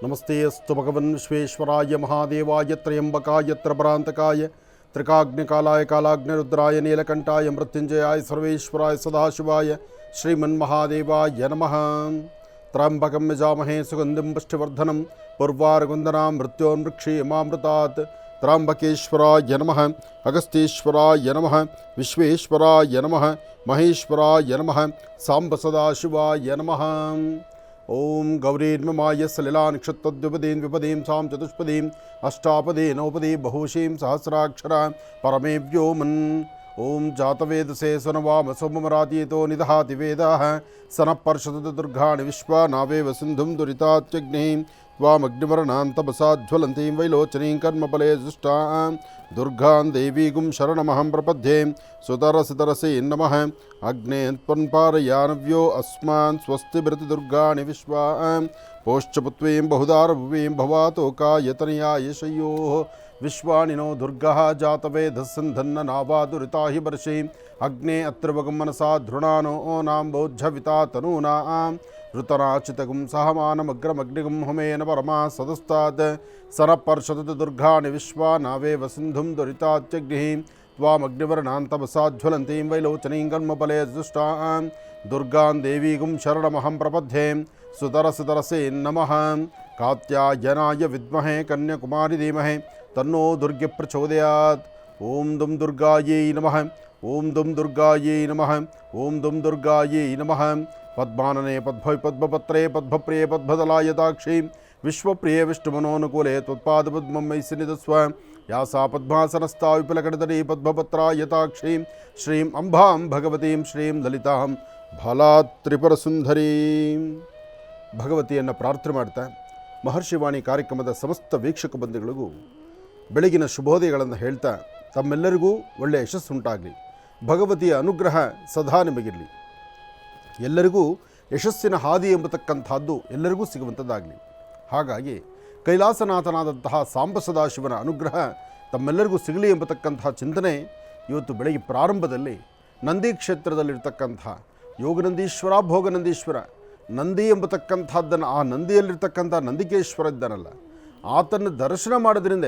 ನಮಸ್ತೆ ಅಸ್ತು ಭಗವನ್ ವಿಶ್ವೇಶ್ವರಾಯ ಮಹಾದೇವಾಯ ತ್ರಯಂಬಕಾಯ ತ್ರಭರಾಂತಕಾಯ ತ್ರಿಕಾಗ್ನಿಕಾಲಾಯ ಕಾಲಾಗ್ನಿರುದ್ರಾಯ ನೀಲಕಂಠಾಯ ಮೃತ್ಯುಂಜಯಾಯ ಸರ್ವೇಶ್ವರಾಯ ಸದಾಶಿವಾಯ ಶ್ರೀಮನ್ಮಹಾದೇವಾಯ ನಮಃ. ತ್ರ್ಯಂಬಕಂ ಯಜಾಮಹೇ ಸುಗಂಧಿಂ ಪುಷ್ಟಿವರ್ಧನಂ ಪೂರ್ವಾರ್ಗುಂದನಾಂ ಮೃತ್ಯೋನ್ಮೃಕ್ಷೀಯಮಾಮೃತಾತ್. ತ್ರ್ಯಂಬಕೇಶ್ವರಾಯ ನಮಃ, ಅಗಸ್ತ್ಯೇಶ್ವರಾಯ ನಮಃ, ವಿಶ್ವೇಶ್ವರಾಯ ನಮಃ, ಮಹೇಶ್ವರಾಯ ನಮಃ, ಸಾಂಬ ಸದಾಶಿವಾಯ ನಮಃ. ಓಂ ಗೌರೀರ್ಮಮಾಯ ಸಲಿಲಾನಿಕ್ಷತ್ವದ್ವಿಪದೀಂ ವಿಪದೀಂ ಸಾಂ ಚತುಷ್ಪದೀಂ ಅಷ್ಟಾಪದೇ ನೌಪದಿ ಬಹುಶೀಂ ಸಹಸ್ರಾಕ್ಷರ ಪರಮೇ ವ್ಯೋಮನ್. ಓಂ ಜಾತವೇದಸೇ ಸುನವಾಮ ಸೋಮರಾತೀತೋ ನಿದಹಾತಿ ವೇದಾಃ ಸನಃಪರ್ಷತದ ದುರ್ಗಾಣಿ ವಿಶ್ವಾ ನಾವೇವ ಸಿಂಧುಂ ದುರಿತಾತ್ಯಗ್ನಿಂ ತ್ವಾಮಗ್ನಿವರ್ಣಾಂ ತಪಸಾ ಜ್ವಲಂತೀಂ ವೈಲೋಚನೀಂ ಕರ್ಮಫಲೇ ದುಷ್ಟಾಂ ದುರ್ಗಾಂ ದೇವೀಗುಂ ಶರಣಮಹಂ ಪ್ರಪದ್ಯೆ. ಸುತರಸಿತರಸೇ ನಮಃ ಅಗ್ನೇ ತ್ವನ್ಪಾರಯಾನವ್ಯೋ ಅಸ್ಮಾನ್ ಸ್ವಸ್ತಿ ಭೃತಿ ದುರ್ಗಾಣಿ ವಿಶ್ವಾ ಪೋಶ್ಚಪುತ್ವೀಂ ಬಹುಧಾರಭುವೀಂ ಭವಾತೋಕಾಯತನಯಾಯ ಶಯ್ಯೋ ವಿಶ್ವಾಣಿನೋ ದುರ್ಗಃ ಜಾತವೇಧಸ್ಸಂಧನ್ನ ನಾವಾದುರಿತಾ ಹಿ ಬರ್ಷಿ ಅಗ್ನೇ ಅತ್ರಿವಗಂ ಮನಸಾ ಧೃಣಾನೋ ನಾಂಬೋಜ್ಜವಿತಾ ತನೂನಾಂ ಋತನಾಚಿತಗುಂ ಸಹಮಾನಮಗ್ರಮಗ್ನಿಗುಂ ಹುಮೇನ ಪರಮಾ ಸದಸ್ತಾತ್ ಸನಃಪರ್ಷತದ ದುರ್ಗಾಣಿ ವಿಶ್ವಾ ನಾವೇವ ಸಿಂಧುಂ ದುರಿತಾತ್ಯಗ್ನಿಃ ತ್ವಾಮಗ್ನಿವರ್ಣಾಂ ತಪಸಾ ಜ್ವಲಂತೀಂ ವೈಲೋಚನೀಂ ಕರ್ಮಫಲೇ ದುಷ್ಟಾಂ ದುರ್ಗಾಂ ದೇವೀಗುಂ ಶರಣಮಹಂ ಪ್ರಪದ್ಯೆ. ಸುತರಸಿತರಸೇ ನಮಃ ಕಾತ್ಯಾಯನಾಯ ವಿದ್ಮಹೇ ಕನ್ಯಾಕುಮಾರಿ ಧೀಮಹಿ ತನ್ನೋ ದುರ್ಗೆ ಪ್ರಚೋದಯಾತ್. ಓಂ ದುಂ ದುರ್ಗಾಯೈ ನಮಃ, ಓಂ ದುಂ ದುರ್ಗಾಯೈ ನಮಃ, ಓಂ ದುಂ ದುರ್ಗಾಯೈ ನಮಃ. ಪದ್ಮಾನನೆ ಪದ್ಭೈ ಪದ್ಮಪತ್ರೇ ಪದ್ಮಪ್ರಿಯೇ ಪದ್ಮದಲಾಯತಾಕ್ಷಿ ವಿಶ್ವಪ್ರಿಯೇ ವಿಷ್ಣುಮನೋನುಕೂಲೆ ತ್ವತ್ಪಾದಪದ್ಮಂ ಮೈಸಿ ನಿಧಸ್ವ. ಯಾ ಸಾ ಪದ್ಮಾಸನಸ್ಥಾ ವಿಪುಲಕಡದರಿ ಪದ್ಮಪತ್ರಾಯತಾಕ್ಷಿ ಶ್ರೀಂ ಅಂಬಾಂ ಭಗವತೀಂ ಶ್ರೀಂ ಲಲಿತಾಂ ಫಲಾತ್ ತ್ರಿಪುರಸುಂದರೀಂ. ಭಗವತಿಯನ್ನು ಪ್ರಾರ್ಥನೆ ಮಾಡ್ತಾ ಮಹರ್ಷಿವಾಣಿ ಕಾರ್ಯಕ್ರಮದ ಸಮಸ್ತ ವೀಕ್ಷಕ ಬಂಧುಗಳಿಗೂ ಬೆಳಗಿನ ಶುಭೋದಯಗಳನ್ನು ಹೇಳ್ತಾ ತಮ್ಮೆಲ್ಲರಿಗೂ ಒಳ್ಳೆಯ ಯಶಸ್ಸುಂಟಾಗಲಿ, ಭಗವತಿಯ ಅನುಗ್ರಹ ಸದಾ ನಿಮಗಿರಲಿ, ಎಲ್ಲರಿಗೂ ಯಶಸ್ಸಿನ ಹಾದಿ ಎಂಬತಕ್ಕಂಥದ್ದು ಎಲ್ಲರಿಗೂ ಸಿಗುವಂಥದ್ದಾಗಲಿ. ಹಾಗಾಗಿ ಕೈಲಾಸನಾಥನಾದಂತಹ ಸಾಂಬ ಸದಾಶಿವನ ಅನುಗ್ರಹ ತಮ್ಮೆಲ್ಲರಿಗೂ ಸಿಗಲಿ ಎಂಬತಕ್ಕಂತಹ ಚಿಂತನೆ ಇವತ್ತು ಬೆಳಗ್ಗೆ ಪ್ರಾರಂಭದಲ್ಲಿ ನಂದಿ ಕ್ಷೇತ್ರದಲ್ಲಿರ್ತಕ್ಕಂಥ ಯೋಗನಂದೀಶ್ವರ ಭೋಗನಂದೀಶ್ವರ ನಂದಿ ಎಂಬತಕ್ಕಂಥದ್ದನ್ನು, ಆ ನಂದಿಯಲ್ಲಿರ್ತಕ್ಕಂಥ ನಂದಿಕೇಶ್ವರ ಇದ್ದಾನಲ್ಲ, ಆತನ ದರ್ಶನ ಮಾಡೋದ್ರಿಂದ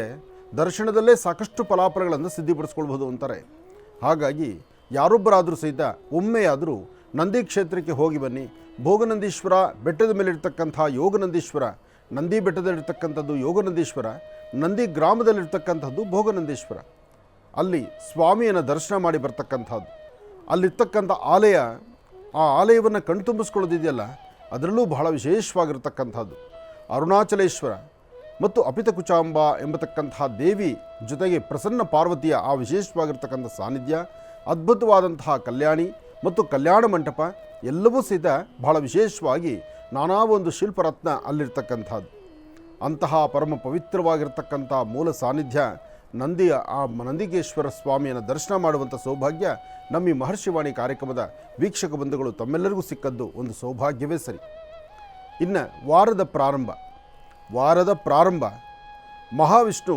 ದರ್ಶನದಲ್ಲೇ ಸಾಕಷ್ಟು ಫಲಾಫಲಗಳನ್ನು ಸಿದ್ಧಿಪಡಿಸ್ಕೊಳ್ಬೋದು ಅಂತಾರೆ. ಹಾಗಾಗಿ ಯಾರೊಬ್ಬರಾದರೂ ಸಹಿತ ಒಮ್ಮೆಯಾದರೂ ನಂದಿ ಕ್ಷೇತ್ರಕ್ಕೆ ಹೋಗಿ ಬನ್ನಿ. ಭೋಗನಂದೀಶ್ವರ ಬೆಟ್ಟದ ಮೇಲಿರ್ತಕ್ಕಂಥ ಯೋಗನಂದೀಶ್ವರ, ನಂದಿ ಬೆಟ್ಟದಲ್ಲಿರ್ತಕ್ಕಂಥದ್ದು ಯೋಗನಂದೀಶ್ವರ, ನಂದಿ ಗ್ರಾಮದಲ್ಲಿರ್ತಕ್ಕಂಥದ್ದು ಭೋಗನಂದೀಶ್ವರ. ಅಲ್ಲಿ ಸ್ವಾಮಿಯನ್ನು ದರ್ಶನ ಮಾಡಿ ಬರ್ತಕ್ಕಂಥದ್ದು, ಅಲ್ಲಿರ್ತಕ್ಕಂಥ ಆಲಯ, ಆ ಆಲಯವನ್ನು ಕಣ್ತುಂಬಿಸ್ಕೊಳ್ಳೋದಿದೆಯಲ್ಲ, ಅದರಲ್ಲೂ ಬಹಳ ವಿಶೇಷವಾಗಿರ್ತಕ್ಕಂಥದ್ದು ಅರುಣಾಚಲೇಶ್ವರ ಮತ್ತು ಅಪಿತಕುಚಾಂಬ ಎಂಬತಕ್ಕಂಥ ದೇವಿ ಜೊತೆಗೆ ಪ್ರಸನ್ನ ಪಾರ್ವತಿಯ ಆ ವಿಶೇಷವಾಗಿರ್ತಕ್ಕಂಥ ಸಾನ್ನಿಧ್ಯ, ಅದ್ಭುತವಾದಂತಹ ಕಲ್ಯಾಣಿ ಮತ್ತು ಕಲ್ಯಾಣ ಮಂಟಪ ಎಲ್ಲವೂ ಸಹಿತ ಬಹಳ ವಿಶೇಷವಾಗಿ ನಾನಾ ಒಂದು ಶಿಲ್ಪರತ್ನ ಅಲ್ಲಿರ್ತಕ್ಕಂಥದ್ದು. ಅಂತಹ ಪರಮ ಪವಿತ್ರವಾಗಿರ್ತಕ್ಕಂಥ ಮೂಲ ಸಾನ್ನಿಧ್ಯ ನಂದಿಯ ಆ ನಂದಿಕೇಶ್ವರ ಸ್ವಾಮಿಯನ್ನು ದರ್ಶನ ಮಾಡುವಂಥ ಸೌಭಾಗ್ಯ ನಮ್ಮ ಈ ಮಹರ್ಷಿವಾಣಿ ಕಾರ್ಯಕ್ರಮದ ವೀಕ್ಷಕ ಬಂಧುಗಳು ತಮ್ಮೆಲ್ಲರಿಗೂ ಸಿಕ್ಕದ್ದು ಒಂದು ಸೌಭಾಗ್ಯವೇ ಸರಿ. ಇನ್ನು ವಾರದ ಪ್ರಾರಂಭ ಮಹಾವಿಷ್ಣು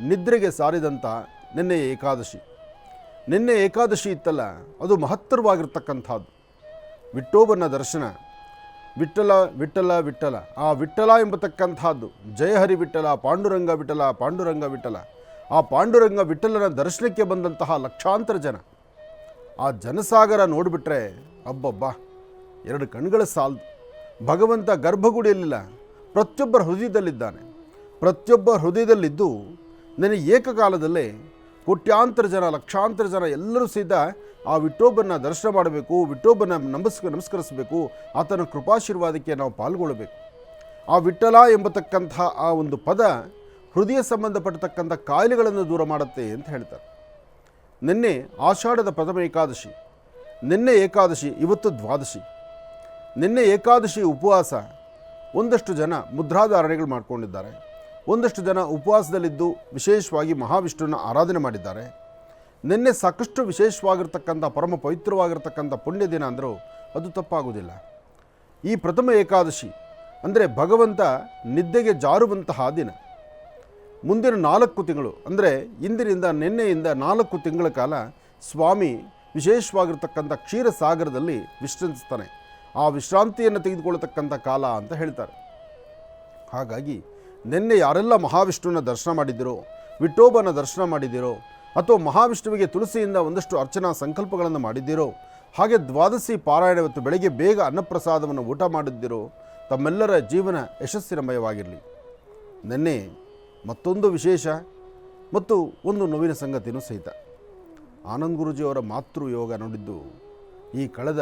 ನಿದ್ರೆಗೆ ಸಾರಿದಂಥ ನಿನ್ನೆ ಏಕಾದಶಿ ಇತ್ತಲ್ಲ, ಅದು ಮಹತ್ತರವಾಗಿರ್ತಕ್ಕಂಥದ್ದು. ವಿಠೋಬನ ದರ್ಶನ, ವಿಠಲ ವಿಠಲ ವಿಠಲ, ಆ ವಿಠಲ ಎಂಬತಕ್ಕಂಥದ್ದು ಜಯಹರಿ ವಿಠಲ, ಪಾಂಡುರಂಗ ವಿಠಲ, ಪಾಂಡುರಂಗ ವಿಠಲ, ಆ ಪಾಂಡುರಂಗ ವಿಠಲನ ದರ್ಶನಕ್ಕೆ ಬಂದಂತಹ ಲಕ್ಷಾಂತರ ಜನ, ಆ ಜನಸಾಗರ ನೋಡಿಬಿಟ್ರೆ ಅಬ್ಬಬ್ಬ ಎರಡು ಕಣ್ಗಳ ಸಾಲದು. ಭಗವಂತ ಗರ್ಭಗುಡಿಯಲ್ಲಿಲ್ಲ, ಪ್ರತಿಯೊಬ್ಬರ ಹೃದಯದಲ್ಲಿದ್ದಾನೆ. ಪ್ರತಿಯೊಬ್ಬ ಹೃದಯದಲ್ಲಿದ್ದು ನನಗೆ ಏಕಕಾಲದಲ್ಲೇ ಕೋಟ್ಯಾಂತರ ಜನ, ಲಕ್ಷಾಂತರ ಜನ ಎಲ್ಲರೂ ಸಹಿತ ಆ ವಿಠೋಬನ ದರ್ಶನ ಮಾಡಬೇಕು, ವಿಠೋಬನ ನಮಸ್ಕರಿಸಬೇಕು, ಆತನ ಕೃಪಾಶೀರ್ವಾದಕ್ಕೆ ನಾವು ಪಾಲ್ಗೊಳ್ಳಬೇಕು. ಆ ವಿಠಲ ಎಂಬತಕ್ಕಂಥ ಆ ಒಂದು ಪದ ಹೃದಯ ಸಂಬಂಧಪಟ್ಟತಕ್ಕಂಥ ಕಾಯಿಲೆಗಳನ್ನು ದೂರ ಮಾಡುತ್ತೆ ಅಂತ ಹೇಳ್ತಾರೆ. ನಿನ್ನೆ ಆಷಾಢದ ಪ್ರಥಮ ಏಕಾದಶಿ, ನಿನ್ನೆ ಏಕಾದಶಿ, ಇವತ್ತು ದ್ವಾದಶಿ. ನಿನ್ನೆ ಏಕಾದಶಿ ಉಪವಾಸ ಒಂದಷ್ಟು ಜನ ಮುದ್ರಾಧಾರಣೆಗಳು ಮಾಡಿಕೊಂಡಿದ್ದಾರೆ, ಒಂದಷ್ಟು ಜನ ಉಪವಾಸದಲ್ಲಿದ್ದು ವಿಶೇಷವಾಗಿ ಮಹಾವಿಷ್ಣುವಿನ ಆರಾಧನೆ ಮಾಡಿದ್ದಾರೆ. ನಿನ್ನೆ ಸಾಕಷ್ಟು ವಿಶೇಷವಾಗಿರ್ತಕ್ಕಂಥ ಪರಮ ಪವಿತ್ರವಾಗಿರ್ತಕ್ಕಂಥ ಪುಣ್ಯ ದಿನ ಅಂದರೂ ಅದು ತಪ್ಪಾಗುವುದಿಲ್ಲ. ಈ ಪ್ರಥಮ ಏಕಾದಶಿ ಅಂದರೆ ಭಗವಂತ ನಿದ್ದೆಗೆ ಜಾರುವಂತಹ ದಿನ. ಮುಂದಿನ 4 ತಿಂಗಳು ಅಂದರೆ ಇಂದಿನಿಂದ ನಿನ್ನೆಯಿಂದ 4 ತಿಂಗಳ ಕಾಲ ಸ್ವಾಮಿ ವಿಶೇಷವಾಗಿರ್ತಕ್ಕಂಥ ಕ್ಷೀರಸಾಗರದಲ್ಲಿ ವಿಶ್ರಮಿಸ್ತಾನೆ. ಆ ವಿಶ್ರಾಂತಿಯನ್ನು ತೆಗೆದುಕೊಳ್ಳತಕ್ಕಂಥ ಕಾಲ ಅಂತ ಹೇಳ್ತಾರೆ. ಹಾಗಾಗಿ ನಿನ್ನೆ ಯಾರೆಲ್ಲ ಮಹಾವಿಷ್ಣುವಿನ ದರ್ಶನ ಮಾಡಿದ್ದೀರೋ, ವಿಠೋಬನ ದರ್ಶನ ಮಾಡಿದ್ದೀರೋ, ಅಥವಾ ಮಹಾವಿಷ್ಣುವಿಗೆ ತುಳಸಿಯಿಂದ ಒಂದಷ್ಟು ಅರ್ಚನಾ ಸಂಕಲ್ಪಗಳನ್ನು ಮಾಡಿದ್ದೀರೋ, ಹಾಗೆ ದ್ವಾದಶಿ ಪಾರಾಯಣ ಇವತ್ತು ಬೆಳಗ್ಗೆ ಬೇಗ ಅನ್ನಪ್ರಸಾದವನ್ನು ಊಟ ಮಾಡಿದ್ದೀರೋ, ತಮ್ಮೆಲ್ಲರ ಜೀವನ ಯಶಸ್ಸಿನಮಯವಾಗಿರಲಿ. ನಿನ್ನೆ ಮತ್ತೊಂದು ವಿಶೇಷ ಮತ್ತು ಒಂದು ನೋವಿನ ಸಂಗತಿಯೂ ಸಹಿತ. ಆನಂದ್ ಗುರೂಜಿಯವರ ಮಾತೃ ಯೋಗ ನೋಡಿದ್ದು ಈ ಕಳೆದ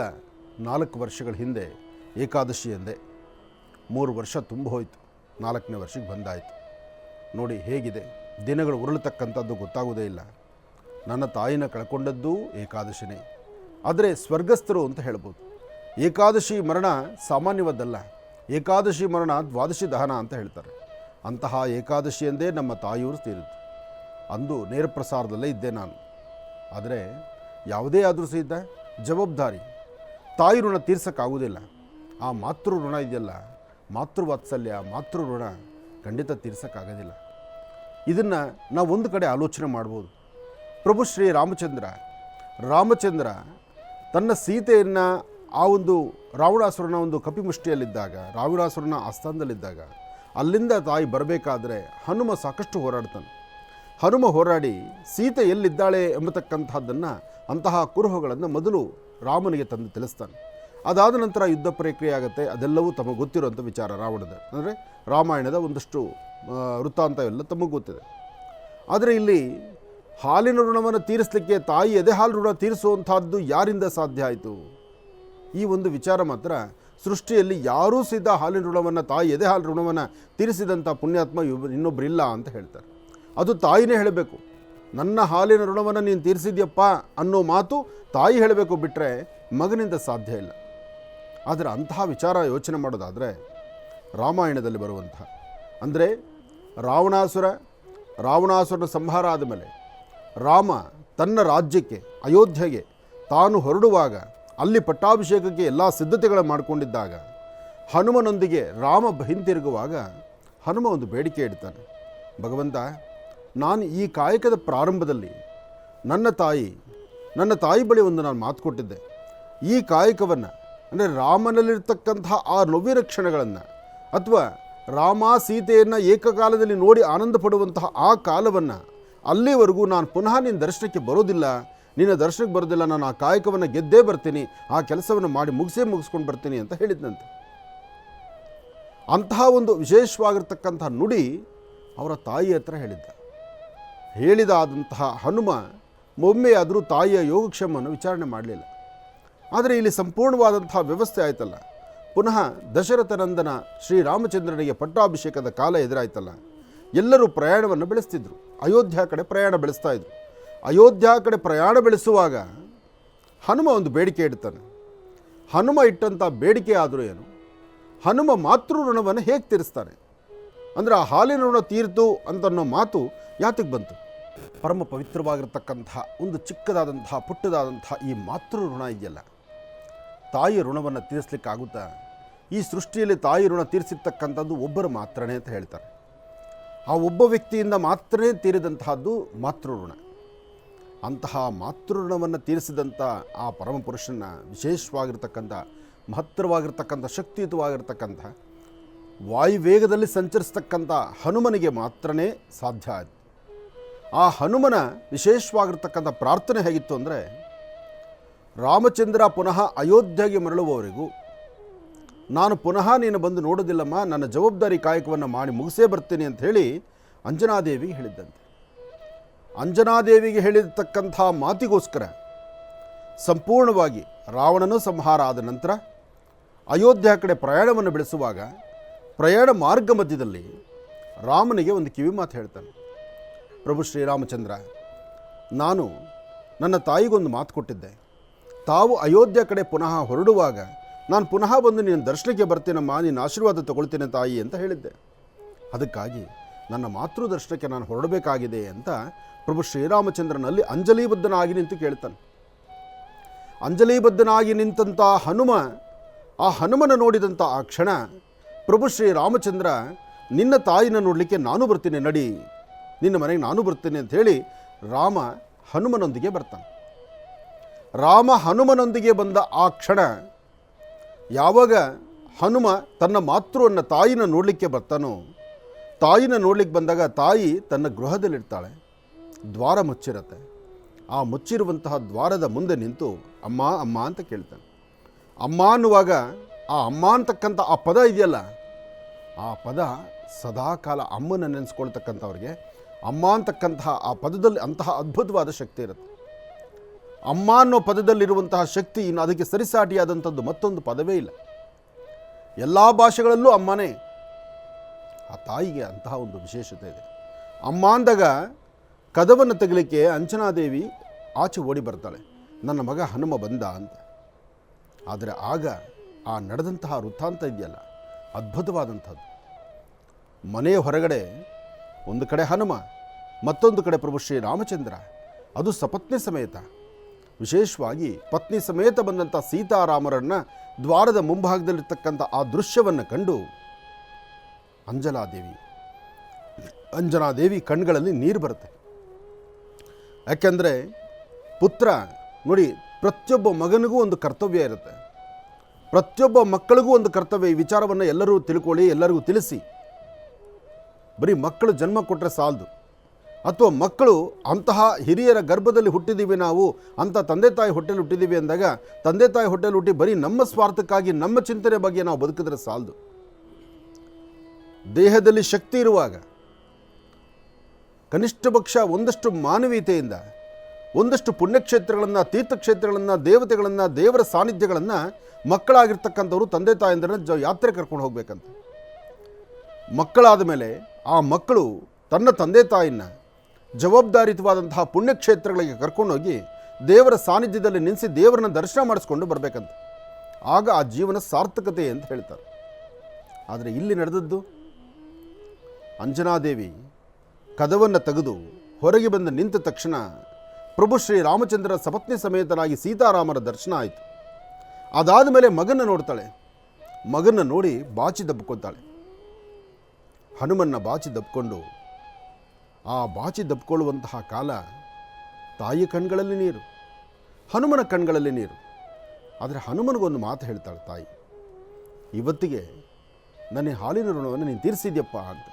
4 ವರ್ಷಗಳ ಹಿಂದೆ ಏಕಾದಶಿ ಎಂದೇ. 3 ವರ್ಷ ತುಂಬ ಹೋಯಿತು, 4ನೇ ವರ್ಷಕ್ಕೆ ಬಂದಾಯಿತು. ನೋಡಿ ಹೇಗಿದೆ, ದಿನಗಳು ಉರುಳತಕ್ಕಂಥದ್ದು ಗೊತ್ತಾಗೋದೇ ಇಲ್ಲ. ನನ್ನ ತಾಯಿನ ಕಳ್ಕೊಂಡದ್ದು ಏಕಾದಶಿನೇ, ಆದರೆ ಸ್ವರ್ಗಸ್ಥರು ಅಂತ ಹೇಳ್ಬೋದು. ಏಕಾದಶಿ ಮರಣ ಸಾಮಾನ್ಯವಾದ್ದಲ್ಲ, ಏಕಾದಶಿ ಮರಣ ದ್ವಾದಶಿ ದಹನ ಅಂತ ಹೇಳ್ತಾರೆ. ಅಂತಹ ಏಕಾದಶಿ ಎಂದೇ ನಮ್ಮ ತಾಯಿಯವರು ತೀರಿದ್ದು. ಅಂದು ನೇರ ಪ್ರಸಾರದಲ್ಲೇ ಇದ್ದೆ ನಾನು. ಆದರೆ ಯಾವುದೇ ಆದರೂ ಸಹಿತ ಜವಾಬ್ದಾರಿ, ತಾಯಿ ಋಣ ತೀರ್ಸೋಕ್ಕಾಗೋದಿಲ್ಲ. ಆ ಮಾತೃ ಋಣ ಇದೆಯಲ್ಲ, ಮಾತೃವಾತ್ಸಲ್ಯ, ಮಾತೃ ಋಣ ಖಂಡಿತ ತೀರ್ಸೋಕ್ಕಾಗೋದಿಲ್ಲ. ಇದನ್ನು ನಾವು ಒಂದು ಕಡೆ ಆಲೋಚನೆ ಮಾಡ್ಬೋದು. ಪ್ರಭು ಶ್ರೀ ರಾಮಚಂದ್ರ ತನ್ನ ಸೀತೆಯನ್ನು ಆ ಒಂದು ರಾವಣಾಸುರನ ಒಂದು ಕಪಿಮುಷ್ಟಿಯಲ್ಲಿದ್ದಾಗ, ರಾವಣಾಸುರನ ಆಸ್ಥಾನದಲ್ಲಿದ್ದಾಗ, ಅಲ್ಲಿಂದ ತಾಯಿ ಬರಬೇಕಾದ್ರೆ ಹನುಮ ಸಾಕಷ್ಟು ಹೋರಾಡ್ತಾನೆ. ಹನುಮ ಹೋರಾಡಿ ಸೀತೆ ಎಲ್ಲಿದ್ದಾಳೆ ಎಂಬತಕ್ಕಂಥದ್ದನ್ನು, ಅಂತಹ ಕುರುಹುಗಳನ್ನು ಮೊದಲು ರಾಮನಿಗೆ ತಂದು ತಿಳಿಸ್ತಾನೆ. ಅದಾದ ನಂತರ ಯುದ್ಧ ಪ್ರಕ್ರಿಯೆ ಆಗುತ್ತೆ. ಅದೆಲ್ಲವೂ ತಮಗೆ ಗೊತ್ತಿರುವಂಥ ವಿಚಾರ. ರಾವಣದ ಅಂದರೆ ರಾಮಾಯಣದ ಒಂದಷ್ಟು ವೃತ್ತಾಂತ ಎಲ್ಲ ತಮಗೆ ಗೊತ್ತಿದೆ. ಆದರೆ ಇಲ್ಲಿ ಹಾಲಿನ ಋಣವನ್ನು ತೀರಿಸಲಿಕ್ಕೆ ತಾಯಿ ಎದೆ ಹಾಲು ಋಣ ತೀರಿಸುವಂಥದ್ದು ಯಾರಿಂದ ಸಾಧ್ಯ ಆಯಿತು? ಈ ಒಂದು ವಿಚಾರ ಮಾತ್ರ ಸೃಷ್ಟಿಯಲ್ಲಿ ಯಾರೂ ಸಹಿತ ಹಾಲಿನ ಋಣವನ್ನು, ತಾಯಿ ಎದೆ ಹಾಲು ಋಣವನ್ನು ತೀರಿಸಿದಂಥ ಪುಣ್ಯಾತ್ಮ ಇನ್ನೊಬ್ಬರಿಲ್ಲ ಅಂತ ಹೇಳ್ತಾರೆ. ಅದು ತಾಯಿನೇ ಹೇಳಬೇಕು. ನನ್ನ ಹಾಲಿನ ಋಣವನ್ನು ನೀನು ತೀರಿಸಿದ್ಯಪ್ಪ ಅನ್ನೋ ಮಾತು ತಾಯಿ ಹೇಳಬೇಕು, ಬಿಟ್ಟರೆ ಮಗನಿಂದ ಸಾಧ್ಯ ಇಲ್ಲ. ಆದರೆ ಅಂತಹ ವಿಚಾರ ಯೋಚನೆ ಮಾಡೋದಾದರೆ ರಾಮಾಯಣದಲ್ಲಿ ಬರುವಂತಹ, ಅಂದರೆ ರಾವಣಾಸುರನ ಸಂಹಾರ ಆದಮೇಲೆ ರಾಮ ತನ್ನ ರಾಜ್ಯಕ್ಕೆ ಅಯೋಧ್ಯೆಗೆ ತಾನು ಹೊರಡುವಾಗ, ಅಲ್ಲಿ ಪಟ್ಟಾಭಿಷೇಕಕ್ಕೆ ಎಲ್ಲ ಸಿದ್ಧತೆಗಳು ಮಾಡಿಕೊಂಡಿದ್ದಾಗ, ಹನುಮನೊಂದಿಗೆ ರಾಮ ಹಿಂತಿರುಗುವಾಗ ಹನುಮ ಒಂದು ಬೇಡಿಕೆ ಇಡ್ತಾನೆ. ಭಗವಂತ, ನಾನು ಈ ಕಾಯಕದ ಪ್ರಾರಂಭದಲ್ಲಿ ನನ್ನ ತಾಯಿ ಬಳಿ ಒಂದು ನಾನು ಮಾತು ಕೊಟ್ಟಿದ್ದೆ. ಈ ಕಾಯಕವನ್ನು, ಅಂದರೆ ರಾಮನಲ್ಲಿರ್ತಕ್ಕಂತಹ ಆ ನೋವಿನ ಕ್ಷಣಗಳನ್ನು, ಅಥವಾ ರಾಮ ಸೀತೆಯನ್ನು ಏಕಕಾಲದಲ್ಲಿ ನೋಡಿ ಆನಂದ ಪಡುವಂತಹ ಆ ಕಾಲವನ್ನು, ಅಲ್ಲಿವರೆಗೂ ನಾನು ಪುನಃ ನಿನ್ನ ದರ್ಶನಕ್ಕೆ ಬರೋದಿಲ್ಲ, ನಿನ್ನ ದರ್ಶನಕ್ಕೆ ಬರೋದಿಲ್ಲ, ನಾನು ಆ ಕಾಯಕವನ್ನು ಗೆದ್ದೇ ಬರ್ತೀನಿ, ಆ ಕೆಲಸವನ್ನು ಮಾಡಿ ಮುಗಿಸ್ಕೊಂಡು ಬರ್ತೀನಿ ಅಂತ ಹೇಳಿದ್ನಂತೆ. ಅಂತಹ ಒಂದು ವಿಶೇಷವಾಗಿರ್ತಕ್ಕಂಥ ನುಡಿ ಅವರ ತಾಯಿ ಹತ್ರ ಹೇಳಿದಾದಂತಹ ಹನುಮ ಒಮ್ಮೆಯಾದರೂ ತಾಯಿಯ ಯೋಗಕ್ಷೇಮವನ್ನು ವಿಚಾರಣೆ ಮಾಡಲಿಲ್ಲ. ಆದರೆ ಇಲ್ಲಿ ಸಂಪೂರ್ಣವಾದಂತಹ ವ್ಯವಸ್ಥೆ ಆಯ್ತಲ್ಲ. ಪುನಃ ದಶರಥನಂದನ ಶ್ರೀರಾಮಚಂದ್ರನಿಗೆ ಪಟ್ಟಾಭಿಷೇಕದ ಕಾಲ ಎದುರಾಯ್ತಲ್ಲ. ಎಲ್ಲರೂ ಪ್ರಯಾಣವನ್ನು ಬೆಳೆಸ್ತಿದ್ರು, ಅಯೋಧ್ಯ ಕಡೆ ಪ್ರಯಾಣ ಬೆಳೆಸ್ತಾ ಇದ್ರು. ಅಯೋಧ್ಯ ಕಡೆ ಪ್ರಯಾಣ ಬೆಳೆಸುವಾಗ ಹನುಮ ಒಂದು ಬೇಡಿಕೆ ಇಡ್ತಾನೆ. ಹನುಮ ಇಟ್ಟಂಥ ಬೇಡಿಕೆ ಆದರೂ ಏನು, ಹನುಮ ಮಾತೃ ಋಣವನ್ನು ಹೇಗೆ ತೀರಿಸ್ತಾನೆ? ಅಂದರೆ ಆ ಹಾಲಿನ ಋಣ ತೀರ್ತು ಅಂತನ್ನೋ ಮಾತು ಯಾತಕ್ಕೆ ಬಂತು? ಪರಮ ಪವಿತ್ರವಾಗಿರ್ತಕ್ಕಂಥ ಒಂದು ಚಿಕ್ಕದಾದಂತಹ ಪುಟ್ಟದಾದಂತಹ ಈ ಮಾತೃ ಋಣ ಇದೆಯಲ್ಲ, ತಾಯಿಯ ಋಣವನ್ನು ತೀರಿಸಲಿಕ್ಕಾಗುತ್ತಾ? ಈ ಸೃಷ್ಟಿಯಲ್ಲಿ ತಾಯಿ ಋಣ ತೀರಿಸಿರ್ತಕ್ಕಂಥದ್ದು ಒಬ್ಬರು ಮಾತ್ರನೇ ಅಂತ ಹೇಳ್ತಾರೆ. ಆ ಒಬ್ಬ ವ್ಯಕ್ತಿಯಿಂದ ಮಾತ್ರನೇ ತೀರಿದಂತಹದ್ದು ಮಾತೃ ಋಣ. ಅಂತಹ ಮಾತೃ ಋಣವನ್ನು ತೀರಿಸಿದಂಥ ಆ ಪರಮಪುರುಷನ ವಿಶೇಷವಾಗಿರ್ತಕ್ಕಂಥ, ಮಹತ್ತರವಾಗಿರ್ತಕ್ಕಂಥ, ಶಕ್ತಿಯುತವಾಗಿರ್ತಕ್ಕಂಥ, ವಾಯುವೇಗದಲ್ಲಿ ಸಂಚರಿಸ್ತಕ್ಕಂಥ ಹನುಮನಿಗೆ ಮಾತ್ರನೇ ಸಾಧ್ಯ ಆಯಿತು. ಆ ಹನುಮನ ವಿಶೇಷವಾಗಿರ್ತಕ್ಕಂಥ ಪ್ರಾರ್ಥನೆ ಹೇಗಿತ್ತು ಅಂದರೆ, ರಾಮಚಂದ್ರ ಪುನಃ ಅಯೋಧ್ಯೆಗೆ ಮರಳುವವರೆಗೂ ನಾನು ಪುನಃ ನೀನು ಬಂದು ನೋಡೋದಿಲ್ಲಮ್ಮ, ನನ್ನ ಜವಾಬ್ದಾರಿ ಕಾಯಕವನ್ನು ಮಾಡಿ ಮುಗಿಸೇ ಬರ್ತೀನಿ ಅಂತ ಹೇಳಿ ಅಂಜನಾದೇವಿಗೆ ಹೇಳಿದ್ದಂತೆ. ಅಂಜನಾದೇವಿಗೆ ಹೇಳಿರ್ತಕ್ಕಂಥ ಮಾತಿಗೋಸ್ಕರ ಸಂಪೂರ್ಣವಾಗಿ ರಾವಣನೂ ಸಂಹಾರ ಆದ ನಂತರ ಅಯೋಧ್ಯ ಕಡೆ ಪ್ರಯಾಣವನ್ನು ಬೆಳೆಸುವಾಗ ಪ್ರಯಾಣ ಮಾರ್ಗ ಮಧ್ಯದಲ್ಲಿ ರಾಮನಿಗೆ ಒಂದು ಕಿವಿ ಮಾತು ಹೇಳ್ತಾನೆ. ಪ್ರಭು ಶ್ರೀರಾಮಚಂದ್ರ, ನಾನು ನನ್ನ ತಾಯಿಗೊಂದು ಮಾತು ಕೊಟ್ಟಿದ್ದೆ, ತಾವು ಅಯೋಧ್ಯ ಕಡೆ ಪುನಃ ಹೊರಡುವಾಗ ನಾನು ಪುನಃ ಬಂದು ನಿನ್ನ ದರ್ಶನಕ್ಕೆ ಬರ್ತೀನಮ್ಮ, ನಿನ್ನ ಆಶೀರ್ವಾದ ತಗೊಳ್ತೇನೆ ತಾಯಿ ಅಂತ ಹೇಳಿದ್ದೆ. ಅದಕ್ಕಾಗಿ ನನ್ನ ಮಾತೃ ದರ್ಶನಕ್ಕೆ ನಾನು ಹೊರಡಬೇಕಾಗಿದೆ ಅಂತ ಪ್ರಭು ಶ್ರೀರಾಮಚಂದ್ರನಲ್ಲಿ ಅಂಜಲಿಬದ್ಧನಾಗಿ ನಿಂತು ಕೇಳ್ತಾನೆ. ಅಂಜಲಿಬದ್ಧನಾಗಿ ನಿಂತಂಥ ಹನುಮ, ಆ ಹನುಮನ ನೋಡಿದಂಥ ಆ ಕ್ಷಣ ಪ್ರಭು ಶ್ರೀರಾಮಚಂದ್ರ, ನಿನ್ನ ತಾಯಿನ ನೋಡಲಿಕ್ಕೆ ನಾನು ಬರ್ತೀನಿ, ನಡಿ, ನಿನ್ನ ಮನೆಗೆ ನಾನು ಬರ್ತೀನಿ ಅಂತ ಹೇಳಿ ರಾಮ ಹನುಮನೊಂದಿಗೆ ಬರ್ತಾನೆ. ರಾಮ ಹನುಮನೊಂದಿಗೆ ಬಂದ ಆ ಕ್ಷಣ, ಯಾವಾಗ ಹನುಮ ತನ್ನ ಮಾತೃವನ್ನು ತಾಯಿನ ನೋಡಲಿಕ್ಕೆ ಬರ್ತಾನೋ, ತಾಯಿನ ನೋಡ್ಲಿಕ್ಕೆ ಬಂದಾಗ ತಾಯಿ ತನ್ನ ಗೃಹದಲ್ಲಿರ್ತಾಳೆ, ದ್ವಾರ ಮುಚ್ಚಿರತ್ತೆ. ಆ ಮುಚ್ಚಿರುವಂತಹ ದ್ವಾರದ ಮುಂದೆ ನಿಂತು ಅಮ್ಮ ಅಮ್ಮ ಅಂತ ಕೇಳ್ತಾನೆ. ಅಮ್ಮ ಅನ್ನುವಾಗ ಆ ಅಮ್ಮ ಅಂತಕ್ಕಂಥ ಆ ಪದ ಇದೆಯಲ್ಲ, ಆ ಪದ ಸದಾಕಾಲ ಅಮ್ಮನ ನೆನೆಸ್ಕೊಳ್ತಕ್ಕಂಥವ್ರಿಗೆ ಅಮ್ಮ ಅಂತಕ್ಕಂತಹ ಆ ಪದದಲ್ಲಿ ಅಂತಹ ಅದ್ಭುತವಾದ ಶಕ್ತಿ ಇರುತ್ತೆ. ಅಮ್ಮ ಅನ್ನೋ ಪದದಲ್ಲಿರುವಂತಹ ಶಕ್ತಿ ಇನ್ನು ಅದಕ್ಕೆ ಸರಿಸಾಟಿಯಾದಂಥದ್ದು ಮತ್ತೊಂದು ಪದವೇ ಇಲ್ಲ. ಎಲ್ಲ ಭಾಷೆಗಳಲ್ಲೂ ಅಮ್ಮನೇ. ಆ ತಾಯಿಗೆ ಅಂತಹ ಒಂದು ವಿಶೇಷತೆ ಇದೆ. ಅಮ್ಮ ಅಂದಾಗ ಕದವನ್ನು ತೆಗಲಿಕ್ಕೆ ಅಂಜನಾದೇವಿ ಆಚೆ ಓಡಿ ಬರ್ತಾಳೆ, ನನ್ನ ಮಗ ಹನುಮ ಬಂದ ಅಂತ. ಆದರೆ ಆಗ ಆ ನಡೆದಂತಹ ವೃತ್ತಾಂತ ಇದೆಯಲ್ಲ, ಅದ್ಭುತವಾದಂಥದ್ದು. ಮನೆಯ ಹೊರಗಡೆ ಒಂದು ಕಡೆ ಹನುಮ, ಮತ್ತೊಂದು ಕಡೆ ಪ್ರಭು ಶ್ರೀರಾಮಚಂದ್ರ, ಅದು ಸಪತ್ನಿ ಸಮೇತ. ವಿಶೇಷವಾಗಿ ಪತ್ನಿ ಸಮೇತ ಬಂದಂಥ ಸೀತಾರಾಮರನ್ನು ದ್ವಾರದ ಮುಂಭಾಗದಲ್ಲಿರ್ತಕ್ಕಂಥ ಆ ದೃಶ್ಯವನ್ನು ಕಂಡು ಅಂಜನಾದೇವಿ ಕಣ್ಗಳಲ್ಲಿ ನೀರು ಬರುತ್ತೆ. ಯಾಕೆಂದರೆ ಪುತ್ರ ನೋಡಿ, ಪ್ರತಿಯೊಬ್ಬ ಮಗನಿಗೂ ಒಂದು ಕರ್ತವ್ಯ ಇರುತ್ತೆ, ಪ್ರತಿಯೊಬ್ಬ ಮಕ್ಕಳಿಗೂ ಒಂದು ಕರ್ತವ್ಯ. ಈ ವಿಚಾರವನ್ನು ಎಲ್ಲರೂ ತಿಳ್ಕೊಳ್ಳಿ, ಎಲ್ಲರಿಗೂ ತಿಳಿಸಿ. ಬರೀ ಮಕ್ಕಳು ಜನ್ಮ ಕೊಟ್ಟರೆ ಸಾಲದು, ಅಥವಾ ಮಕ್ಕಳು ಅಂತಹ ಹಿರಿಯರ ಗರ್ಭದಲ್ಲಿ ಹುಟ್ಟಿದ್ದೀವಿ, ನಾವು ಅಂಥ ತಂದೆ ತಾಯಿ ಹೊಟ್ಟೆಲಿ ಹುಟ್ಟಿದ್ದೀವಿ ಅಂದಾಗ ತಂದೆ ತಾಯಿ ಹೊಟ್ಟೆಲಿ ಹುಟ್ಟಿ ಬರೀ ನಮ್ಮ ಸ್ವಾರ್ಥಕ್ಕಾಗಿ ನಮ್ಮ ಚಿಂತನೆ ಬಗ್ಗೆ ನಾವು ಬದುಕಿದ್ರೆ ಸಾಲದು. ದೇಹದಲ್ಲಿ ಶಕ್ತಿ ಇರುವಾಗ ಕನಿಷ್ಠ ಪಕ್ಷ ಒಂದಷ್ಟು ಮಾನವೀಯತೆಯಿಂದ, ಒಂದಷ್ಟು ಪುಣ್ಯಕ್ಷೇತ್ರಗಳನ್ನು, ತೀರ್ಥಕ್ಷೇತ್ರಗಳನ್ನು, ದೇವತೆಗಳನ್ನು, ದೇವರ ಸಾನ್ನಿಧ್ಯಗಳನ್ನು ಮಕ್ಕಳಾಗಿರ್ತಕ್ಕಂಥವ್ರು ತಂದೆ ತಾಯಂದಿರನ್ನ ಯಾತ್ರೆ ಕರ್ಕೊಂಡು ಹೋಗ್ಬೇಕಂತ. ಮಕ್ಕಳಾದ ಮೇಲೆ ಆ ಮಕ್ಕಳು ತನ್ನ ತಂದೆ ತಾಯಿನ ಜವಾಬ್ದಾರಿತವಾದಂತಹ ಪುಣ್ಯಕ್ಷೇತ್ರಗಳಿಗೆ ಕರ್ಕೊಂಡೋಗಿ ದೇವರ ಸಾನ್ನಿಧ್ಯದಲ್ಲಿ ನಿಲ್ಲಿಸಿ ದೇವರನ್ನ ದರ್ಶನ ಮಾಡಿಸ್ಕೊಂಡು ಬರಬೇಕಂತ. ಆಗ ಆ ಜೀವನ ಸಾರ್ಥಕತೆ ಅಂತ ಹೇಳ್ತಾರೆ. ಆದರೆ ಇಲ್ಲಿ ನಡೆದದ್ದು, ಅಂಜನಾದೇವಿ ಕದವನ್ನು ತೆಗೆದು ಹೊರಗೆ ಬಂದು ನಿಂತ ತಕ್ಷಣ ಪ್ರಭು ಶ್ರೀರಾಮಚಂದ್ರ ಸಪತ್ನಿ ಸಮೇತನಾಗಿ ಸೀತಾರಾಮರ ದರ್ಶನ ಆಯಿತು. ಅದಾದ ಮೇಲೆ ಮಗನ ನೋಡ್ತಾಳೆ, ಮಗನ ನೋಡಿ ಬಾಚಿ ದಬ್ಕೊತಾಳೆ. ಹನುಮನ್ನ ಬಾಚಿ ದಬ್ಕೊಂಡು, ಆ ಬಾಚಿ ದಬ್ಕೊಳ್ಳುವಂತಹ ಕಾಲ ತಾಯಿಯ ಕಣ್ಗಳಲ್ಲಿ ನೀರು, ಹನುಮನ ಕಣ್ಗಳಲ್ಲಿ ನೀರು. ಆದರೆ ಹನುಮನಿಗೊಂದು ಮಾತು ಹೇಳ್ತಾಳೆ ತಾಯಿ, ಇವತ್ತಿಗೆ ನನ್ನ ಹಾಲಿನ ಋಣವನ್ನು ನೀನು ತೀರಿಸಿದ್ಯಪ್ಪ ಅಂತ.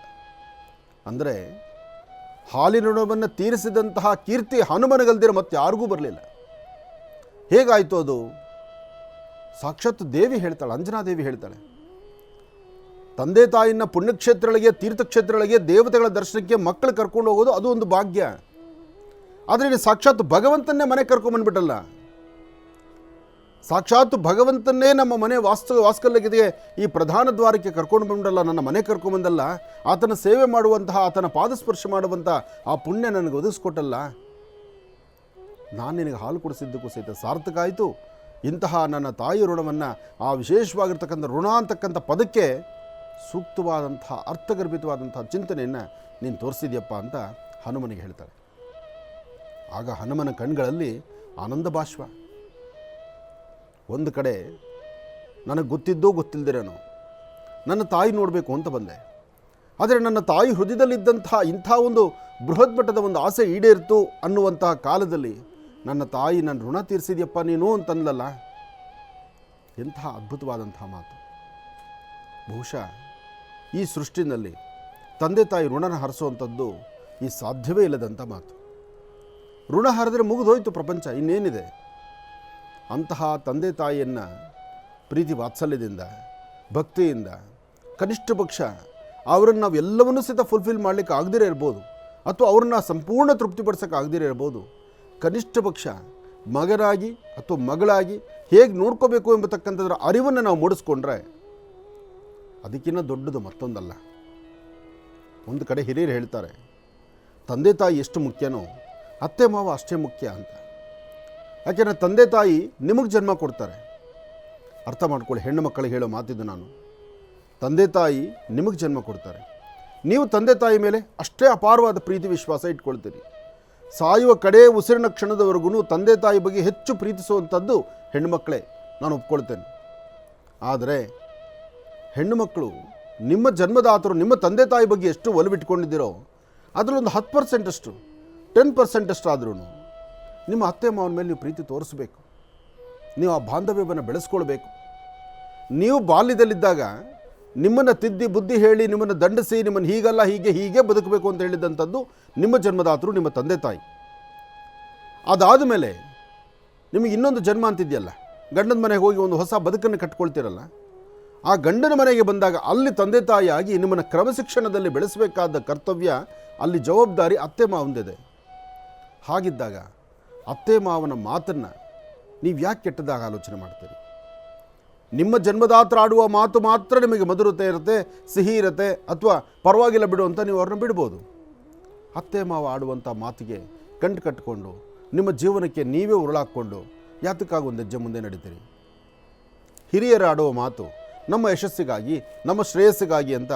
ಅಂದರೆ ಹಾಲಿನ ಋಣವನ್ನು ತೀರಿಸಿದಂತಹ ಕೀರ್ತಿ ಹನುಮನಿಗಲ್ದಿರ ಮತ್ತೆ ಯಾರಿಗೂ ಬರಲಿಲ್ಲ. ಹೇಗಾಯಿತು ಅದು? ಸಾಕ್ಷಾತ್ ದೇವಿ ಹೇಳ್ತಾಳೆ, ಅಂಜನಾದೇವಿ ಹೇಳ್ತಾಳೆ, ತಂದೆ ತಾಯಿನ ಪುಣ್ಯಕ್ಷೇತ್ರಗಳಿಗೆ, ತೀರ್ಥಕ್ಷೇತ್ರಗಳಿಗೆ, ದೇವತೆಗಳ ದರ್ಶನಕ್ಕೆ ಮಕ್ಕಳು ಕರ್ಕೊಂಡು ಹೋಗೋದು ಅದು ಒಂದು ಭಾಗ್ಯ. ಆದರೆ ನೀನು ಸಾಕ್ಷಾತ್ ಭಗವಂತನ್ನೇ ಮನೆ ಕರ್ಕೊಂಬಂದ್ಬಿಟ್ಟಲ್ಲ. ಸಾಕ್ಷಾತ್ ಭಗವಂತನ್ನೇ ನಮ್ಮ ಮನೆ ವಾಸ್ತವ್ಯಕ್ಕೆ ಈ ಪ್ರಧಾನ ದ್ವಾರಕ್ಕೆ ಕರ್ಕೊಂಡು ಬಂದಲ್ಲ, ನನ್ನ ಮನೆ ಕರ್ಕೊಂಬಂದಲ್ಲ, ಆತನ ಸೇವೆ ಮಾಡುವಂತಹ, ಆತನ ಪಾದಸ್ಪರ್ಶ ಮಾಡುವಂತಹ ಆ ಪುಣ್ಯ ನನಗೆ ಒದಗಿಸ್ಕೊಟ್ಟಲ್ಲ. ನಾನು ನಿನಗೆ ಹಾಲು ಕುಡಿಸಿದ್ದಕ್ಕೂ ಸಹಿತ ಸಾರ್ಥಕ ಆಯಿತು. ಇಂತಹ ನನ್ನ ತಾಯಿ ಋಣವನ್ನು, ಆ ವಿಶೇಷವಾಗಿರ್ತಕ್ಕಂಥ ಋಣ ಅಂತಕ್ಕಂಥ ಪದಕ್ಕೆ ಸೂಕ್ತವಾದಂಥ ಅರ್ಥಗರ್ಭಿತವಾದಂಥ ಚಿಂತನೆಯನ್ನು ನೀನು ತೋರಿಸಿದ್ಯಪ್ಪ ಅಂತ ಹನುಮನಿಗೆ ಹೇಳ್ತಾಳೆ. ಆಗ ಹನುಮನ ಕಣ್ಗಳಲ್ಲಿ ಆನಂದ ಬಾಷ್ಪ. ಒಂದು ಕಡೆ ನನಗೆ ಗೊತ್ತಿದ್ದೋ ಗೊತ್ತಿಲ್ಲದಿರೇನೋ ನನ್ನ ತಾಯಿ ನೋಡಬೇಕು ಅಂತ ಬಂದೆ. ಆದರೆ ನನ್ನ ತಾಯಿ ಹೃದಯದಲ್ಲಿದ್ದಂತಹ ಇಂಥ ಒಂದು ಬೃಹತ್ ಮಟ್ಟದ ಒಂದು ಆಸೆ ಈಡೇರಿತು ಅನ್ನುವಂತಹ ಕಾಲದಲ್ಲಿ ನನ್ನ ತಾಯಿ ನನ್ನ ಋಣ ತೀರಿಸಿದ್ಯಪ್ಪ ನೀನು ಅಂತಂದಲ್ಲ. ಎಂಥ ಅದ್ಭುತವಾದಂಥ ಮಾತು. ಬಹುಶಃ ಈ ಸೃಷ್ಟಿನಲ್ಲಿ ತಂದೆ ತಾಯಿ ಋಣನ ಹರಿಸುವಂಥದ್ದು ಈ ಸಾಧ್ಯವೇ ಇಲ್ಲದಂಥ ಮಾತು. ಋಣ ಹರಿದ್ರೆ ಮುಗಿದೋಯ್ತು ಪ್ರಪಂಚ, ಇನ್ನೇನಿದೆ? ಅಂತಹ ತಂದೆ ತಾಯಿಯನ್ನು ಪ್ರೀತಿ ವಾತ್ಸಲ್ಯದಿಂದ, ಭಕ್ತಿಯಿಂದ, ಕನಿಷ್ಠ ಪಕ್ಷ ಅವರನ್ನು ನಾವು ಎಲ್ಲವನ್ನೂ ಸಹಿತ ಫುಲ್ಫಿಲ್ ಮಾಡಲಿಕ್ಕೆ ಆಗದಿರೇ ಇರ್ಬೋದು, ಅಥವಾ ಅವ್ರನ್ನ ಸಂಪೂರ್ಣ ತೃಪ್ತಿಪಡಿಸೋಕೆ ಆಗದಿರೇ ಇರ್ಬೋದು. ಕನಿಷ್ಠ ಪಕ್ಷ ಮಗನಾಗಿ ಅಥವಾ ಮಗಳಾಗಿ ಹೇಗೆ ನೋಡ್ಕೋಬೇಕು ಎಂಬತಕ್ಕಂಥದ್ರ ಅರಿವನ್ನು ನಾವು ಮೂಡಿಸ್ಕೊಂಡ್ರೆ ಅದಕ್ಕಿಂತ ದೊಡ್ಡದು ಮತ್ತೊಂದಲ್ಲ. ಒಂದು ಕಡೆ ಹಿರಿಯರು ಹೇಳ್ತಾರೆ, ತಂದೆ ತಾಯಿ ಎಷ್ಟು ಮುಖ್ಯನೋ ಅತ್ತೆ ಮಾವ ಅಷ್ಟೇ ಮುಖ್ಯ ಅಂತ. ಯಾಕೆಂದರೆ ತಂದೆ ತಾಯಿ ನಿಮಗೆ ಜನ್ಮ ಕೊಡ್ತಾರೆ. ಅರ್ಥ ಮಾಡ್ಕೊಳ್ಳಿ, ಹೆಣ್ಣು ಮಕ್ಕಳಿಗೆ ಹೇಳೋ ಮಾತಿದ್ದು ನಾನು. ತಂದೆ ತಾಯಿ ನಿಮಗೆ ಜನ್ಮ ಕೊಡ್ತಾರೆ, ನೀವು ತಂದೆ ತಾಯಿ ಮೇಲೆ ಅಷ್ಟೇ ಅಪಾರವಾದ ಪ್ರೀತಿ ವಿಶ್ವಾಸ ಇಟ್ಕೊಳ್ತೀರಿ. ಸಾಯುವ ಕಡೆ ಉಸಿರಿನ ಕ್ಷಣದವರೆಗೂ ತಂದೆ ತಾಯಿ ಬಗ್ಗೆ ಹೆಚ್ಚು ಪ್ರೀತಿಸುವಂಥದ್ದು ಹೆಣ್ಣುಮಕ್ಕಳೇ, ನಾನು ಒಪ್ಕೊಳ್ತೇನೆ. ಆದರೆ ಹೆಣ್ಣು ಮಕ್ಕಳು ನಿಮ್ಮ ಜನ್ಮದಾತರು ನಿಮ್ಮ ತಂದೆ ತಾಯಿ ಬಗ್ಗೆ ಎಷ್ಟು ಒಲವಿಟ್ಕೊಂಡಿದ್ದೀರೋ ಅದರಲ್ಲೊಂದು 10% ಅಷ್ಟು, 10% ಅಷ್ಟು ಆದ್ರೂ ನಿಮ್ಮ ಅತ್ತೆ ಮಾವನ ಮೇಲೆ ನೀವು ಪ್ರೀತಿ ತೋರಿಸ್ಬೇಕು. ನೀವು ಆ ಬಾಂಧವ್ಯವನ್ನು ಬೆಳೆಸ್ಕೊಳ್ಬೇಕು. ನೀವು ಬಾಲ್ಯದಲ್ಲಿದ್ದಾಗ ನಿಮ್ಮನ್ನು ತಿದ್ದಿ ಬುದ್ಧಿ ಹೇಳಿ ನಿಮ್ಮನ್ನು ದಂಡಿಸಿ ನಿಮ್ಮನ್ನು ಹೀಗಲ್ಲ ಹೀಗೆ ಬದುಕಬೇಕು ಅಂತ ಹೇಳಿದಂಥದ್ದು ನಿಮ್ಮ ಜನ್ಮದಾತರು, ನಿಮ್ಮ ತಂದೆ ತಾಯಿ. ಅದಾದ ಮೇಲೆ ನಿಮಗೆ ಇನ್ನೊಂದು ಜನ್ಮ ಅಂತಿದೆಯಲ್ಲ, ಗಂಡನ ಮನೆಗೆ ಹೋಗಿ ಒಂದು ಹೊಸ ಬದುಕನ್ನು ಕಟ್ಕೊಳ್ತೀರಲ್ಲ, ಆ ಗಂಡನ ಮನೆಗೆ ಬಂದಾಗ ಅಲ್ಲಿ ತಂದೆ ತಾಯಿಯಾಗಿ ನಿಮ್ಮನ್ನು ಕ್ರಮಶಿಕ್ಷಣದಲ್ಲಿ ಬೆಳೆಸಬೇಕಾದ ಕರ್ತವ್ಯ, ಅಲ್ಲಿ ಜವಾಬ್ದಾರಿ ಅತ್ತೆ ಮಾವಂದಿದೆ. ಹಾಗಿದ್ದಾಗ ಅತ್ತೆ ಮಾವನ ಮಾತನ್ನು ನೀವು ಯಾಕೆ ಕೆಟ್ಟದಾಗ ಆಲೋಚನೆ ಮಾಡ್ತೀರಿ? ನಿಮ್ಮ ಜನ್ಮದಾತರ ಆಡುವ ಮಾತು ಮಾತ್ರ ನಿಮಗೆ ಮಧುರತೆ ಇರುತ್ತೆ, ಸಿಹಿ ಇರುತ್ತೆ, ಅಥವಾ ಪರವಾಗಿಲ್ಲ ಬಿಡು ಅಂತ ನೀವು ಅವ್ರನ್ನ ಬಿಡ್ಬೋದು. ಅತ್ತೆ ಮಾವ ಆಡುವಂಥ ಮಾತಿಗೆ ಕಂಡು ಕಟ್ಟಿಕೊಂಡು ನಿಮ್ಮ ಜೀವನಕ್ಕೆ ನೀವೇ ಉರುಳಾಕ್ಕೊಂಡು ಯಾತಕ್ಕಾಗಿ ಒಂದು ಹೆಜ್ಜೆ ಮುಂದೆ ನಡೀತೀರಿ? ಹಿರಿಯರು ಆಡುವ ಮಾತು ನಮ್ಮ ಯಶಸ್ಸಿಗಾಗಿ, ನಮ್ಮ ಶ್ರೇಯಸ್ಸಿಗಾಗಿ ಅಂತ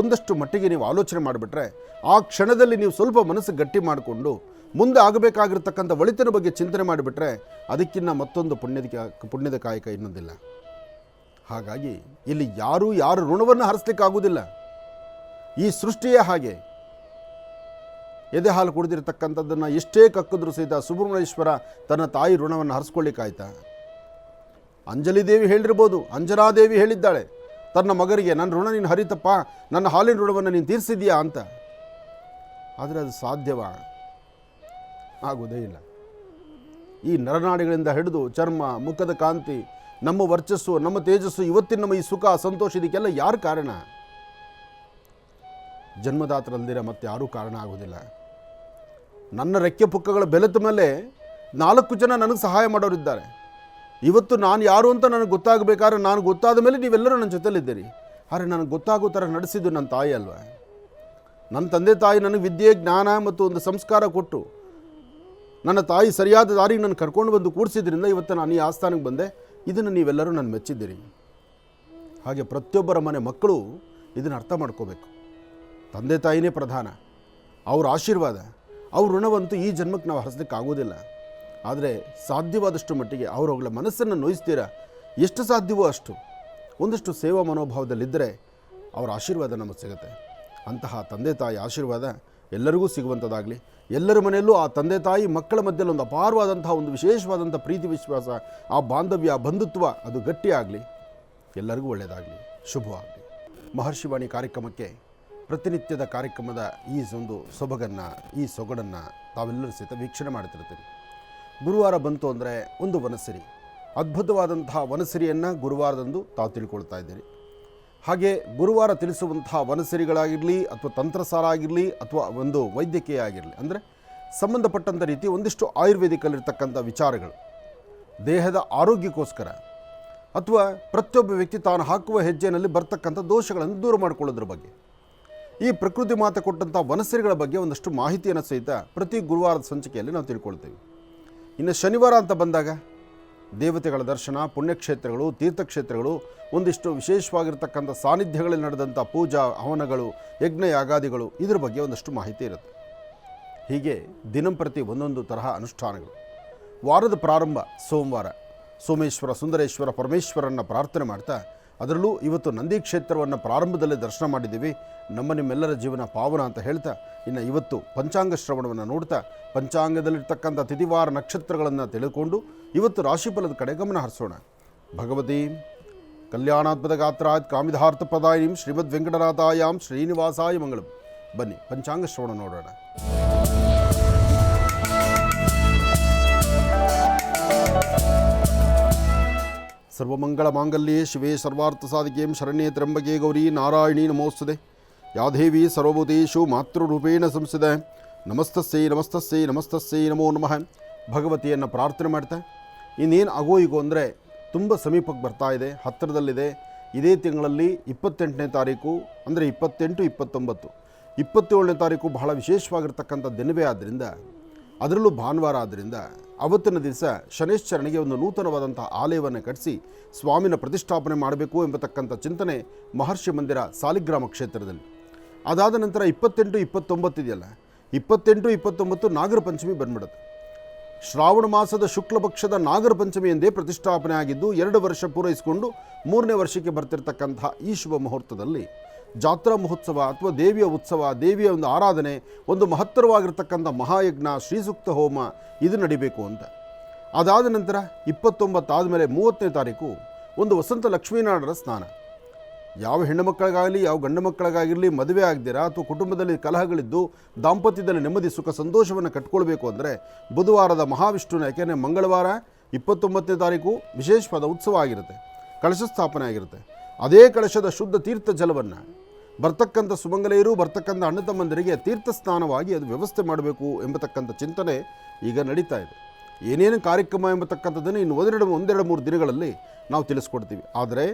ಒಂದಷ್ಟು ಮಟ್ಟಿಗೆ ನೀವು ಆಲೋಚನೆ ಮಾಡಿಬಿಟ್ರೆ, ಆ ಕ್ಷಣದಲ್ಲಿ ನೀವು ಸ್ವಲ್ಪ ಮನಸ್ಸು ಗಟ್ಟಿ ಮಾಡಿಕೊಂಡು ಮುಂದೆ ಆಗಬೇಕಾಗಿರ್ತಕ್ಕಂಥ ಒಳಿತಿನ ಬಗ್ಗೆ ಚಿಂತನೆ ಮಾಡಿಬಿಟ್ರೆ ಅದಕ್ಕಿಂತ ಮತ್ತೊಂದು ಪುಣ್ಯದ ಕಾಯಕ ಇನ್ನೊಂದಿಲ್ಲ. ಹಾಗಾಗಿ ಇಲ್ಲಿ ಯಾರು ಋಣವನ್ನು ಹರಿಸ್ಲಿಕ್ಕಾಗೋದಿಲ್ಲ. ಈ ಸೃಷ್ಟಿಯೇ ಹಾಗೆ. ಎದೆ ಹಾಲು ಕುಡಿದಿರ್ತಕ್ಕಂಥದ್ದನ್ನು ಎಷ್ಟೇ ಕಕ್ಕಿದ್ರೂ ಸಹಿತ ಸುಬ್ರಹ್ಮಣ್ಯೇಶ್ವರ ತನ್ನ ತಾಯಿ ಋಣವನ್ನು ಹರಿಸ್ಕೊಳ್ಳಿಕ್ಕಾಯ್ತಾ? ಅಂಜಲಿ ದೇವಿ ಹೇಳಿರ್ಬೋದು, ಅಂಜನಾದೇವಿ ಹೇಳಿದ್ದಾಳೆ ತನ್ನ ಮಗರಿಗೆ, ನನ್ನ ಋಣ ನೀನು ಹರಿತಪ್ಪ, ನನ್ನ ಹಾಲಿನ ಋಣವನ್ನು ನೀನು ತೀರಿಸಿದ್ಯಾ ಅಂತ. ಆದರೆ ಅದು ಸಾಧ್ಯವಾ? ಆಗೋದೇ ಇಲ್ಲ. ಈ ನರನಾಡಿಗಳಿಂದ ಹಿಡಿದು ಚರ್ಮ, ಮುಖದ ಕಾಂತಿ, ನಮ್ಮ ವರ್ಚಸ್ಸು, ನಮ್ಮ ತೇಜಸ್ಸು, ಇವತ್ತಿನ ನಮ್ಮ ಈ ಸುಖ ಸಂತೋಷ, ಇದಕ್ಕೆಲ್ಲ ಯಾರು ಕಾರಣ? ಜನ್ಮದಾತರಲ್ದಿರ ಮತ್ತೆ ಯಾರೂ ಕಾರಣ ಆಗೋದಿಲ್ಲ. ನನ್ನ ರೆಕ್ಕೆ ಪುಕ್ಕಗಳ ಬೆಲೆತ ಮೇಲೆ 4 ಜನ ನನಗೆ ಸಹಾಯ ಮಾಡೋರಿದ್ದಾರೆ. ಇವತ್ತು ನಾನು ಯಾರು ಅಂತ ನನಗೆ ಗೊತ್ತಾಗಬೇಕಾದ್ರೆ ನಾನು ಗೊತ್ತಾದ ಮೇಲೆ ನೀವೆಲ್ಲರೂ ನನ್ನ ಜೊತೆಲಿದ್ದೀರಿ. ಆದರೆ ನನಗೆ ಗೊತ್ತಾಗೋ ಥರ ನಡೆಸಿದ್ದು ನನ್ನ ತಾಯಿ ಅಲ್ವ? ನನ್ನ ತಂದೆ ತಾಯಿ ನನಗೆ ವಿದ್ಯೆ, ಜ್ಞಾನ ಮತ್ತು ಒಂದು ಸಂಸ್ಕಾರ ಕೊಟ್ಟು ನನ್ನ ತಾಯಿ ಸರಿಯಾದ ದಾರಿಗೆ ನಾನು ಕರ್ಕೊಂಡು ಬಂದು ಕೂಡಿಸಿದ್ರಿಂದ ಇವತ್ತು ನಾನು ಈ ಆಸ್ಥಾನಕ್ಕೆ ಬಂದೆ. ಇದನ್ನು ನೀವೆಲ್ಲರೂ ನಾನು ಮೆಚ್ಚಿದ್ದೀರಿ. ಹಾಗೆ ಪ್ರತಿಯೊಬ್ಬರ ಮನೆ ಮಕ್ಕಳು ಇದನ್ನು ಅರ್ಥ ಮಾಡ್ಕೋಬೇಕು. ತಂದೆ ತಾಯಿನೇ ಪ್ರಧಾನ. ಅವ್ರ ಆಶೀರ್ವಾದ, ಅವ್ರ ಋಣವಂತೂ ಈ ಜನ್ಮಕ್ಕೆ ನಾವು ಹರಿಸ್ಲಿಕ್ಕೆ ಆಗೋದಿಲ್ಲ. ಆದರೆ ಸಾಧ್ಯವಾದಷ್ಟು ಮಟ್ಟಿಗೆ ಅವರವುಗಳ ಮನಸ್ಸನ್ನು ನೋಯಿಸ್ತೀರ, ಎಷ್ಟು ಸಾಧ್ಯವೋ ಅಷ್ಟು ಒಂದಷ್ಟು ಸೇವಾ ಮನೋಭಾವದಲ್ಲಿದ್ದರೆ ಅವರ ಆಶೀರ್ವಾದ ನಮಗೆ ಸಿಗುತ್ತೆ. ಅಂತಹ ತಂದೆ ತಾಯಿ ಆಶೀರ್ವಾದ ಎಲ್ಲರಿಗೂ ಸಿಗುವಂಥದ್ದಾಗಲಿ. ಎಲ್ಲರ ಮನೆಯಲ್ಲೂ ಆ ತಂದೆ ತಾಯಿ ಮಕ್ಕಳ ಮಧ್ಯದಲ್ಲಿ ಒಂದು ಅಪಾರವಾದಂತಹ ಒಂದು ವಿಶೇಷವಾದಂಥ ಪ್ರೀತಿ ವಿಶ್ವಾಸ, ಆ ಬಾಂಧವ್ಯ, ಬಂಧುತ್ವ ಅದು ಗಟ್ಟಿಯಾಗಲಿ. ಎಲ್ಲರಿಗೂ ಒಳ್ಳೆಯದಾಗಲಿ, ಶುಭವಾಗಲಿ. ಮಹರ್ಷಿವಾಣಿ ಕಾರ್ಯಕ್ರಮಕ್ಕೆ ಪ್ರತಿನಿತ್ಯದ ಕಾರ್ಯಕ್ರಮದ ಈ ಒಂದು ಸೊಬಗನ್ನು, ಈ ಸೊಗಡನ್ನು ತಾವೆಲ್ಲರೂ ಸಹಿತ ವೀಕ್ಷಣೆ ಮಾಡ್ತಿರ್ತೀವಿ. ಗುರುವಾರ ಬಂತು ಅಂದರೆ ಒಂದು ವನಸಿರಿ, ಅದ್ಭುತವಾದಂತಹ ವನಸಿರಿಯನ್ನು ಗುರುವಾರದಂದು ತಾವು ತಿಳ್ಕೊಳ್ತಾ ಇದ್ದೀರಿ. ಹಾಗೆ ಗುರುವಾರ ತಿಳಿಸುವಂತಹ ವನಸಿರಿಗಳಾಗಿರಲಿ ಅಥವಾ ತಂತ್ರಸಾರ ಆಗಿರಲಿ ಅಥವಾ ಒಂದು ವೈದ್ಯಕೀಯ ಆಗಿರಲಿ, ಅಂದರೆ ಸಂಬಂಧಪಟ್ಟಂಥ ರೀತಿ ಒಂದಿಷ್ಟು ಆಯುರ್ವೇದಿಕಲ್ಲಿರ್ತಕ್ಕಂಥ ವಿಚಾರಗಳು, ದೇಹದ ಆರೋಗ್ಯಕ್ಕೋಸ್ಕರ ಅಥವಾ ಪ್ರತಿಯೊಬ್ಬ ವ್ಯಕ್ತಿ ತಾನು ಹಾಕುವ ಹೆಜ್ಜೆಯಲ್ಲಿ ಬರ್ತಕ್ಕಂಥ ದೋಷಗಳನ್ನು ದೂರ ಮಾಡಿಕೊಳ್ಳೋದ್ರ ಬಗ್ಗೆ, ಈ ಪ್ರಕೃತಿ ಮಾತೆ ಕೊಟ್ಟಂಥ ವನಸಿರಿಗಳ ಬಗ್ಗೆ ಒಂದಷ್ಟು ಮಾಹಿತಿಯನ್ನು ಸಹಿತ ಪ್ರತಿ ಗುರುವಾರದ ಸಂಚಿಕೆಯಲ್ಲಿ ನಾವು ತಿಳ್ಕೊಳ್ತೇವೆ. ಇನ್ನು ಶನಿವಾರ ಅಂತ ಬಂದಾಗ ದೇವತೆಗಳ ದರ್ಶನ, ಪುಣ್ಯಕ್ಷೇತ್ರಗಳು, ತೀರ್ಥಕ್ಷೇತ್ರಗಳು, ಒಂದಿಷ್ಟು ವಿಶೇಷವಾಗಿರ್ತಕ್ಕಂಥ ಸಾನ್ನಿಧ್ಯಗಳಲ್ಲಿ ನಡೆದಂಥ ಪೂಜಾ ಹವನಗಳು, ಯಜ್ಞ ಯಾಗಾದಿಗಳು, ಇದರ ಬಗ್ಗೆ ಒಂದಷ್ಟು ಮಾಹಿತಿ ಇರುತ್ತೆ. ಹೀಗೆ ದಿನಂಪ್ರತಿ ಒಂದೊಂದು ತರಹ ಅನುಷ್ಠಾನಗಳು. ವಾರದ ಪ್ರಾರಂಭ ಸೋಮವಾರ ಸೋಮೇಶ್ವರ, ಸುಂದರೇಶ್ವರ, ಪರಮೇಶ್ವರನ್ನು ಪ್ರಾರ್ಥನೆ ಮಾಡ್ತಾ, ಅದರಲ್ಲೂ ಇವತ್ತು ನಂದಿ ಕ್ಷೇತ್ರವನ್ನು ಪ್ರಾರಂಭದಲ್ಲೇ ದರ್ಶನ ಮಾಡಿದ್ದೀವಿ. ನಿಮ್ಮೆಲ್ಲರ ಜೀವನ ಪಾವನ ಅಂತ ಹೇಳ್ತಾ, ಇನ್ನು ಇವತ್ತು ಪಂಚಾಂಗ ಶ್ರವಣವನ್ನು ನೋಡ್ತಾ ಪಂಚಾಂಗದಲ್ಲಿರ್ತಕ್ಕಂಥ ತಿಥಿವಾರ ನಕ್ಷತ್ರಗಳನ್ನು ತಿಳಿದುಕೊಂಡು ಇವತ್ತು ರಾಶಿಫಲದ ಕಡೆ ಗಮನ ಹರಿಸೋಣ. ಭಗವತಿ ಕಲ್ಯಾಣಾತ್ಮದ ಗಾತ್ರಾತ್ ಕಾಮಿಧಾರ್ಥ ಪ್ರದಾಯಿಂ ಶ್ರೀಮದ್ ವೆಂಕಟನಾಥಾಯಾಂ ಶ್ರೀನಿವಾಸಾಯ ಮಂಗಳಂ. ಬನ್ನಿ ಪಂಚಾಂಗ ಶ್ರವಣ ನೋಡೋಣ. ಸರ್ವಮಂಗಳ ಮಾಂಗಲ್ಯೆ ಶಿವೆ ಸರ್ವಾರ್ಥ ಸಾಧಿಕೆ ಶರಣ್ಯೇ ತ್ರ್ಯಂಬಕೆ ಗೌರಿ ನಾರಾಯಣಿ ನಮೋಸ್ತುತೆ. ಯಾದೇವಿ ಸರ್ವಭೂತೇಷು ಮಾತೃರೂಪೇಣ ಸಂಸ್ಥಿತ. ನಮಸ್ತಸ್ಸೈ ನಮಸ್ತಸ್ಸೈ ನಮಸ್ತಸ್ಸೈ ನಮೋ ನಮಃ. ಭಗವತಿಯನ್ನು ಪ್ರಾರ್ಥನೆ ಮಾಡ್ತಾ ಇನ್ನೇನು ಆಗೋ ಈಗೋ ಅಂದರೆ ತುಂಬ ಸಮೀಪಕ್ಕೆ ಬರ್ತಾ ಇದೆ, ಹತ್ತಿರದಲ್ಲಿದೆ. ಇದೇ ತಿಂಗಳಲ್ಲಿ 28ನೇ ತಾರೀಕು ಅಂದರೆ 28, 29, 27ನೇ ತಾರೀಕು ಬಹಳ ವಿಶೇಷವಾಗಿರ್ತಕ್ಕಂಥ ದಿನವೇ ಆದ್ದರಿಂದ, ಅದರಲ್ಲೂ ಭಾನುವಾರ ಆದ್ದರಿಂದ ಅವತ್ತಿನ ದಿವಸ ಶನೇಶ್ವರನಿಗೆ ಒಂದು ನೂತನವಾದಂಥ ಆಲಯವನ್ನು ಕಟ್ಟಿಸಿ ಸ್ವಾಮಿನ ಪ್ರತಿಷ್ಠಾಪನೆ ಮಾಡಬೇಕು ಎಂಬತಕ್ಕಂಥ ಚಿಂತನೆ ಮಹರ್ಷಿ ಮಂದಿರ ಸಾಲಿಗ್ರಾಮ ಕ್ಷೇತ್ರದಲ್ಲಿ. ಅದಾದ ನಂತರ 28, 29 ಇದೆಯಲ್ಲ, 28, 29 ನಾಗರ ಪಂಚಮಿ ಬಂದ್ಬಿಡುತ್ತೆ. ಶ್ರಾವಣ ಮಾಸದ ಶುಕ್ಲ ಪಕ್ಷದ ನಾಗರ ಪಂಚಮಿ ಎಂದೇ ಪ್ರತಿಷ್ಠಾಪನೆ ಆಗಿದ್ದು 2 ವರ್ಷ ಪೂರೈಸಿಕೊಂಡು 3ನೇ ವರ್ಷಕ್ಕೆ ಬರ್ತಿರ್ತಕ್ಕಂಥ ಈ ಶುಭ ಮುಹೂರ್ತದಲ್ಲಿ ಜಾತ್ರಾ ಮಹೋತ್ಸವ ಅಥವಾ ದೇವಿಯ ಉತ್ಸವ, ದೇವಿಯ ಒಂದು ಆರಾಧನೆ, ಒಂದು ಮಹತ್ತರವಾಗಿರ್ತಕ್ಕಂಥ ಮಹಾಯಜ್ಞ, ಶ್ರೀಸೂಕ್ತ ಹೋಮ ಇದು ನಡಿಬೇಕು ಅಂತ. ಅದಾದ ನಂತರ 29 ಆದಮೇಲೆ 30ನೇ ತಾರೀಕು ಒಂದು ವಸಂತ ಲಕ್ಷ್ಮೀನಾರಾಯಣರ ಸ್ನಾನ. ಯಾವ ಹೆಣ್ಣು ಮಕ್ಕಳಿಗಾಗಲಿ ಯಾವ ಗಂಡು ಮಕ್ಕಳಿಗಾಗಿರಲಿ ಮದುವೆ ಆಗದಿರಾ ಅಥವಾ ಕುಟುಂಬದಲ್ಲಿ ಕಲಹಗಳಿದ್ದು ದಾಂಪತ್ಯದಲ್ಲಿ ನೆಮ್ಮದಿ ಸುಖ ಸಂತೋಷವನ್ನು ಕಟ್ಕೊಳ್ಬೇಕು ಅಂದರೆ ಬುಧವಾರದ ಮಹಾವಿಷ್ಣುನ, ಯಾಕೆಂದರೆ ಮಂಗಳವಾರ 29ನೇ ತಾರೀಕು ವಿಶೇಷವಾದ ಉತ್ಸವ ಆಗಿರುತ್ತೆ, ಕಳಶ ಸ್ಥಾಪನೆ ಆಗಿರುತ್ತೆ. ಅದೇ ಕಳಶದ ಶುದ್ಧ ತೀರ್ಥ ಜಲವನ್ನು ಬರ್ತಕ್ಕಂಥ ಸುಮಂಗಲೆಯರು ಬರ್ತಕ್ಕಂಥ ಅಣ್ಣ ತಮ್ಮಂದರಿಗೆ ತೀರ್ಥ ಸ್ನಾನವಾಗಿ ಅದು ವ್ಯವಸ್ಥೆ ಮಾಡಬೇಕು ಎಂಬತಕ್ಕಂಥ ಚಿಂತನೆ ಈಗ ನಡೀತಾ ಇದೆ. ಏನೇನು ಕಾರ್ಯಕ್ರಮ ಎಂಬತಕ್ಕಂಥದ್ದನ್ನು ಇನ್ನು ಒಂದೆರಡು ಮೂರು ದಿನಗಳಲ್ಲಿ ನಾವು ತಿಳಿಸ್ಕೊಡ್ತೀವಿ. ಆದರೆ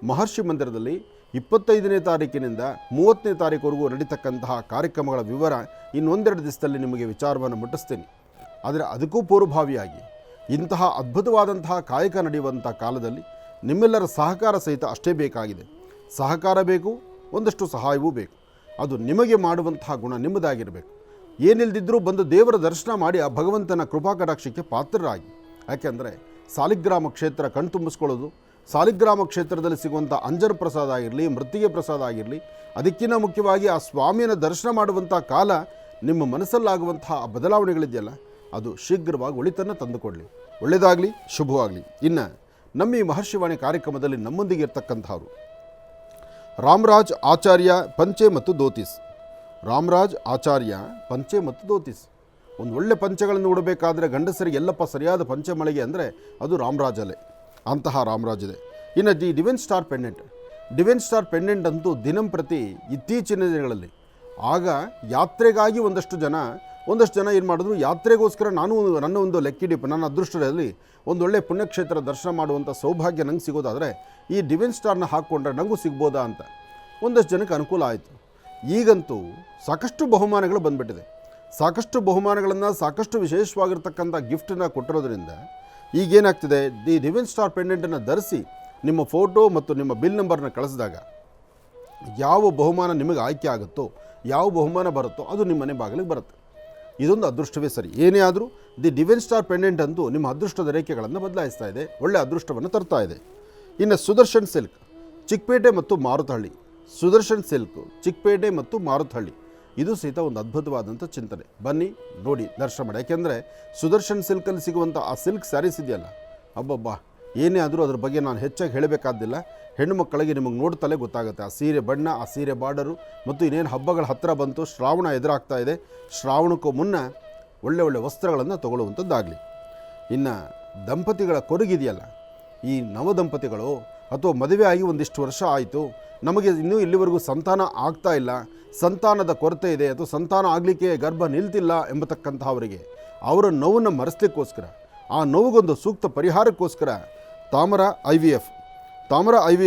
ಮಹರ್ಷಿ ಮಂದಿರದಲ್ಲಿ 25ನೇ ತಾರೀಕಿನಿಂದ 30ನೇ ತಾರೀಕುವರೆಗೂ ನಡೀತಕ್ಕಂತಹ ಕಾರ್ಯಕ್ರಮಗಳ ವಿವರ ಇನ್ನೊಂದೆರಡು ದಿವಸದಲ್ಲಿ ನಿಮಗೆ ವಿಚಾರವನ್ನು ಮುಟ್ಟಿಸ್ತೀನಿ. ಆದರೆ ಅದಕ್ಕೂ ಪೂರ್ವಭಾವಿಯಾಗಿ ಇಂತಹ ಅದ್ಭುತವಾದಂತಹ ಕಾಯಕ ನಡೆಯುವಂಥ ಕಾಲದಲ್ಲಿ ನಿಮ್ಮೆಲ್ಲರ ಸಹಕಾರ ಸಹಿತ ಅಷ್ಟೇ ಬೇಕಾಗಿದೆ. ಸಹಕಾರ ಬೇಕು, ಒಂದಷ್ಟು ಸಹಾಯವೂ ಬೇಕು. ಅದು ನಿಮಗೆ ಮಾಡುವಂತಹ ಗುಣ ನಿಮ್ಮದಾಗಿರಬೇಕು. ಏನಿಲ್ಲದಿದ್ದರೂ ಬಂದು ದೇವರ ದರ್ಶನ ಮಾಡಿ ಆ ಭಗವಂತನ ಕೃಪಾ ಕಟಾಕ್ಷಕ್ಕೆ ಪಾತ್ರರಾಗಿ. ಯಾಕೆಂದರೆ ಸಾಲಿಗ್ರಾಮ ಕ್ಷೇತ್ರ ಕಣ್ತುಂಬಿಸ್ಕೊಳ್ಳೋದು, ಸಾಲಿಗ್ರಾಮ ಕ್ಷೇತ್ರದಲ್ಲಿ ಸಿಗುವಂಥ ಅಂಜನ ಪ್ರಸಾದ ಆಗಿರಲಿ, ಮೃತ್ತಿಗೆ ಪ್ರಸಾದ ಆಗಿರಲಿ, ಅದಕ್ಕಿಂತ ಮುಖ್ಯವಾಗಿ ಆ ಸ್ವಾಮಿಯನ್ನು ದರ್ಶನ ಮಾಡುವಂಥ ಕಾಲ ನಿಮ್ಮ ಮನಸ್ಸಲ್ಲಾಗುವಂತಹ ಆ ಬದಲಾವಣೆಗಳಿದೆಯಲ್ಲ, ಅದು ಶೀಘ್ರವಾಗಿ ಒಳಿತನ್ನು ತಂದುಕೊಡಲಿ. ಒಳ್ಳೆಯದಾಗಲಿ, ಶುಭವಾಗಲಿ. ಇನ್ನು ನಮ್ಮ ಈ ಮಹರ್ಷಿವಾಣಿ ಕಾರ್ಯಕ್ರಮದಲ್ಲಿ ನಮ್ಮೊಂದಿಗೆ ಇರ್ತಕ್ಕಂಥವ್ರು ರಾಮರಾಜ್ ಆಚಾರ್ಯ ಪಂಚೆ ಮತ್ತು ದೋತೀಸ್. ರಾಮರಾಜ್ ಆಚಾರ್ಯ ಪಂಚೆ ಮತ್ತು ದೋತೀಸ್. ಒಂದು ಒಳ್ಳೆ ಪಂಚೆಗಳನ್ನು ಉಡಬೇಕಾದ್ರೆ ಗಂಡಸರಿಗೆ ಎಲ್ಲಪ್ಪ ಸರಿಯಾದ ಪಂಚೆ ಮಳಿಗೆ ಅಂದರೆ ಅದು ರಾಮರಾಜಲ್ಲೇ. ಅಂತಹ ರಾಮರಾಜ್ ಇದೆ. ಇನ್ನು divine star pendant. Divine star pendant ಅಂತೂ ದಿನಂಪ್ರತಿ ಇತ್ತೀಚಿನ ದಿನಗಳಲ್ಲಿ ಆಗ ಯಾತ್ರೆಗಾಗಿ ಒಂದಷ್ಟು ಜನ ಏನು ಮಾಡಿದ್ರು, ಯಾತ್ರೆಗೋಸ್ಕರ ನನ್ನ ಒಂದು ಲೆಕ್ಕಿಡಿಪ್, ನನ್ನ ಅದೃಷ್ಟದಲ್ಲಿ ಒಂದೊಳ್ಳೆ ಪುಣ್ಯಕ್ಷೇತ್ರ ದರ್ಶನ ಮಾಡುವಂಥ ಸೌಭಾಗ್ಯ ನಂಗೆ ಸಿಗೋದಾದರೆ ಈ ಡಿವೈನ್ ಸ್ಟಾರ್ನ ಹಾಕ್ಕೊಂಡ್ರೆ ನನಗೂ ಸಿಗ್ಬೋದಾ ಅಂತ ಒಂದಷ್ಟು ಜನಕ್ಕೆ ಅನುಕೂಲ ಆಯಿತು. ಈಗಂತೂ ಸಾಕಷ್ಟು ಬಹುಮಾನಗಳು ಬಂದುಬಿಟ್ಟಿದೆ. ಸಾಕಷ್ಟು ಬಹುಮಾನಗಳನ್ನು, ಸಾಕಷ್ಟು ವಿಶೇಷವಾಗಿರ್ತಕ್ಕಂಥ ಗಿಫ್ಟನ್ನು ಕೊಟ್ಟಿರೋದ್ರಿಂದ ಈಗೇನಾಗ್ತಿದೆ, ಡಿವೈನ್ ಸ್ಟಾರ್ ಪೆಂಡೆಂಟನ್ನು ಧರಿಸಿ ನಿಮ್ಮ ಫೋಟೋ ಮತ್ತು ನಿಮ್ಮ ಬಿಲ್ ನಂಬರ್ನ ಕಳಿಸಿದಾಗ ಯಾವ ಬಹುಮಾನ ನಿಮಗೆ ಆಯ್ಕೆ ಆಗುತ್ತೋ, ಯಾವ ಬಹುಮಾನ ಬರುತ್ತೋ ಅದು ನಿಮ್ಮ ಮನೆ ಬಾಗಿಲಿಗೆ ಬರುತ್ತೆ. ಇದೊಂದು ಅದೃಷ್ಟವೇ ಸರಿ. ಏನೇ ಆದರೂ ಡಿವೈನ್ ಸ್ಟಾರ್ ಪೆಂಡೆಂಟ್ ಅಂತೂ ನಿಮ್ಮ ಅದೃಷ್ಟದ ರೇಖೆಗಳನ್ನು ಬದಲಾಯಿಸ್ತಾ ಇದೆ, ಒಳ್ಳೆ ಅದೃಷ್ಟವನ್ನು ತರ್ತಾ ಇದೆ. ಇನ್ನು ಸುದರ್ಶನ್ ಸಿಲ್ಕ್ ಚಿಕ್ಕಪೇಟೆ ಮತ್ತು ಮಾರುತಹಳ್ಳಿ. ಸುದರ್ಶನ್ ಸಿಲ್ಕ್ ಚಿಕ್ಕಪೇಟೆ ಮತ್ತು ಮಾರುತಹಳ್ಳಿ ಇದು ಸಹಿತ ಒಂದು ಅದ್ಭುತವಾದಂಥ ಚಿಂತನೆ. ಬನ್ನಿ ನೋಡಿ ದರ್ಶನ ಮಾಡಿ. ಯಾಕೆಂದರೆ ಸುದರ್ಶನ್ ಸಿಲ್ಕಲ್ಲಿ ಸಿಗುವಂಥ ಆ ಸಿಲ್ಕ್ ಸ್ಯಾರೀಸ್ ಇದೆಯಲ್ಲ, ಅಬ್ಬಬ್ಬಾ, ಏನೇ ಆದರೂ ಅದ್ರ ಬಗ್ಗೆ ನಾನು ಹೆಚ್ಚಾಗಿ ಹೇಳಬೇಕಾದಿಲ್ಲ. ಹೆಣ್ಣು ಮಕ್ಕಳಿಗೆ ನಿಮಗೆ ನೋಡ್ತಲೇ ಗೊತ್ತಾಗುತ್ತೆ ಆ ಸೀರೆ ಬಣ್ಣ, ಆ ಸೀರೆ ಬಾರ್ಡರು. ಮತ್ತು ಇನ್ನೇನು ಹಬ್ಬಗಳ ಹತ್ತಿರ ಬಂತು, ಶ್ರಾವಣ ಎದುರಾಗ್ತಾ ಇದೆ, ಶ್ರಾವಣಕ್ಕೂ ಮುನ್ನ ಒಳ್ಳೆ ವಸ್ತ್ರಗಳನ್ನು ತಗೊಳ್ಳುವಂಥದ್ದಾಗಲಿ. ಇನ್ನು ದಂಪತಿಗಳ ಕೊರಗಿದೆಯಲ್ಲ, ಈ ನವದಂಪತಿಗಳು ಅಥವಾ ಮದುವೆ ಆಗಿ ಒಂದಿಷ್ಟು ವರ್ಷ ಆಯಿತು, ನಮಗೆ ಇನ್ನೂ ಇಲ್ಲಿವರೆಗೂ ಸಂತಾನ ಆಗ್ತಾ ಇಲ್ಲ, ಸಂತಾನದ ಕೊರತೆ ಇದೆ ಅಥವಾ ಸಂತಾನ ಆಗಲಿಕ್ಕೆ ಗರ್ಭ ನಿಲ್ತಿಲ್ಲ ಎಂಬತಕ್ಕಂಥವರಿಗೆ ಅವರ ನೋವನ್ನು ಮರೆಸಲಿಕ್ಕೋಸ್ಕರ, ಆ ನೋವಿಗೊಂದು ಸೂಕ್ತ ಪರಿಹಾರಕ್ಕೋಸ್ಕರ ತಾಮರ ಐ ವಿ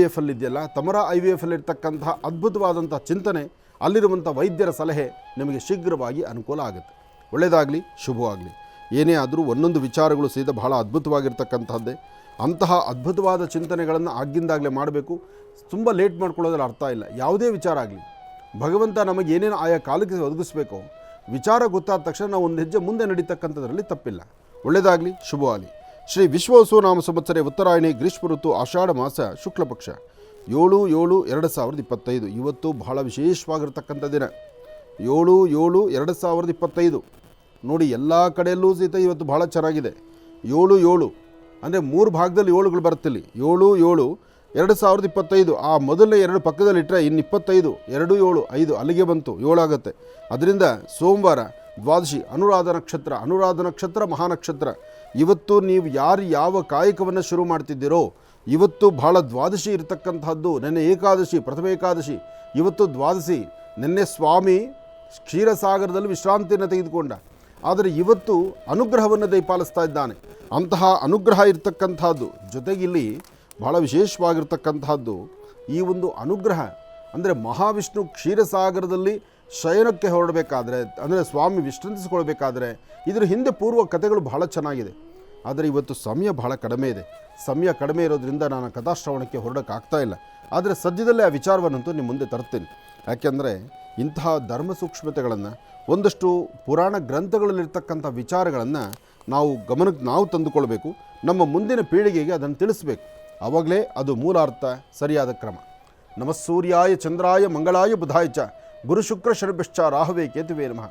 ಎಫ್ ಅಲ್ಲಿದೆಯಲ್ಲ, ತಾಮರ ಐ ವಿ ಎಫ್ ಅಲ್ಲಿರ್ತಕ್ಕಂತಹ ಅದ್ಭುತವಾದಂಥ ಚಿಂತನೆ, ಅಲ್ಲಿರುವಂಥ ವೈದ್ಯರ ಸಲಹೆ ನಿಮಗೆ ಶೀಘ್ರವಾಗಿ ಅನುಕೂಲ ಆಗುತ್ತೆ. ಒಳ್ಳೆಯದಾಗಲಿ, ಶುಭವಾಗಲಿ. ಏನೇ ಆದರೂ ಒಂದೊಂದು ವಿಚಾರಗಳು ಸಹಿತ ಬಹಳ ಅದ್ಭುತವಾಗಿರ್ತಕ್ಕಂಥದ್ದೇ. ಅಂತಹ ಅದ್ಭುತವಾದ ಚಿಂತನೆಗಳನ್ನು ಆಗಿಂದಾಗಲೇ ಮಾಡಬೇಕು. ತುಂಬ ಲೇಟ್ ಮಾಡ್ಕೊಳ್ಳೋದ್ರಲ್ಲಿ ಅರ್ಥ ಇಲ್ಲ. ಯಾವುದೇ ವಿಚಾರ ಆಗಲಿ, ಭಗವಂತ ನಮಗೆ ಏನೇನು ಆಯಾ ಕಾಲಕ್ಕೆ ಒದಗಿಸ್ಬೇಕೋ ವಿಚಾರ ಗೊತ್ತಾದ ತಕ್ಷಣ ನಾವು ಒಂದು ಹೆಜ್ಜೆ ಮುಂದೆ ನಡೀತಕ್ಕಂಥದ್ರಲ್ಲಿ ತಪ್ಪಿಲ್ಲ. ಒಳ್ಳೆಯದಾಗಲಿ, ಶುಭವಾಗಲಿ. ಶ್ರೀ ವಿಶ್ವವಸು ನಾಮ ಸಂವತ್ಸರೆ ಉತ್ತರಾಯಣಿ ಗ್ರೀಷ್ಮ ಋತು ಆಷಾಢ ಮಾಸ ಶುಕ್ಲಪಕ್ಷ 7/7/2025. ಇವತ್ತು ಬಹಳ ವಿಶೇಷವಾಗಿರ್ತಕ್ಕಂಥ ದಿನ. 7/7/2025 ನೋಡಿ, ಎಲ್ಲ ಕಡೆಯಲ್ಲೂ ಸಹಿತ ಇವತ್ತು ಬಹಳ ಚೆನ್ನಾಗಿದೆ. 7/7 ಅಂದರೆ 3 ಭಾಗದಲ್ಲಿ 7ಗಳು ಬರುತ್ತಿಲ್ಲಿ. 7/7/2025. ಆ ಮೊದಲನೇ 2 ಪಕ್ಕದಲ್ಲಿಟ್ಟರೆ ಇನ್ನು 25, 2 7 5 ಅಲ್ಲಿಗೆ ಬಂತು, 7 ಆಗುತ್ತೆ. ಅದರಿಂದ ಸೋಮವಾರ ದ್ವಾದಶಿ, ಅನುರಾಧ ನಕ್ಷತ್ರ ಮಹಾನಕ್ಷತ್ರ. ಇವತ್ತು ನೀವು ಯಾವ ಕಾಯಕವನ್ನು ಶುರು ಮಾಡ್ತಿದ್ದೀರೋ, ಇವತ್ತು ಬಹಳ ದ್ವಾದಶಿ ಇರತಕ್ಕಂಥದ್ದು. ನೆನ್ನೆ ಏಕಾದಶಿ, ಪ್ರಥಮ ಏಕಾದಶಿ, ಇವತ್ತು ದ್ವಾದಶಿ. ನಿನ್ನೆ ಸ್ವಾಮಿ ಕ್ಷೀರಸಾಗರದಲ್ಲಿ ವಿಶ್ರಾಂತಿಯನ್ನು ತೆಗೆದುಕೊಂಡ, ಆದರೆ ಇವತ್ತು ಅನುಗ್ರಹವನ್ನು ದಯಪಾಲಿಸ್ತಾ ಇದ್ದಾನೆ. ಅಂತಹ ಅನುಗ್ರಹ ಇರತಕ್ಕಂಥದ್ದು. ಜೊತೆಗಿಲ್ಲಿ ಬಹಳ ವಿಶೇಷವಾಗಿರ್ತಕ್ಕಂಥದ್ದು ಈ ಒಂದು ಅನುಗ್ರಹ ಅಂದರೆ ಮಹಾವಿಷ್ಣು ಕ್ಷೀರಸಾಗರದಲ್ಲಿ ಶಯನಕ್ಕೆ ಹೊರಡಬೇಕಾದ್ರೆ, ಅಂದರೆ ಸ್ವಾಮಿ ವಿಶ್ರಾಂತಿಸಿಕೊಳ್ಬೇಕಾದ್ರೆ ಇದರ ಹಿಂದೆ ಪೂರ್ವ ಕಥೆಗಳು ಬಹಳ ಚೆನ್ನಾಗಿದೆ. ಆದರೆ ಇವತ್ತು ಸಮಯ ಬಹಳ ಕಡಿಮೆ ಇದೆ. ಸಮಯ ಕಡಿಮೆ ಇರೋದ್ರಿಂದ ನಾನು ಕಥಾಶ್ರವಣಕ್ಕೆ ಹೊರಡೋಕ್ಕಾಗ್ತಾ ಇಲ್ಲ. ಆದರೆ ಸದ್ಯದಲ್ಲೇ ಆ ವಿಚಾರವನ್ನಂತೂ ನಿಮ್ಮ ಮುಂದೆ ತರ್ತೀನಿ. ಯಾಕೆಂದರೆ ಇಂತಹ ಧರ್ಮ ಸೂಕ್ಷ್ಮತೆಗಳನ್ನು, ಒಂದಷ್ಟು ಪುರಾಣ ಗ್ರಂಥಗಳಲ್ಲಿರ್ತಕ್ಕಂಥ ವಿಚಾರಗಳನ್ನು ನಾವು ತಂದುಕೊಳ್ಬೇಕು. ನಮ್ಮ ಮುಂದಿನ ಪೀಳಿಗೆಗೆ ಅದನ್ನು ತಿಳಿಸಬೇಕು. ಆವಾಗಲೇ ಅದು ಮೂಲಾರ್ಥ, ಸರಿಯಾದ ಕ್ರಮ. ನಮಸ್ಸೂರ್ಯಾಯ ಚಂದ್ರಾಯ ಮಂಗಳಾಯ ಬುಧಾಯ ಚ ಗುರು ಶುಕ್ರ ಶನಿಶ್ಚ ರಾಹವೇ ಕೇತುವೇ ನಮಃ.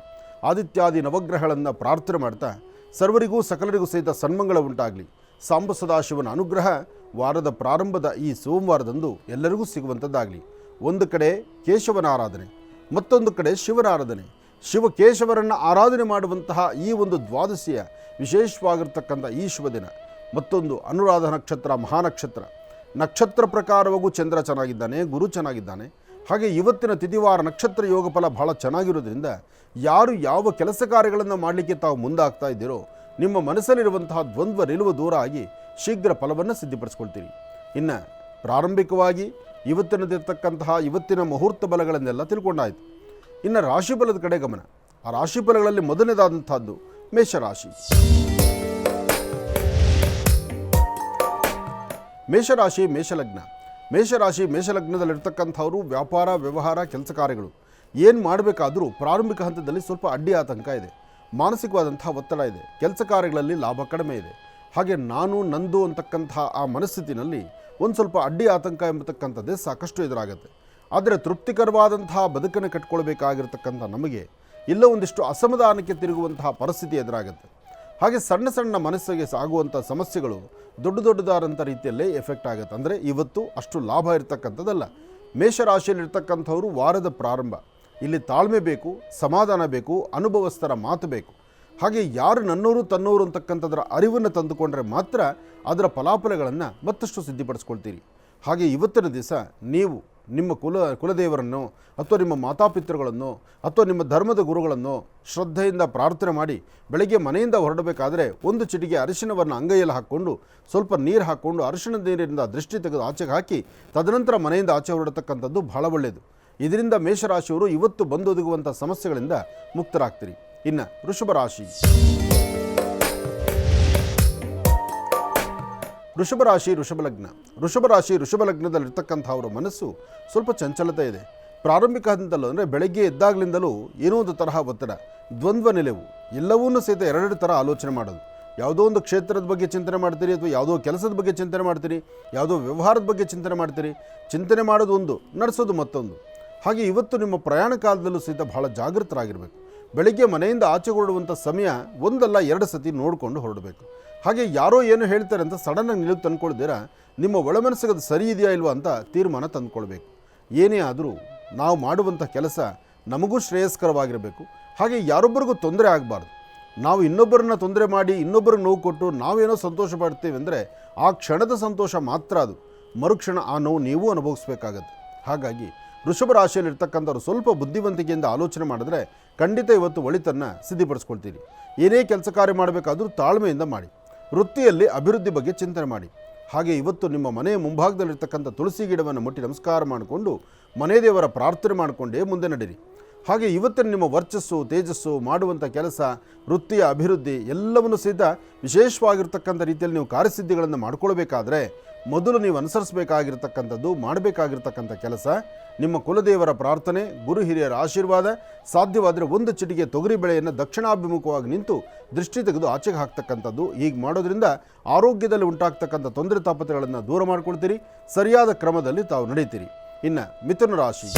ಆದಿತ್ಯಾದಿ ನವಗ್ರಹಗಳನ್ನು ಪ್ರಾರ್ಥನೆ ಮಾಡ್ತಾ ಸರ್ವರಿಗೂ ಸಕಲರಿಗೂ ಸಹಿತ ಸನ್ಮಂಗಳ ಉಂಟಾಗಲಿ, ಸಾಂಬ ಸದಾಶಿವನ ಅನುಗ್ರಹ ವಾರದ ಪ್ರಾರಂಭದ ಈ ಸೋಮವಾರದಂದು ಎಲ್ಲರಿಗೂ ಸಿಗುವಂಥದ್ದಾಗಲಿ. ಒಂದು ಕಡೆ ಕೇಶವನ ಆರಾಧನೆ, ಮತ್ತೊಂದು ಕಡೆ ಶಿವನ ಆರಾಧನೆ. ಶಿವಕೇಶವರನ್ನು ಆರಾಧನೆ ಮಾಡುವಂತಹ ಈ ಒಂದು ದ್ವಾದಶಿಯ ವಿಶೇಷವಾಗಿರ್ತಕ್ಕಂಥ ಈ ಶುಭ ದಿನ. ಮತ್ತೊಂದು ಅನುರಾಧ ನಕ್ಷತ್ರ, ಮಹಾನಕ್ಷತ್ರ. ನಕ್ಷತ್ರ ಪ್ರಕಾರವಾಗೂ ಚಂದ್ರ ಚೆನ್ನಾಗಿದ್ದಾನೆ, ಗುರು ಚೆನ್ನಾಗಿದ್ದಾನೆ. ಹಾಗೆ ಇವತ್ತಿನ ತಿಥಿವಾರ ನಕ್ಷತ್ರ ಯೋಗ ಫಲ ಬಹಳ ಚೆನ್ನಾಗಿರೋದ್ರಿಂದ ಯಾರು ಯಾವ ಕೆಲಸ ಕಾರ್ಯಗಳನ್ನು ಮಾಡಲಿಕ್ಕೆ ತಾವು ಮುಂದಾಗ್ತಾ ಇದ್ದೀರೋ ನಿಮ್ಮ ಮನಸ್ಸಲ್ಲಿರುವಂತಹ ದ್ವಂದ್ವ ನಿಲುವು ದೂರ ಆಗಿ ಶೀಘ್ರ ಫಲವನ್ನು ಸಿದ್ಧಿಪಡಿಸ್ಕೊಳ್ತೀರಿ. ಇನ್ನು ಪ್ರಾರಂಭಿಕವಾಗಿ ಇವತ್ತಿನ ಮುಹೂರ್ತ ಬಲಗಳನ್ನೆಲ್ಲ ತಿಳ್ಕೊಂಡಾಯಿತು. ಇನ್ನು ರಾಶಿ ಫಲದ ಕಡೆ ಗಮನ. ಆ ರಾಶಿ ಫಲಗಳಲ್ಲಿ ಮೊದಲನೇದಾದಂಥದ್ದು ಮೇಷರಾಶಿ. ಮೇಷರಾಶಿ ಮೇಷಲಗ್ನ. ಮೇಷಲಗ್ನದಲ್ಲಿರ್ತಕ್ಕಂಥವರು ವ್ಯಾಪಾರ, ವ್ಯವಹಾರ, ಕೆಲಸ ಕಾರ್ಯಗಳು ಏನು ಮಾಡಬೇಕಾದರೂ ಪ್ರಾರಂಭಿಕ ಹಂತದಲ್ಲಿ ಸ್ವಲ್ಪ ಅಡ್ಡಿ ಆತಂಕ ಇದೆ. ಮಾನಸಿಕವಾದಂಥ ಒತ್ತಡ ಇದೆ. ಕೆಲಸ ಕಾರ್ಯಗಳಲ್ಲಿ ಲಾಭ ಕಡಿಮೆ ಇದೆ. ಹಾಗೆ ನಾನು ನಂದು ಅಂತಕ್ಕಂಥ ಆ ಮನಸ್ಥಿತಿನಲ್ಲಿ ಒಂದು ಸ್ವಲ್ಪ ಅಡ್ಡಿ ಆತಂಕ ಎಂಬತಕ್ಕಂಥದ್ದೇ ಸಾಕಷ್ಟು ಎದುರಾಗುತ್ತೆ. ಆದರೆ ತೃಪ್ತಿಕರವಾದಂತಹ ಬದುಕನ್ನು ಕಟ್ಕೊಳ್ಬೇಕಾಗಿರ್ತಕ್ಕಂಥ ನಮಗೆ ಇಲ್ಲ ಒಂದಿಷ್ಟು ಅಸಮಾಧಾನಕ್ಕೆ ತಿರುಗುವಂತಹ ಪರಿಸ್ಥಿತಿ ಎದುರಾಗುತ್ತೆ. ಹಾಗೆ ಸಣ್ಣ ಸಣ್ಣ ಮನಸ್ಸಿಗೆ ಆಗುವಂಥ ಸಮಸ್ಯೆಗಳು ದೊಡ್ಡದಾದಂಥ ರೀತಿಯಲ್ಲೇ ಎಫೆಕ್ಟ್ ಆಗುತ್ತೆ. ಅಂದರೆ ಇವತ್ತು ಅಷ್ಟು ಲಾಭ ಇರತಕ್ಕಂಥದ್ದಲ್ಲ. ಮೇಷರಾಶಿಯಲ್ಲಿರ್ತಕ್ಕಂಥವರು ವಾರದ ಪ್ರಾರಂಭ, ಇಲ್ಲಿ ತಾಳ್ಮೆ ಬೇಕು, ಸಮಾಧಾನ ಬೇಕು, ಅನುಭವಸ್ಥರ ಮಾತು ಬೇಕು. ಹಾಗೆ ಯಾರು ನನ್ನವರು ತನ್ನವರು ಅಂತಕ್ಕಂಥದ್ರ ಅರಿವನ್ನು ತಂದುಕೊಂಡ್ರೆ ಮಾತ್ರ ಅದರ ಫಲಾಫಲಗಳನ್ನು ಮತ್ತಷ್ಟು ಸಿದ್ಧಿಪಡಿಸ್ಕೊಳ್ತೀರಿ. ಹಾಗೆ ಇವತ್ತಿನ ದಿವಸ ನೀವು ನಿಮ್ಮ ಕುಲದೇವರನ್ನು ಅಥವಾ ನಿಮ್ಮ ಮಾತಾಪಿತೃಗಳನ್ನು ಅಥವಾ ನಿಮ್ಮ ಧರ್ಮದ ಗುರುಗಳನ್ನು ಶ್ರದ್ಧೆಯಿಂದ ಪ್ರಾರ್ಥನೆ ಮಾಡಿ ಬೆಳಗ್ಗೆ ಮನೆಯಿಂದ ಹೊರಡಬೇಕಾದ್ರೆ ಒಂದು ಚಿಟಿಕೆ ಅರಿಶಿಣವನ್ನು ಅಂಗೈಯಲ್ಲಿ ಹಾಕ್ಕೊಂಡು ಸ್ವಲ್ಪ ನೀರು ಹಾಕ್ಕೊಂಡು ಅರಿಶಿಣದ ನೀರಿನಿಂದ ದೃಷ್ಟಿ ತೆಗೆದು ಆಚೆಗೆ ಹಾಕಿ ತದನಂತರ ಮನೆಯಿಂದ ಆಚೆ ಹೊರಡತಕ್ಕಂಥದ್ದು ಬಹಳ ಒಳ್ಳೆಯದು. ಇದರಿಂದ ಮೇಷರಾಶಿಯವರು ಇವತ್ತು ಬಂದೊದಗುವಂಥ ಸಮಸ್ಯೆಗಳಿಂದ ಮುಕ್ತರಾಗ್ತೀರಿ. ಇನ್ನು ವೃಷಭರಾಶಿ. ವೃಷಭಲಗ್ನದಲ್ಲಿರ್ತಕ್ಕಂಥವ್ರ ಮನಸ್ಸು ಸ್ವಲ್ಪ ಚಂಚಲತೆ ಇದೆ. ಪ್ರಾರಂಭಿಕ ಹಂತದಲ್ಲೂ ಅಂದರೆ ಬೆಳಗ್ಗೆ ಎದ್ದಾಗಲಿಂದಲೂ ಏನೋ ಒಂದು ತರಹ ಒತ್ತಡ, ದ್ವಂದ್ವ ನಿಲುವು, ಎಲ್ಲವನ್ನೂ ಸಹಿತ ಎರಡೆರಡು ಥರ ಆಲೋಚನೆ ಮಾಡೋದು. ಯಾವುದೋ ಒಂದು ಕ್ಷೇತ್ರದ ಬಗ್ಗೆ ಚಿಂತನೆ ಮಾಡ್ತೀರಿ, ಅಥವಾ ಯಾವುದೋ ಕೆಲಸದ ಬಗ್ಗೆ ಚಿಂತನೆ ಮಾಡ್ತೀರಿ, ಯಾವುದೋ ವ್ಯವಹಾರದ ಬಗ್ಗೆ ಚಿಂತನೆ ಮಾಡ್ತೀರಿ. ಚಿಂತನೆ ಮಾಡೋದು ಒಂದು, ನಡೆಸೋದು ಮತ್ತೊಂದು. ಹಾಗೆ ಇವತ್ತು ನಿಮ್ಮ ಪ್ರಯಾಣ ಕಾಲದಲ್ಲೂ ಸಹಿತ ಬಹಳ ಜಾಗೃತರಾಗಿರಬೇಕು. ಬೆಳಗ್ಗೆ ಮನೆಯಿಂದ ಆಚೆ ಹೊರಡುವಂಥ ಸಮಯ ಒಂದಲ್ಲ ಎರಡು ಸತಿ ನೋಡಿಕೊಂಡು ಹೊರಡಬೇಕು. ಹಾಗೆ ಯಾರೋ ಏನು ಹೇಳ್ತಾರೆ ಅಂತ ಸಡನ್ನಾಗಿ ನಿಲುವು ತಂದ್ಕೊಳ್ದಿರ ನಿಮ್ಮ ಒಳಮನಸ್ಸಿಗೆ ಅದು ಸರಿ ಇದೆಯಾ ಇಲ್ವಾ ಅಂತ ತೀರ್ಮಾನ ತಂದುಕೊಳ್ಬೇಕು. ಏನೇ ಆದರೂ ನಾವು ಮಾಡುವಂಥ ಕೆಲಸ ನಮಗೂ ಶ್ರೇಯಸ್ಕರವಾಗಿರಬೇಕು. ಹಾಗೆ ಯಾರೊಬ್ಬರಿಗೂ ತೊಂದರೆ ಆಗಬಾರ್ದು. ನಾವು ಇನ್ನೊಬ್ಬರನ್ನ ತೊಂದರೆ ಮಾಡಿ ಇನ್ನೊಬ್ಬರಿಗೆ ನೋವು ಕೊಟ್ಟು ನಾವೇನೋ ಸಂತೋಷ ಪಡ್ತೀವಿ ಅಂದರೆ ಆ ಕ್ಷಣದ ಸಂತೋಷ ಮಾತ್ರ ಅದು, ಮರುಕ್ಷಣ ಆ ನೋವು ನೀವು ಅನುಭವಿಸ್ಬೇಕಾಗತ್ತೆ. ಹಾಗಾಗಿ ವೃಷಭ ರಾಶಿಯಲ್ಲಿರ್ತಕ್ಕಂಥವ್ರು ಸ್ವಲ್ಪ ಬುದ್ಧಿವಂತಿಕೆಯಿಂದ ಆಲೋಚನೆ ಮಾಡಿದ್ರೆ ಖಂಡಿತ ಇವತ್ತು ಒಳಿತನ್ನು ಸಿದ್ಧಿಪಡಿಸ್ಕೊಳ್ತೀರಿ. ಏನೇ ಕೆಲಸ ಕಾರ್ಯ ಮಾಡಬೇಕಾದ್ರೂ ತಾಳ್ಮೆಯಿಂದ ಮಾಡಿ. ವೃತ್ತಿಯಲ್ಲಿ ಅಭಿವೃದ್ಧಿ ಬಗ್ಗೆ ಚಿಂತನೆ ಮಾಡಿ. ಹಾಗೆ ಇವತ್ತು ನಿಮ್ಮ ಮನೆಯ ಮುಂಭಾಗದಲ್ಲಿರ್ತಕ್ಕಂಥ ತುಳಸಿ ಗಿಡವನ್ನು ಮುಟ್ಟಿ ನಮಸ್ಕಾರ ಮಾಡಿಕೊಂಡು ಮನೆ ದೇವರ ಪ್ರಾರ್ಥನೆ ಮಾಡಿಕೊಂಡೇ ಮುಂದೆ ನಡೀರಿ. ಹಾಗೆ ಇವತ್ತಿನ ನಿಮ್ಮ ವರ್ಚಸ್ಸು, ತೇಜಸ್ಸು, ಮಾಡುವಂಥ ಕೆಲಸ, ವೃತ್ತಿಯ ಅಭಿವೃದ್ಧಿ ಎಲ್ಲವನ್ನು ಸಹಿತ ವಿಶೇಷವಾಗಿರ್ತಕ್ಕಂಥ ರೀತಿಯಲ್ಲಿ ನೀವು ಕಾರ್ಯಸಿದ್ಧಿಗಳನ್ನು ಮಾಡ್ಕೊಳ್ಬೇಕಾದ್ರೆ ಮೊದಲು ನೀವು ಅನುಸರಿಸಬೇಕಾಗಿರ್ತಕ್ಕಂಥದ್ದು, ಮಾಡಬೇಕಾಗಿರ್ತಕ್ಕಂಥ ಕೆಲಸ ನಿಮ್ಮ ಕುಲದೇವರ ಪ್ರಾರ್ಥನೆ, ಗುರು ಹಿರಿಯರ ಆಶೀರ್ವಾದ, ಸಾಧ್ಯವಾದರೆ ಒಂದು ಚಿಟಿಕೆ ತೊಗರಿ ಬೆಳೆಯನ್ನು ದಕ್ಷಿಣಾಭಿಮುಖವಾಗಿ ನಿಂತು ದೃಷ್ಟಿ ತೆಗೆದು ಆಚೆಗೆ ಹಾಕ್ತಕ್ಕಂಥದ್ದು. ಹೀಗೆ ಮಾಡೋದ್ರಿಂದ ಆರೋಗ್ಯದಲ್ಲಿ ಉಂಟಾಗ್ತಕ್ಕಂಥ ತೊಂದರೆ ತಾಪತ್ರೆಗಳನ್ನು ದೂರ ಮಾಡ್ಕೊಳ್ತೀರಿ. ಸರಿಯಾದ ಕ್ರಮದಲ್ಲಿ ತಾವು ನಡೀತೀರಿ. ಇನ್ನು ಮಿಥುನ ರಾಶಿ.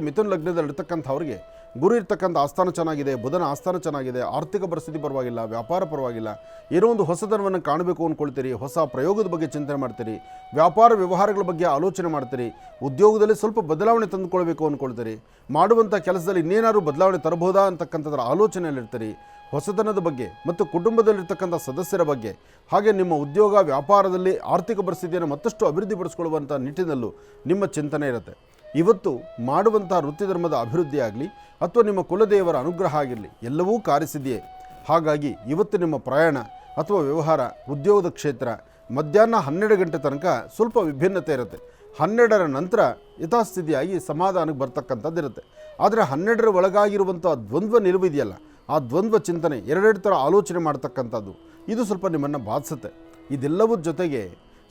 ಮಿಥುನ ಲಗ್ನದಲ್ಲಿರ್ತಕ್ಕಂಥವ್ರಿಗೆ ಗುರು ಇರ್ತಕ್ಕಂಥ ಆಸ್ಥಾನ ಚೆನ್ನಾಗಿದೆ, ಬುಧನ ಆಸ್ಥಾನ ಚೆನ್ನಾಗಿದೆ, ಆರ್ಥಿಕ ಪರಿಸ್ಥಿತಿ ಪರವಾಗಿಲ್ಲ, ವ್ಯಾಪಾರ ಪರವಾಗಿಲ್ಲ. ಏನೋ ಒಂದು ಹೊಸದನವನ್ನು ಕಾಣಬೇಕು ಅಂದ್ಕೊಳ್ತೀರಿ, ಹೊಸ ಪ್ರಯೋಗದ ಬಗ್ಗೆ ಚಿಂತನೆ ಮಾಡ್ತೀರಿ, ವ್ಯಾಪಾರ ವ್ಯವಹಾರಗಳ ಬಗ್ಗೆ ಆಲೋಚನೆ ಮಾಡ್ತೀರಿ, ಉದ್ಯೋಗದಲ್ಲಿ ಸ್ವಲ್ಪ ಬದಲಾವಣೆ ತಂದುಕೊಳ್ಬೇಕು ಅಂದ್ಕೊಳ್ತೀರಿ, ಮಾಡುವಂಥ ಕೆಲಸದಲ್ಲಿ ಇನ್ನೇನಾದ್ರು ಬದಲಾವಣೆ ತರಬಹುದಾ ಅಂತಕ್ಕಂಥದ್ರ ಆಲೋಚನೆಯಲ್ಲಿರ್ತೀರಿ. ಹೊಸತನದ ಬಗ್ಗೆ ಮತ್ತು ಕುಟುಂಬದಲ್ಲಿರ್ತಕ್ಕಂಥ ಸದಸ್ಯರ ಬಗ್ಗೆ, ಹಾಗೆ ನಿಮ್ಮ ಉದ್ಯೋಗ ವ್ಯಾಪಾರದಲ್ಲಿ ಆರ್ಥಿಕ ಪರಿಸ್ಥಿತಿಯನ್ನು ಮತ್ತಷ್ಟು ಅಭಿವೃದ್ಧಿಪಡಿಸ್ಕೊಳ್ಳುವಂಥ ನಿಟ್ಟಿನಲ್ಲೂ ನಿಮ್ಮ ಚಿಂತನೆ ಇರುತ್ತೆ. ಇವತ್ತು ಮಾಡುವಂಥ ವೃತ್ತಿ ಧರ್ಮದ ಅಭಿವೃದ್ಧಿ ಆಗಲಿ ಅಥವಾ ನಿಮ್ಮ ಕುಲದೇವರ ಅನುಗ್ರಹ ಆಗಿರಲಿ, ಎಲ್ಲವೂ ಕಾರ್ಯಸಿದ್ಧಿಯೇ. ಹಾಗಾಗಿ ಇವತ್ತು ನಿಮ್ಮ ಪ್ರಯಾಣ ಅಥವಾ ವ್ಯವಹಾರ, ಉದ್ಯೋಗದ ಕ್ಷೇತ್ರ ಮಧ್ಯಾಹ್ನ 12 ಗಂಟೆ ತನಕ ಸ್ವಲ್ಪ ವಿಭಿನ್ನತೆ ಇರುತ್ತೆ. 12ರ ನಂತರ ಯಥಾಸ್ಥಿತಿಯಾಗಿ ಸಮಾಧಾನಕ್ಕೆ ಬರ್ತಕ್ಕಂಥದ್ದಿರುತ್ತೆ. ಆದರೆ 12ರ ಒಳಗಾಗಿರುವಂಥ ದ್ವಂದ್ವ ನಿಲುವು ಇದೆಯಲ್ಲ, ಆ ದ್ವಂದ್ವ ಚಿಂತನೆ, ಎರಡೆರಡು ಥರ ಆಲೋಚನೆ ಮಾಡ್ತಕ್ಕಂಥದ್ದು, ಇದು ಸ್ವಲ್ಪ ನಿಮ್ಮನ್ನು ಬಾಧಿಸುತ್ತೆ. ಇದೆಲ್ಲವೂ ಜೊತೆಗೆ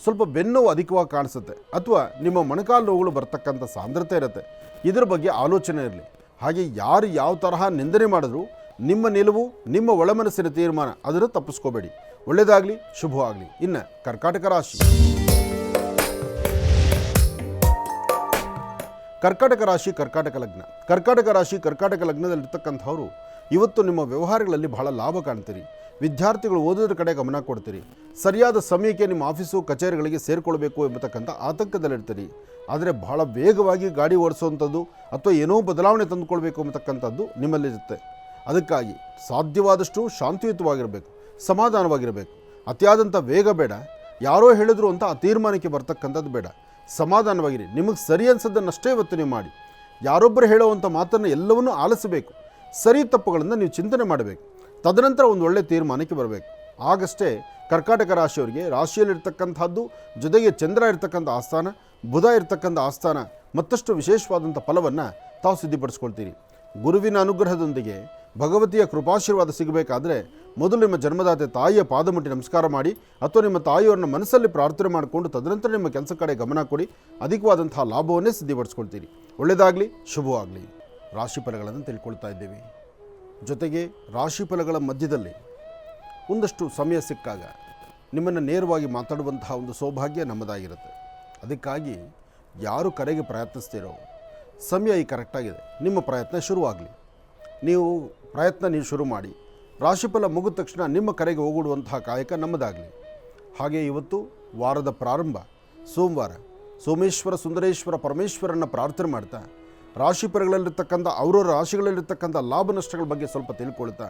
ಸ್ವಲ್ಪ ಬೆನ್ನೋವು ಅಧಿಕವಾಗಿ ಕಾಣಿಸುತ್ತೆ, ಅಥವಾ ನಿಮ್ಮ ಮೊಣಕಾಲು ನೋವುಗಳು ಬರ್ತಕ್ಕಂಥ ಸಾಂದ್ರತೆ ಇರುತ್ತೆ. ಇದರ ಬಗ್ಗೆ ಆಲೋಚನೆ ಇರಲಿ. ಹಾಗೆ ಯಾರು ಯಾವ ತರಹ ನಿಂದನೆ ಮಾಡಿದ್ರು ನಿಮ್ಮ ನಿಲುವು, ನಿಮ್ಮ ಒಳಮನಸ್ಸಿನ ತೀರ್ಮಾನ ಅದನ್ನು ತಪ್ಪಿಸ್ಕೋಬೇಡಿ. ಒಳ್ಳೆಯದಾಗಲಿ, ಶುಭವಾಗಲಿ. ಇನ್ನು ಕರ್ಕಾಟಕ ರಾಶಿ. ಕರ್ಕಾಟಕ ರಾಶಿ ಕರ್ಕಾಟಕ ಲಗ್ನ. ಕರ್ಕಾಟಕ ರಾಶಿ ಕರ್ಕಾಟಕ ಲಗ್ನದಲ್ಲಿರ್ತಕ್ಕಂಥವ್ರು ಇವತ್ತು ನಿಮ್ಮ ವ್ಯವಹಾರಗಳಲ್ಲಿ ಬಹಳ ಲಾಭ ಕಾಣ್ತೀರಿ. ವಿದ್ಯಾರ್ಥಿಗಳು ಓದೋದ್ರ ಕಡೆ ಗಮನ ಕೊಡ್ತೀರಿ. ಸರಿಯಾದ ಸಮಯಕ್ಕೆ ನಿಮ್ಮ ಆಫೀಸು ಕಚೇರಿಗಳಿಗೆ ಸೇರಿಕೊಳ್ಬೇಕು ಎಂಬತಕ್ಕಂಥ ಆತಂಕದಲ್ಲಿರ್ತೀರಿ. ಆದರೆ ಬಹಳ ವೇಗವಾಗಿ ಗಾಡಿ ಓಡಿಸುವಂಥದ್ದು ಅಥವಾ ಏನೋ ಬದಲಾವಣೆ ತಂದುಕೊಳ್ಬೇಕು ಎಂಬತಕ್ಕಂಥದ್ದು ನಿಮ್ಮಲ್ಲಿರುತ್ತೆ. ಅದಕ್ಕಾಗಿ ಸಾಧ್ಯವಾದಷ್ಟು ಶಾಂತಿಯುತವಾಗಿರಬೇಕು, ಸಮಾಧಾನವಾಗಿರಬೇಕು. ಅತಿಯಾದಂಥ ವೇಗ ಬೇಡ, ಯಾರೋ ಹೇಳಿದ್ರು ಅಂತ ಆ ತೀರ್ಮಾನಕ್ಕೆ ಬರ್ತಕ್ಕಂಥದ್ದು ಬೇಡ. ಸಮಾಧಾನವಾಗಿರಿ. ನಿಮಗೆ ಸರಿ ಅನ್ಸೋದನ್ನಷ್ಟೇ ಇವತ್ತು ನೀವು ಮಾಡಿ. ಯಾರೊಬ್ಬರು ಹೇಳುವಂಥ ಮಾತನ್ನು ಎಲ್ಲವನ್ನೂ ಆಲಿಸಬೇಕು. ಸರಿ ತಪ್ಪುಗಳನ್ನು ನೀವು ಚಿಂತನೆ ಮಾಡಬೇಕು. ತದನಂತರ ಒಂದು ಒಳ್ಳೆಯ ತೀರ್ಮಾನಕ್ಕೆ ಬರಬೇಕು. ಆಗಷ್ಟೇ ಕರ್ಕಾಟಕ ರಾಶಿಯವರಿಗೆ ರಾಶಿಯಲ್ಲಿರ್ತಕ್ಕಂಥದ್ದು ಜೊತೆಗೆ ಚಂದ್ರ ಇರ್ತಕ್ಕಂಥ ಆಸ್ಥಾನ, ಬುಧ ಇರ್ತಕ್ಕಂಥ ಆಸ್ಥಾನ ಮತ್ತಷ್ಟು ವಿಶೇಷವಾದಂಥ ಫಲವನ್ನು ತಾವು ಸಿದ್ಧಿಪಡಿಸ್ಕೊಳ್ತೀರಿ. ಗುರುವಿನ ಅನುಗ್ರಹದೊಂದಿಗೆ ಭಗವತಿಯ ಕೃಪಾಶೀರ್ವಾದ ಸಿಗಬೇಕಾದ್ರೆ ಮೊದಲು ನಿಮ್ಮ ಜನ್ಮದಾತೆ ತಾಯಿಯ ಪಾದ ಮುಟ್ಟಿ ನಮಸ್ಕಾರ ಮಾಡಿ ಅಥವಾ ನಿಮ್ಮ ತಾಯಿಯವರನ್ನ ಮನಸ್ಸಲ್ಲಿ ಪ್ರಾರ್ಥನೆ ಮಾಡಿಕೊಂಡು ತದನಂತರ ನಿಮ್ಮ ಕೆಲಸ ಕಡೆ ಗಮನ ಕೊಡಿ. ಅಧಿಕವಾದಂತಹ ಲಾಭವನ್ನೇ ಸಿದ್ಧಿಪಡಿಸ್ಕೊಳ್ತೀರಿ. ಒಳ್ಳೆಯದಾಗಲಿ, ಶುಭವಾಗಲಿ. ರಾಶಿಫಲಗಳನ್ನು ತಿಳ್ಕೊಳ್ತಾ ಇದ್ದೇವೆ. ಜೊತೆಗೆ ರಾಶಿಫಲಗಳ ಮಧ್ಯದಲ್ಲಿ ಒಂದಷ್ಟು ಸಮಯ ಸಿಕ್ಕಾಗ ನಿಮ್ಮನ್ನು ನೇರವಾಗಿ ಮಾತಾಡುವಂತಹ ಒಂದು ಸೌಭಾಗ್ಯ ನಮ್ಮದಾಗಿರುತ್ತೆ. ಅದಕ್ಕಾಗಿ ಯಾರು ಕರೆಗೆ ಪ್ರಯತ್ನಿಸ್ತೀರೋ ಸಮಯ ಈಗ ಕರೆಕ್ಟಾಗಿದೆ, ನಿಮ್ಮ ಪ್ರಯತ್ನ ಶುರುವಾಗಲಿ. ನೀವು ಶುರು ಮಾಡಿ. ರಾಶಿಫಲ ಮುಗಿದ ತಕ್ಷಣ ನಿಮ್ಮ ಕರೆಗೆ ಹೋಗಿಡುವಂತಹ ಕಾಯಕ ನಮ್ಮದಾಗಲಿ. ಹಾಗೆ ಇವತ್ತು ವಾರದ ಪ್ರಾರಂಭ ಸೋಮವಾರ. ಸೋಮೇಶ್ವರ ಸುಂದರೇಶ್ವರ ಪರಮೇಶ್ವರನ್ನು ಪ್ರಾರ್ಥನೆ ಮಾಡ್ತಾ ರಾಶಿಫಲಗಳಲ್ಲಿರ್ತಕ್ಕಂಥ ಅವರವರ ರಾಶಿಗಳಲ್ಲಿರ್ತಕ್ಕಂಥ ಲಾಭ ನಷ್ಟಗಳ ಬಗ್ಗೆ ಸ್ವಲ್ಪ ತಿಳ್ಕೊಳ್ತಾ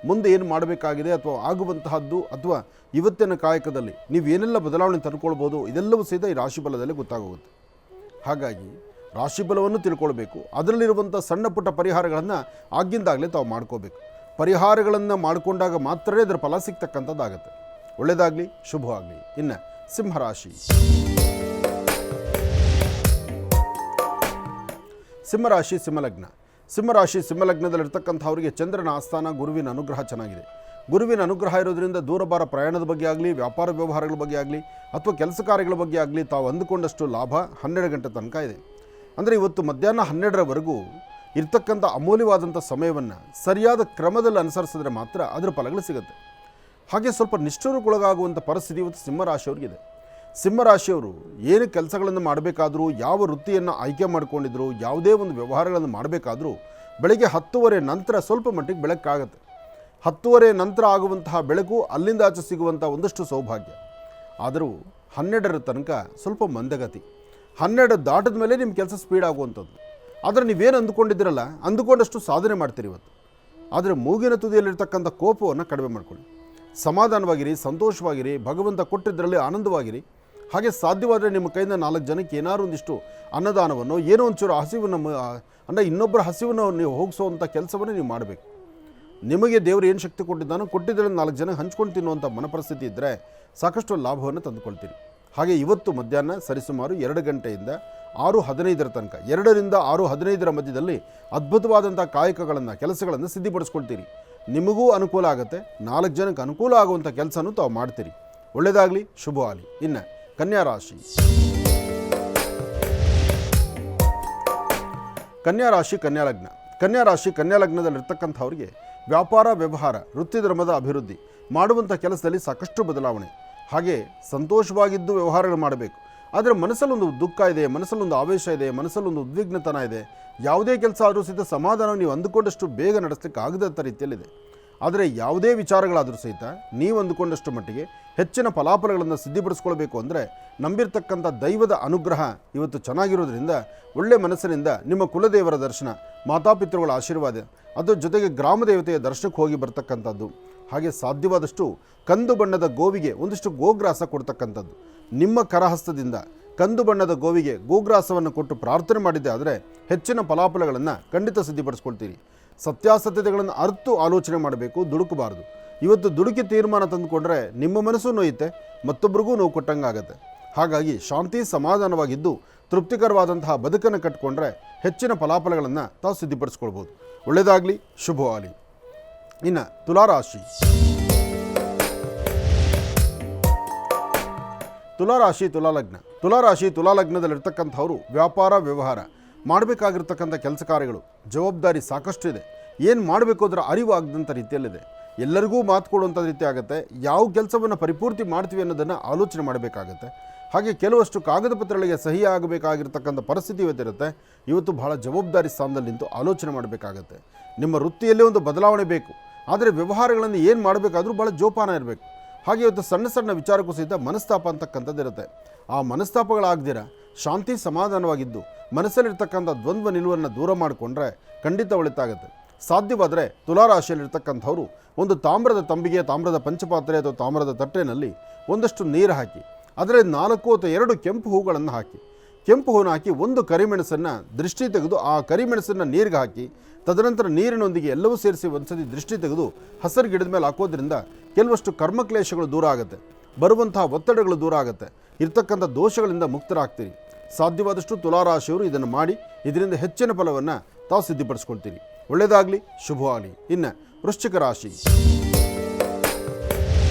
ಮುಂದೆ ಏನು ಮಾಡಬೇಕಾಗಿದೆ ಅಥವಾ ಆಗುವಂತಹದ್ದು ಅಥವಾ ಇವತ್ತಿನ ಕಾಯಕದಲ್ಲಿ ನೀವು ಏನೆಲ್ಲ ಬದಲಾವಣೆ ತಂದುಕೊಳ್ಬೋದು ಇದೆಲ್ಲವೂ ಸಹಿತ ಈ ರಾಶಿಫಲದಲ್ಲಿ ಗೊತ್ತಾಗೋಗುತ್ತೆ. ಹಾಗಾಗಿ ರಾಶಿಫಲವನ್ನು ತಿಳ್ಕೊಳ್ಬೇಕು. ಅದರಲ್ಲಿರುವಂಥ ಸಣ್ಣ ಪುಟ್ಟ ಪರಿಹಾರಗಳನ್ನು ಆಗಿಂದಾಗಲೇ ತಾವು ಮಾಡ್ಕೋಬೇಕು. ಪರಿಹಾರಗಳನ್ನು ಮಾಡಿಕೊಂಡಾಗ ಮಾತ್ರವೇ ಅದರ ಫಲ ಸಿಗ್ತಕ್ಕಂಥದ್ದಾಗತ್ತೆ. ಒಳ್ಳೆಯದಾಗಲಿ, ಶುಭವಾಗಲಿ. ಇನ್ನು ಸಿಂಹರಾಶಿ. ಸಿಂಹರಾಶಿ ಸಿಂಹಲಗ್ನ. ಸಿಂಹರಾಶಿ ಸಿಂಹಲಗ್ನದಲ್ಲಿರ್ತಕ್ಕಂಥವರಿಗೆ ಚಂದ್ರನ ಆಸ್ಥಾನ, ಗುರುವಿನ ಅನುಗ್ರಹ ಚೆನ್ನಾಗಿದೆ. ಗುರುವಿನ ಅನುಗ್ರಹ ಇರೋದ್ರಿಂದ ದೂರಭಾರ ಪ್ರಯಾಣದ ಬಗ್ಗೆ ಆಗಲಿ, ವ್ಯಾಪಾರ ವ್ಯವಹಾರಗಳ ಬಗ್ಗೆ ಆಗಲಿ ಅಥವಾ ಕೆಲಸ ಕಾರ್ಯಗಳ ಬಗ್ಗೆ ಆಗಲಿ ತಾವು ಅಂದುಕೊಂಡಷ್ಟು ಲಾಭ 12 ಗಂಟೆ ತನಕ ಇದೆ. ಅಂದರೆ ಇವತ್ತು ಮಧ್ಯಾಹ್ನ 12ರವರೆಗೂ ಇರ್ತಕ್ಕಂಥ ಅಮೂಲ್ಯವಾದಂಥ ಸಮಯವನ್ನು ಸರಿಯಾದ ಕ್ರಮದಲ್ಲಿ ಅನುಸರಿಸಿದ್ರೆ ಮಾತ್ರ ಅದರ ಫಲಗಳು ಸಿಗುತ್ತೆ. ಹಾಗೆ ಸ್ವಲ್ಪ ನಿಷ್ಠುರಕ್ಕೊಳಗಾಗುವಂಥ ಪರಿಸ್ಥಿತಿ ಇವತ್ತು ಸಿಂಹರಾಶಿಯವ್ರಿಗಿದೆ. ಸಿಂಹರಾಶಿಯವರು ಏನು ಕೆಲಸಗಳನ್ನು ಮಾಡಬೇಕಾದ್ರೂ, ಯಾವ ವೃತ್ತಿಯನ್ನು ಆಯ್ಕೆ ಮಾಡಿಕೊಂಡಿದ್ರು, ಯಾವುದೇ ಒಂದು ವ್ಯವಹಾರಗಳನ್ನು ಮಾಡಬೇಕಾದ್ರೂ ಬೆಳಗ್ಗೆ 10:30 ನಂತರ ಸ್ವಲ್ಪ ಮಟ್ಟಿಗೆ ಬೆಳಕಾಗುತ್ತೆ. 10:30 ನಂತರ ಆಗುವಂತಹ ಬೆಳಕು ಅಲ್ಲಿಂದ ಆಚೆ ಸಿಗುವಂಥ ಒಂದಷ್ಟು ಸೌಭಾಗ್ಯ. ಆದರೂ 12ರ ತನಕ ಸ್ವಲ್ಪ ಮಂದಗತಿ. 12 ದಾಟಿದ ಮೇಲೆ ನಿಮ್ಮ ಕೆಲಸ ಸ್ಪೀಡ್ ಆಗುವಂಥದ್ದು. ಆದರೆ ನೀವೇನು ಅಂದುಕೊಂಡಿದ್ದೀರಲ್ಲ ಅಂದುಕೊಂಡಷ್ಟು ಸಾಧನೆ ಮಾಡ್ತೀರಿ ಇವತ್ತು. ಆದರೆ ಮೂಗಿನ ತುದಿಯಲ್ಲಿರ್ತಕ್ಕಂಥ ಕೋಪವನ್ನು ಕಡಿಮೆ ಮಾಡಿಕೊಳ್ಳಿ. ಸಮಾಧಾನವಾಗಿರಿ, ಸಂತೋಷವಾಗಿರಿ, ಭಗವಂತ ಕೊಟ್ಟಿದ್ದರಲ್ಲಿ ಆನಂದವಾಗಿರಿ. ಹಾಗೆ ಸಾಧ್ಯವಾದರೆ ನಿಮ್ಮ ಕೈಯಿಂದ 4 ಜನಕ್ಕೆ ಏನಾರು ಒಂದಿಷ್ಟು ಅನ್ನದಾನವನ್ನು, ಏನೋ ಒಂಚೂರು ಹಸಿವನ್ನು ಅಂದರೆ ಇನ್ನೊಬ್ಬರ ಹಸಿವನ್ನು ನೀವು ಹೋಗಿಸುವಂಥ ಕೆಲಸವನ್ನು ನೀವು ಮಾಡಬೇಕು. ನಿಮಗೆ ದೇವರು ಏನು ಶಕ್ತಿ ಕೊಟ್ಟಿದ್ದಾನೋ ಕೊಟ್ಟಿದ್ದರಲ್ಲಿ 4 ಜನ ಹಂಚ್ಕೊಂಡು ತಿನ್ನುವಂಥ ಮನಪರಿಸ್ಥಿತಿ ಇದ್ದರೆ ಸಾಕಷ್ಟು ಲಾಭವನ್ನು ತಂದುಕೊಳ್ತೀರಿ. ಹಾಗೆ ಇವತ್ತು ಮಧ್ಯಾಹ್ನ ಸರಿಸುಮಾರು 2 ಗಂಟೆಯಿಂದ 6:15 ತನಕ, 2ರಿಂದ 6:15 ಮಧ್ಯದಲ್ಲಿ ಅದ್ಭುತವಾದಂಥ ಕಾಯಕಗಳನ್ನು, ಕೆಲಸಗಳನ್ನು ಸಿದ್ಧಿಪಡಿಸ್ಕೊಳ್ತೀರಿ. ನಿಮಗೂ ಅನುಕೂಲ ಆಗುತ್ತೆ, 4 ಜನಕ್ಕೆ ಅನುಕೂಲ ಆಗುವಂಥ ಕೆಲಸನೂ ತಾವು ಮಾಡ್ತೀರಿ. ಒಳ್ಳೆಯದಾಗಲಿ, ಶುಭವಾಗಲಿ. ಇನ್ನು ಕನ್ಯಾ ರಾಶಿ. ಕನ್ಯಾ ರಾಶಿ ಕನ್ಯಾ ಲಗ್ನ. ಕನ್ಯಾ ರಾಶಿ ಕನ್ಯಾ ಲಗ್ನದಲ್ಲಿರ್ತಕ್ಕಂಥವ್ರಿಗೆ ವ್ಯಾಪಾರ ವ್ಯವಹಾರ, ವೃತ್ತಿ ಧರ್ಮದ ಅಭಿವೃದ್ಧಿ, ಮಾಡುವಂಥ ಕೆಲಸದಲ್ಲಿ ಸಾಕಷ್ಟು ಬದಲಾವಣೆ. ಹಾಗೆ ಸಂತೋಷವಾಗಿದ್ದು ವ್ಯವಹಾರಗಳು ಮಾಡಬೇಕು. ಆದರೆ ಮನಸ್ಸಲ್ಲೊಂದು ದುಃಖ ಇದೆ, ಮನಸ್ಸಲ್ಲೊಂದು ಆವೇಶ ಇದೆ, ಮನಸ್ಸಲ್ಲೊಂದು ಉದ್ವಿಗ್ನತನ ಇದೆ. ಯಾವುದೇ ಕೆಲಸ ಆದರೂ ಸಹಿತ ಸಮಾಧಾನ ನೀವು ಅಂದುಕೊಂಡಷ್ಟು ಬೇಗ ನಡೆಸಲಿಕ್ಕೆ ಆಗದಂಥ ರೀತಿಯಲ್ಲಿದೆ. ಆದರೆ ಯಾವುದೇ ವಿಚಾರಗಳಾದರೂ ಸಹಿತ ನೀವು ಅಂದುಕೊಂಡಷ್ಟು ಮಟ್ಟಿಗೆ ಹೆಚ್ಚಿನ ಫಲಾಫಲಗಳನ್ನು ಸಿದ್ಧಿಪಡಿಸ್ಕೊಳ್ಬೇಕು ಅಂದರೆ ನಂಬಿರ್ತಕ್ಕಂಥ ದೈವದ ಅನುಗ್ರಹ ಇವತ್ತು ಚೆನ್ನಾಗಿರೋದ್ರಿಂದ ಒಳ್ಳೆಯ ಮನಸ್ಸಿನಿಂದ ನಿಮ್ಮ ಕುಲದೇವರ ದರ್ಶನ, ಮಾತಾಪಿತೃಗಳ ಆಶೀರ್ವಾದ, ಅದರ ಜೊತೆಗೆ ಗ್ರಾಮ ದೇವತೆಯ ದರ್ಶನಕ್ಕೆ ಹೋಗಿ ಬರ್ತಕ್ಕಂಥದ್ದು. ಹಾಗೆ ಸಾಧ್ಯವಾದಷ್ಟು ಕಂದು ಬಣ್ಣದ ಗೋವಿಗೆ ಒಂದಿಷ್ಟು ಗೋಗ್ರಾಸ ಕೊಡ್ತಕ್ಕಂಥದ್ದು. ನಿಮ್ಮ ಕರಹಸ್ತದಿಂದ ಕಂದು ಬಣ್ಣದ ಗೋವಿಗೆ ಗೋಗ್ರಾಸವನ್ನು ಕೊಟ್ಟು ಪ್ರಾರ್ಥನೆ ಮಾಡಿದ್ದೆ ಆದರೆ ಹೆಚ್ಚಿನ ಫಲಾಫಲಗಳನ್ನು ಖಂಡಿತ ಸಿದ್ಧಿಪಡಿಸ್ಕೊಳ್ತೀರಿ. ಸತ್ಯಾಸತ್ಯತೆಗಳನ್ನು ಅರ್ತು ಆಲೋಚನೆ ಮಾಡಬೇಕು, ದುಡುಕಬಾರ್ದು. ಇವತ್ತು ದುಡುಕಿ ತೀರ್ಮಾನ ತಂದುಕೊಂಡ್ರೆ ನಿಮ್ಮ ಮನಸ್ಸು ನೋಯುತ್ತೆ, ಮತ್ತೊಬ್ಬರಿಗೂ ನೋವು ಕೊಟ್ಟಂಗಾಗತ್ತೆ. ಹಾಗಾಗಿ ಶಾಂತಿ ಸಮಾಧಾನವಾಗಿದ್ದು ತೃಪ್ತಿಕರವಾದಂತಹ ಬದುಕನ್ನು ಕಟ್ಟಿಕೊಂಡ್ರೆ ಹೆಚ್ಚಿನ ಫಲಾಫಲಗಳನ್ನು ತಾವು ಸಿದ್ಧಿಪಡಿಸ್ಕೊಳ್ಬೋದು. ಒಳ್ಳೆಯದಾಗಲಿ, ಶುಭವಾಗಲಿ. ಇನ್ನು ತುಲಾರಾಶಿ. ತುಲಾರಾಶಿ ತುಲಾಲಗ್ನ. ತುಲಾರಾಶಿ ತುಲಾಲಗ್ನದಲ್ಲಿರ್ತಕ್ಕಂಥವರು ವ್ಯಾಪಾರ ವ್ಯವಹಾರ, ಮಾಡಬೇಕಾಗಿರ್ತಕ್ಕಂಥ ಕೆಲಸ ಕಾರ್ಯಗಳು, ಜವಾಬ್ದಾರಿ ಸಾಕಷ್ಟು ಇದೆ. ಏನು ಮಾಡಬೇಕು ಅದರ ಅರಿವು ಆಗದಂಥ ರೀತಿಯಲ್ಲಿದೆ. ಎಲ್ಲರಿಗೂ ಮಾತು ಕೊಡುವಂಥ ರೀತಿ ಆಗುತ್ತೆ. ಯಾವ ಕೆಲಸವನ್ನು ಪರಿಪೂರ್ತಿ ಮಾಡ್ತೀವಿ ಅನ್ನೋದನ್ನು ಆಲೋಚನೆ ಮಾಡಬೇಕಾಗತ್ತೆ. ಹಾಗೆ ಕೆಲವಷ್ಟು ಕಾಗದ ಪತ್ರಗಳಿಗೆ ಸಹಿ ಆಗಬೇಕಾಗಿರ್ತಕ್ಕಂಥ ಪರಿಸ್ಥಿತಿ ಇವತ್ತಿರುತ್ತೆ. ಇವತ್ತು ಬಹಳ ಜವಾಬ್ದಾರಿ ಸ್ಥಾನದಲ್ಲಿ ನಿಂತು ಆಲೋಚನೆ ಮಾಡಬೇಕಾಗತ್ತೆ. ನಿಮ್ಮ ವೃತ್ತಿಯಲ್ಲೇ ಒಂದು ಬದಲಾವಣೆ ಬೇಕು, ಆದರೆ ವ್ಯವಹಾರಗಳನ್ನು ಏನು ಮಾಡಬೇಕಾದ್ರೂ ಭಾಳ ಜೋಪಾನ ಇರಬೇಕು. ಹಾಗೆ ಇವತ್ತು ಸಣ್ಣ ಸಣ್ಣ ವಿಚಾರಕ್ಕೂ ಸಹಿತ ಮನಸ್ತಾಪ ಅಂತಕ್ಕಂಥದ್ದು ಇರುತ್ತೆ. ಆ ಮನಸ್ತಾಪಗಳಾಗ್ದಿರ ಶಾಂತಿ ಸಮಾಧಾನವಾಗಿದ್ದು ಮನಸ್ಸಲ್ಲಿರ್ತಕ್ಕಂಥ ದ್ವಂದ್ವ ನಿಲುವನ್ನು ದೂರ ಮಾಡಿಕೊಂಡ್ರೆ ಖಂಡಿತ ಒಳಿತಾಗುತ್ತೆ. ಸಾಧ್ಯವಾದರೆ ತುಲಾರಾಶಿಯಲ್ಲಿರ್ತಕ್ಕಂಥವ್ರು ಒಂದು ತಾಮ್ರದ ತಂಬಿಗೆ, ತಾಮ್ರದ ಪಂಚಪಾತ್ರೆ ಅಥವಾ ತಾಮ್ರದ ತಟ್ಟೆನಲ್ಲಿ ಒಂದಷ್ಟು ನೀರು ಹಾಕಿ ಅದರಲ್ಲಿ 4 ಅಥವಾ 2 ಕೆಂಪು ಹೂಗಳನ್ನು ಹಾಕಿ, ಕೆಂಪು ಹೂವನ್ನು ಹಾಕಿ ಒಂದು ಕರಿಮೆಣಸನ್ನು ದೃಷ್ಟಿ ತೆಗೆದು ಆ ಕರಿಮೆಣಸನ್ನು ನೀರಿಗೆ ಹಾಕಿ, ತದನಂತರ ನೀರಿನೊಂದಿಗೆ ಎಲ್ಲವೂ ಸೇರಿಸಿ ಒಂದ್ಸತಿ ದೃಷ್ಟಿ ತೆಗೆದು ಹಸಿರು ಗಿಡದ ಮೇಲೆ ಹಾಕೋದ್ರಿಂದ ಕೆಲವಷ್ಟು ಕರ್ಮಕ್ಲೇಶಗಳು ದೂರ ಆಗುತ್ತೆ, ಬರುವಂತಹ ಒತ್ತಡಗಳು ದೂರ ಆಗುತ್ತೆ, ಇರ್ತಕ್ಕಂಥ ದೋಷಗಳಿಂದ ಮುಕ್ತರಾಗ್ತೀರಿ. ಸಾಧ್ಯವಾದಷ್ಟು ತುಲಾರಾಶಿಯವರು ಇದನ್ನು ಮಾಡಿ ಇದರಿಂದ ಹೆಚ್ಚಿನ ಫಲವನ್ನು ತಾವು ಸಿದ್ಧಿಪಡಿಸ್ಕೊಳ್ತೀರಿ. ಒಳ್ಳೆಯದಾಗಲಿ, ಶುಭವಾಗಲಿ. ಇನ್ನು ವೃಶ್ಚಿಕ ರಾಶಿ.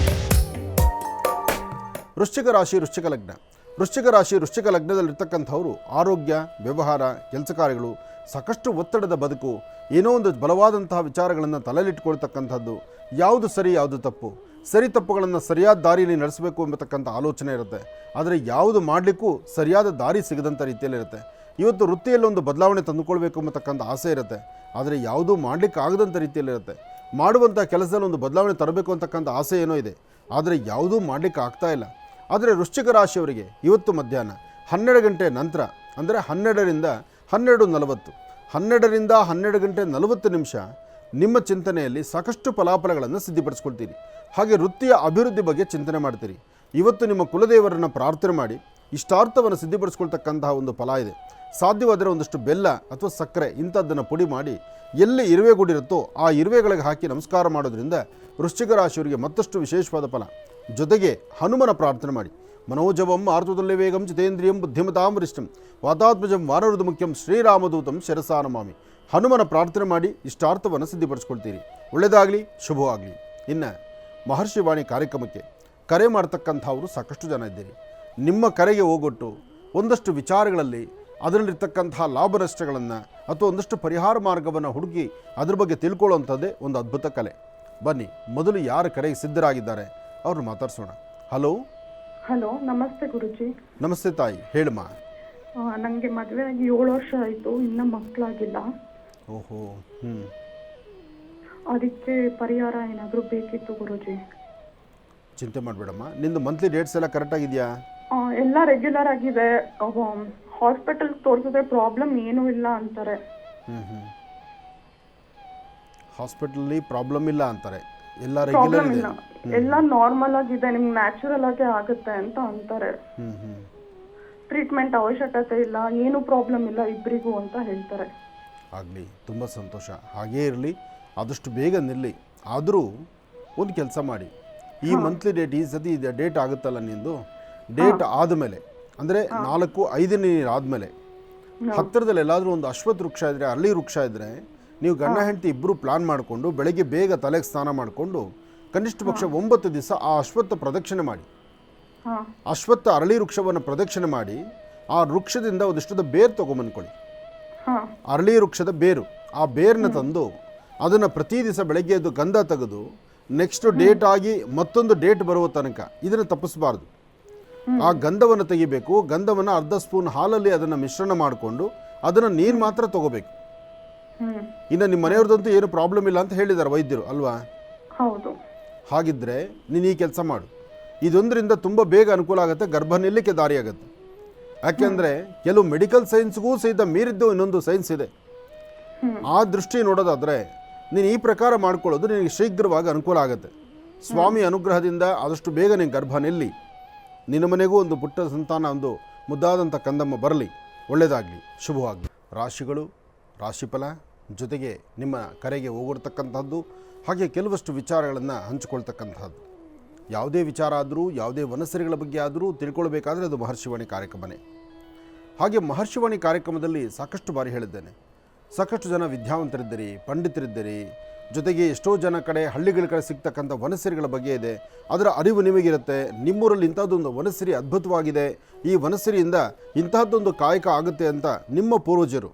ವೃಶ್ಚಿಕ ರಾಶಿ, ವೃಶ್ಚಿಕ ಲಗ್ನ. ವೃಶ್ಚಿಕ ರಾಶಿ, ವೃಶ್ಚಿಕ ಲಗ್ನದಲ್ಲಿರ್ತಕ್ಕಂಥವರು ಆರೋಗ್ಯ, ವ್ಯವಹಾರ, ಕೆಲಸ ಕಾರ್ಯಗಳು, ಸಾಕಷ್ಟು ಒತ್ತಡದ ಬದುಕು, ಏನೋ ಒಂದು ಬಲವಾದಂತಹ ವಿಚಾರಗಳನ್ನು ತಲೆಯಲ್ಲಿಟ್ಕೊಳ್ತಕ್ಕಂಥದ್ದು, ಯಾವುದು ಸರಿ ಯಾವುದು ತಪ್ಪು, ಸರಿ ತಪ್ಪುಗಳನ್ನು ಸರಿಯಾದ ದಾರಿಯಲ್ಲಿ ನಡೆಸಬೇಕು ಎಂಬತಕ್ಕಂಥ ಆಲೋಚನೆ ಇರುತ್ತೆ. ಆದರೆ ಯಾವುದು ಮಾಡಲಿಕ್ಕೂ ಸರಿಯಾದ ದಾರಿ ಸಿಗದಂಥ ರೀತಿಯಲ್ಲಿರುತ್ತೆ. ಇವತ್ತು ವೃತ್ತಿಯಲ್ಲಿ ಒಂದು ಬದಲಾವಣೆ ತಂದುಕೊಳ್ಬೇಕು ಎಂಬತಕ್ಕಂಥ ಆಸೆ ಇರುತ್ತೆ, ಆದರೆ ಯಾವುದೂ ಮಾಡಲಿಕ್ಕೆ ಆಗದಂಥ ರೀತಿಯಲ್ಲಿರುತ್ತೆ. ಮಾಡುವಂಥ ಕೆಲಸದಲ್ಲಿ ಒಂದು ಬದಲಾವಣೆ ತರಬೇಕು ಅಂತಕ್ಕಂಥ ಆಸೆ ಏನೋ ಇದೆ, ಆದರೆ ಯಾವುದೂ ಮಾಡಲಿಕ್ಕೆ ಆಗ್ತಾ ಇಲ್ಲ. ಆದರೆ ವೃಶ್ಚಿಕ ರಾಶಿಯವರಿಗೆ ಇವತ್ತು ಮಧ್ಯಾಹ್ನ 12 ಗಂಟೆ ನಂತರ, ಅಂದರೆ 12ರಿಂದ 12:40, 12ರಿಂದ 12 ಗಂಟೆ 40 ನಿಮಿಷ ನಿಮ್ಮ ಚಿಂತನೆಯಲ್ಲಿ ಸಾಕಷ್ಟು ಫಲಾಫಲಗಳನ್ನು ಸಿದ್ಧಿಪಡಿಸ್ಕೊಳ್ತೀರಿ. ಹಾಗೆ ವೃತ್ತಿಯ ಅಭಿವೃದ್ಧಿ ಬಗ್ಗೆ ಚಿಂತನೆ ಮಾಡ್ತೀರಿ. ಇವತ್ತು ನಿಮ್ಮ ಕುಲದೇವರನ್ನು ಪ್ರಾರ್ಥನೆ ಮಾಡಿ ಇಷ್ಟಾರ್ಥವನ್ನು ಸಿದ್ಧಿಪಡಿಸ್ಕೊಳ್ತಕ್ಕಂತಹ ಒಂದು ಫಲ ಇದೆ. ಸಾಧ್ಯವಾದರೆ ಒಂದಷ್ಟು ಬೆಲ್ಲ ಅಥವಾ ಸಕ್ಕರೆ ಇಂಥದ್ದನ್ನು ಪುಡಿ ಮಾಡಿ ಎಲ್ಲಿ ಇರುವೆಗೂಡಿರುತ್ತೋ ಆ ಇರುವೆಗಳಿಗೆ ಹಾಕಿ ನಮಸ್ಕಾರ ಮಾಡೋದ್ರಿಂದ ವೃಶ್ಚಿಕ ರಾಶಿಯವರಿಗೆ ಮತ್ತಷ್ಟು ವಿಶೇಷವಾದ ಫಲ. ಜೊತೆಗೆ ಹನುಮನ ಪ್ರಾರ್ಥನೆ ಮಾಡಿ. ಮನೋಜವಂ ಆರ್ತುತಲ್ಯ ವೇಗಂ ಜಿತೇಂದ್ರಿಯಂ ಬುದ್ಧಿಮತಾಂ ವರಿಷ್ಠಂ ವಾತಾತ್ಮಜಂ ವಾನರುದು ಮುಖ್ಯಂ ಶ್ರೀರಾಮದೂತಂ ಶಿರಸಾ ನಮಾಮಿ. ಹನುಮನ ಪ್ರಾರ್ಥನೆ ಮಾಡಿ ಇಷ್ಟಾರ್ಥವನ್ನು ಸಿದ್ಧಿಪಡಿಸ್ಕೊಳ್ತೀರಿ. ಒಳ್ಳೆಯದಾಗಲಿ, ಶುಭವಾಗಲಿ. ಇನ್ನು ಮಹರ್ಷಿವಾಣಿ ಕಾರ್ಯಕ್ರಮಕ್ಕೆ ಕರೆ ಮಾಡ್ತಕ್ಕಂಥವರು ಸಾಕಷ್ಟು ಜನ ಇದ್ದೀರಿ. ನಿಮ್ಮ ಕರೆಗೆ ಹೋಗೊಟ್ಟು ಒಂದಷ್ಟು ವಿಚಾರಗಳಲ್ಲಿ ಅದರಲ್ಲಿರ್ತಕ್ಕಂತಹ ಲಾಭ ನಷ್ಟಗಳನ್ನು ಅಥವಾ ಒಂದಷ್ಟು ಪರಿಹಾರ ಮಾರ್ಗವನ್ನು ಹುಡುಕಿ ಅದ್ರ ಬಗ್ಗೆ ತಿಳ್ಕೊಳ್ಳುವಂಥದ್ದೇ ಒಂದು ಅದ್ಭುತ ಕಲೆ. ಬನ್ನಿ, ಮೊದಲು ಯಾರು ಕರೆಗೆ ಸಿದ್ಧರಾಗಿದ್ದಾರೆ ಅವ್ರನ್ನ ಮಾತಾಡ್ಸೋಣ. ಹಲೋ. ಹಲೋ, ನಮಸ್ತೆ ಗುರುಜಿ. ನಮಸ್ತೆ ತಾಯಿ, ಹೇಳಮ್ಮ. ನನಗೆ ಮದುವೆ ಆಗಿ 7 ವರ್ಷ ಆಯಿತು, ಇನ್ನೂ ಮಕ್ಕಳಾಗಿಲ್ಲ. ಓಹೋ. ಅದಕ್ಕೆ ಪರಿಹಾರ ಏನಾದರೂ ಬೇಕಿತ್ತು ಗುರುಜಿ. ಚಿಂತೆ ಮಾಡಬೇಡಮ್ಮ, ನಿಂದು ಮಂತ್ಲಿ ಡೇಟ್ಸ್ ಎಲ್ಲ ಕರೆಕ್ಟಾಗಿದೆಯಾ? ಎಲ್ಲ ರೆಗ್ಯುಲರ್ ಆಗಿದೆ. ಹಾಸ್ಪಿಟಲ್ ತೋರಿಸಿದ್ರೆ ಪ್ರಾಬ್ಲಮ್ ಏನೂ ಇಲ್ಲ ಅಂತಾರೆ. ಹಾಸ್ಪಿಟಲ್ಲಿ ಪ್ರಾಬ್ಲಮ್ ಇಲ್ಲ ಅಂತಾರೆ, ಎಲ್ಲ ಪ್ರಾಬ್ಲಮ್ ರೆಗ್ಯುಲರ್ ಇಲ್ಲ, ಇದೆ. ಎಲ್ಲ ನಾರ್ಮಲ್ ಆಗಿದೆ, ನಿಮ್ಗೆ ನ್ಯಾಚುರಲ್ ಆಗಿ ಆಗುತ್ತೆ ಅಂತ ಅಂತಾರೆ. ಟ್ರೀಟ್ಮೆಂಟ್ ಅವಶ್ಯಕತೆ ಇಲ್ಲ, ಏನು ಪ್ರಾಬ್ಲಮ್ ಇಲ್ಲ ಇಬ್ಬರಿಗೂ ಅಂತ ಹೇಳ್ತಾರೆ. ಆಗಲಿ, ತುಂಬ ಸಂತೋಷ. ಹಾಗೇ ಇರಲಿ, ಆದಷ್ಟು ಬೇಗ ನಿಲ್ಲಿ. ಆದರೂ ಒಂದು ಕೆಲಸ ಮಾಡಿ, ಈ ಮಂತ್ಲಿ ಡೇಟ್, ಈ ಸತಿ ಡೇಟ್ ಆಗುತ್ತಲ್ಲ ನಿಂದು, ಡೇಟ್ ಆದಮೇಲೆ ಅಂದರೆ 4-5 ಆದಮೇಲೆ ಹತ್ತಿರದಲ್ಲಿ ಎಲ್ಲಾದರೂ ಒಂದು ಅಶ್ವತ್ಥ ವೃಕ್ಷ ಇದ್ದರೆ, ಅರಳಿ ವೃಕ್ಷ ಇದ್ದರೆ, ನೀವು ಗಂಡ ಹೆಂಡತಿ ಇಬ್ಬರು ಪ್ಲಾನ್ ಮಾಡಿಕೊಂಡು ಬೆಳಗ್ಗೆ ಬೇಗ ತಲೆಗೆ ಸ್ನಾನ ಮಾಡಿಕೊಂಡು ಕನಿಷ್ಠ ಪಕ್ಷ 9 ದಿವಸ ಆ ಅಶ್ವತ್ಥ ಪ್ರದಕ್ಷಿಣೆ ಮಾಡಿ. ಅಶ್ವತ್ಥ ಅರಳಿ ವೃಕ್ಷವನ್ನು ಪ್ರದಕ್ಷಿಣೆ ಮಾಡಿ ಆ ವೃಕ್ಷದಿಂದ ಒಂದಿಷ್ಟದ ಬೇರು ತೊಗೊಂಬಂದ್ಕೊಳ್ಳಿ. ಅರಳಿ ವೃಕ್ಷದ ಬೇರು, ಆ ಬೇರನ್ನ ತಂದು ಅದನ್ನು ಪ್ರತಿ ದಿವಸ ಬೆಳಗ್ಗೆ ಎದ್ದು ಗಂಧ ತೆಗೆದು ನೆಕ್ಸ್ಟ್ ಡೇಟ್ ಆಗಿ ಮತ್ತೊಂದು ಡೇಟ್ ಬರುವ ತನಕ ಇದನ್ನು ತಪ್ಪಿಸಬಾರ್ದು. ಆ ಗಂಧವನ್ನು ತೆಗಿಬೇಕು. ಗಂಧವನ್ನು ಅರ್ಧ ಸ್ಪೂನ್ ಹಾಲಲ್ಲಿ ಅದನ್ನು ಮಿಶ್ರಣ ಮಾಡಿಕೊಂಡು ಅದನ್ನು ನೀರು ಮಾತ್ರ ತಗೋಬೇಕು. ಇನ್ನು ನಿಮ್ಮ ಮನೆಯವ್ರದಂತೂ ಏನು ಪ್ರಾಬ್ಲಮ್ ಇಲ್ಲ ಅಂತ ಹೇಳಿದ್ದಾರೆ ವೈದ್ಯರು ಅಲ್ವಾ? ಹೌದು. ಹಾಗಿದ್ರೆ ನೀನು ಈ ಕೆಲಸ ಮಾಡು. ಇದೊಂದರಿಂದ ತುಂಬ ಬೇಗ ಅನುಕೂಲ ಆಗುತ್ತೆ, ಗರ್ಭ ನಿಲ್ಲಕ್ಕೆ ದಾರಿ ಆಗುತ್ತೆ. ಯಾಕೆಂದರೆ ಕೆಲವು ಮೆಡಿಕಲ್ ಸೈನ್ಸ್ಗೂ ಸಹಿತ ಮೀರಿದ್ದು ಇನ್ನೊಂದು ಸೈನ್ಸ್ ಇದೆ. ಆ ದೃಷ್ಟಿ ನೋಡೋದಾದರೆ ನೀನು ಈ ಪ್ರಕಾರ ಮಾಡ್ಕೊಳ್ಳೋದು ನಿನಗೆ ಶೀಘ್ರವಾಗಿ ಅನುಕೂಲ ಆಗುತ್ತೆ. ಸ್ವಾಮಿ ಅನುಗ್ರಹದಿಂದ ಆದಷ್ಟು ಬೇಗ ನೀನು ಗರ್ಭ ನಿಲ್ಲಿ, ನಿನ್ನ ಮನೆಗೂ ಒಂದು ಪುಟ್ಟ ಸಂತಾನ, ಒಂದು ಮುದ್ದಾದಂಥ ಕಂದಮ್ಮ ಬರಲಿ. ಒಳ್ಳೆಯದಾಗಲಿ, ಶುಭವಾಗಲಿ. ರಾಶಿಗಳು, ರಾಶಿಫಲ ಜೊತೆಗೆ ನಿಮ್ಮ ಕರೆಗೆ ಹೋಗಿರ್ತಕ್ಕಂಥದ್ದು, ಹಾಗೆ ಕೆಲವಷ್ಟು ವಿಚಾರಗಳನ್ನು ಹಂಚಿಕೊಳ್ತಕ್ಕಂಥದ್ದು. ಯಾವುದೇ ವಿಚಾರ ಆದರೂ, ಯಾವುದೇ ವನಸರಿಗಳ ಬಗ್ಗೆ ಆದರೂ ತಿಳ್ಕೊಳ್ಬೇಕಾದ್ರೆ ಅದು ಮಹರ್ಷಿವಾಣಿ ಕಾರ್ಯಕ್ರಮನೇ. ಹಾಗೆ ಮಹರ್ಷಿವಾಣಿ ಕಾರ್ಯಕ್ರಮದಲ್ಲಿ ಸಾಕಷ್ಟು ಬಾರಿ ಹೇಳಿದ್ದೇನೆ, ಸಾಕಷ್ಟು ಜನ ವಿದ್ಯಾವಂತರಿದ್ದೀರಿ, ಪಂಡಿತರಿದ್ದೀರಿ, ಜೊತೆಗೆ ಎಷ್ಟೋ ಜನ ಕಡೆ ಹಳ್ಳಿಗಳ ಕಡೆ ಸಿಗ್ತಕ್ಕಂಥ ವನಸಿರಿಗಳ ಬಗ್ಗೆ ಇದೆ, ಅದರ ಅರಿವು ನಿಮಗಿರುತ್ತೆ. ನಿಮ್ಮೂರಲ್ಲಿ ಇಂಥದ್ದೊಂದು ವನಸಿರಿ ಅದ್ಭುತವಾಗಿದೆ, ಈ ವನಸಿರಿಯಿಂದ ಇಂತಹದ್ದೊಂದು ಕಾಯಕ ಆಗುತ್ತೆ ಅಂತ ನಿಮ್ಮ ಪೂರ್ವಜರು,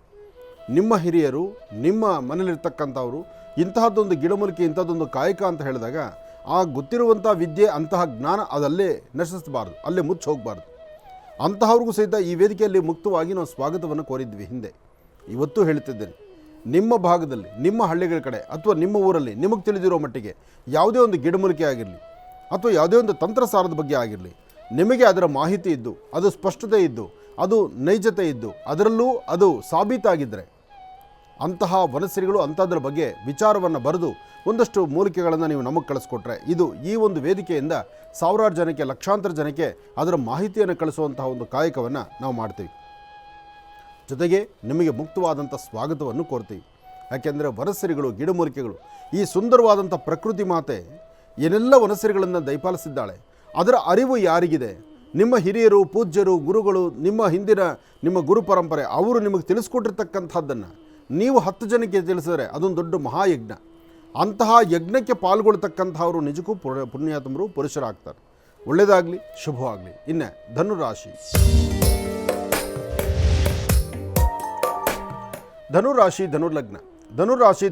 ನಿಮ್ಮ ಹಿರಿಯರು, ನಿಮ್ಮ ಮನೇಲಿರ್ತಕ್ಕಂಥವರು ಇಂತಹದ್ದೊಂದು ಗಿಡಮೂಲಿಕೆ, ಇಂಥದ್ದೊಂದು ಕಾಯಕ ಅಂತ ಹೇಳಿದಾಗ ಆ ಗೊತ್ತಿರುವಂಥ ವಿದ್ಯೆ, ಅಂತಹ ಜ್ಞಾನ ಅದಲ್ಲೇ ನಶಿಸಬಾರ್ದು, ಅಲ್ಲೇ ಮುಚ್ಚಿ ಹೋಗಬಾರ್ದು. ಅಂತಹವ್ರಿಗೂ ಸಹಿತ ಈ ವೇದಿಕೆಯಲ್ಲಿ ಮುಕ್ತವಾಗಿ ನಾವು ಸ್ವಾಗತವನ್ನು ಕೋರಿದ್ವಿ ಹಿಂದೆ. ಇವತ್ತು ಹೇಳ್ತಿದ್ದೇನೆ, ನಿಮ್ಮ ಭಾಗದಲ್ಲಿ, ನಿಮ್ಮ ಹಳ್ಳಿಗಳ ಕಡೆ ಅಥವಾ ನಿಮ್ಮ ಊರಲ್ಲಿ ನಿಮಗೆ ತಿಳಿದಿರೋ ಮಟ್ಟಿಗೆ ಯಾವುದೇ ಒಂದು ಗಿಡಮೂಲಿಕೆ ಆಗಿರಲಿ ಅಥವಾ ಯಾವುದೇ ಒಂದು ತಂತ್ರಸಾರದ ಬಗ್ಗೆ ಆಗಿರಲಿ, ನಿಮಗೆ ಅದರ ಮಾಹಿತಿ ಇದ್ದು, ಅದು ಸ್ಪಷ್ಟತೆ ಇದ್ದು, ಅದು ನೈಜತೆ ಇದ್ದು, ಅದರಲ್ಲೂ ಅದು ಸಾಬೀತಾಗಿದ್ದರೆ ಅಂತಹ ವನಸಿರಿಗಳು ಅಂಥದ್ರ ಬಗ್ಗೆ ವಿಚಾರವನ್ನು ಬರೆದು ಒಂದಷ್ಟು ಮೂಲಿಕೆಗಳನ್ನು ನೀವು ನಮಗೆ ಕಳಿಸ್ಕೊಟ್ರೆ, ಇದು ಈ ಒಂದು ವೇದಿಕೆಯಿಂದ ಸಾವಿರಾರು ಜನಕ್ಕೆ, ಲಕ್ಷಾಂತರ ಜನಕ್ಕೆ ಅದರ ಮಾಹಿತಿಯನ್ನು ಕಳಿಸುವಂತಹ ಒಂದು ಕಾಯಕವನ್ನು ನಾವು ಮಾಡ್ತೀವಿ. ಜೊತೆಗೆ ನಿಮಗೆ ಮುಕ್ತವಾದಂಥ ಸ್ವಾಗತವನ್ನು ಕೋರ್ತೀವಿ. ಯಾಕೆಂದರೆ ವನಸಿರಿಗಳು, ಗಿಡಮೂಲಿಕೆಗಳು, ಈ ಸುಂದರವಾದಂಥ ಪ್ರಕೃತಿ ಮಾತೆ ಏನೆಲ್ಲ ವನಸಿರಿಗಳನ್ನು ದಯಪಾಲಿಸಿದ್ದಾಳೆ, ಅದರ ಅರಿವು ಯಾರಿಗಿದೆ? ನಿಮ್ಮ ಹಿರಿಯರು, ಪೂಜ್ಯರು, ಗುರುಗಳು, ನಿಮ್ಮ ಗುರು ಪರಂಪರೆ ಅವರು ನಿಮಗೆ ತಿಳಿಸ್ಕೊಟ್ಟಿರ್ತಕ್ಕಂಥದ್ದನ್ನು ನೀವು 10 ಜನಕ್ಕೆ ತಿಳಿಸಿದರೆ ಅದೊಂದು ದೊಡ್ಡ ಮಹಾಯಜ್ಞ. ಅಂತಹ ಯಜ್ಞಕ್ಕೆ ಪಾಲ್ಗೊಳ್ತಕ್ಕಂಥವರು ನಿಜಕ್ಕೂ ಪುಣ್ಯಾತ್ಮರು, ಪುರುಷರಾಗ್ತಾರೆ. ಒಳ್ಳೆಯದಾಗಲಿ, ಶುಭವಾಗಲಿ. ಇನ್ನು ಧನುರಾಶಿ.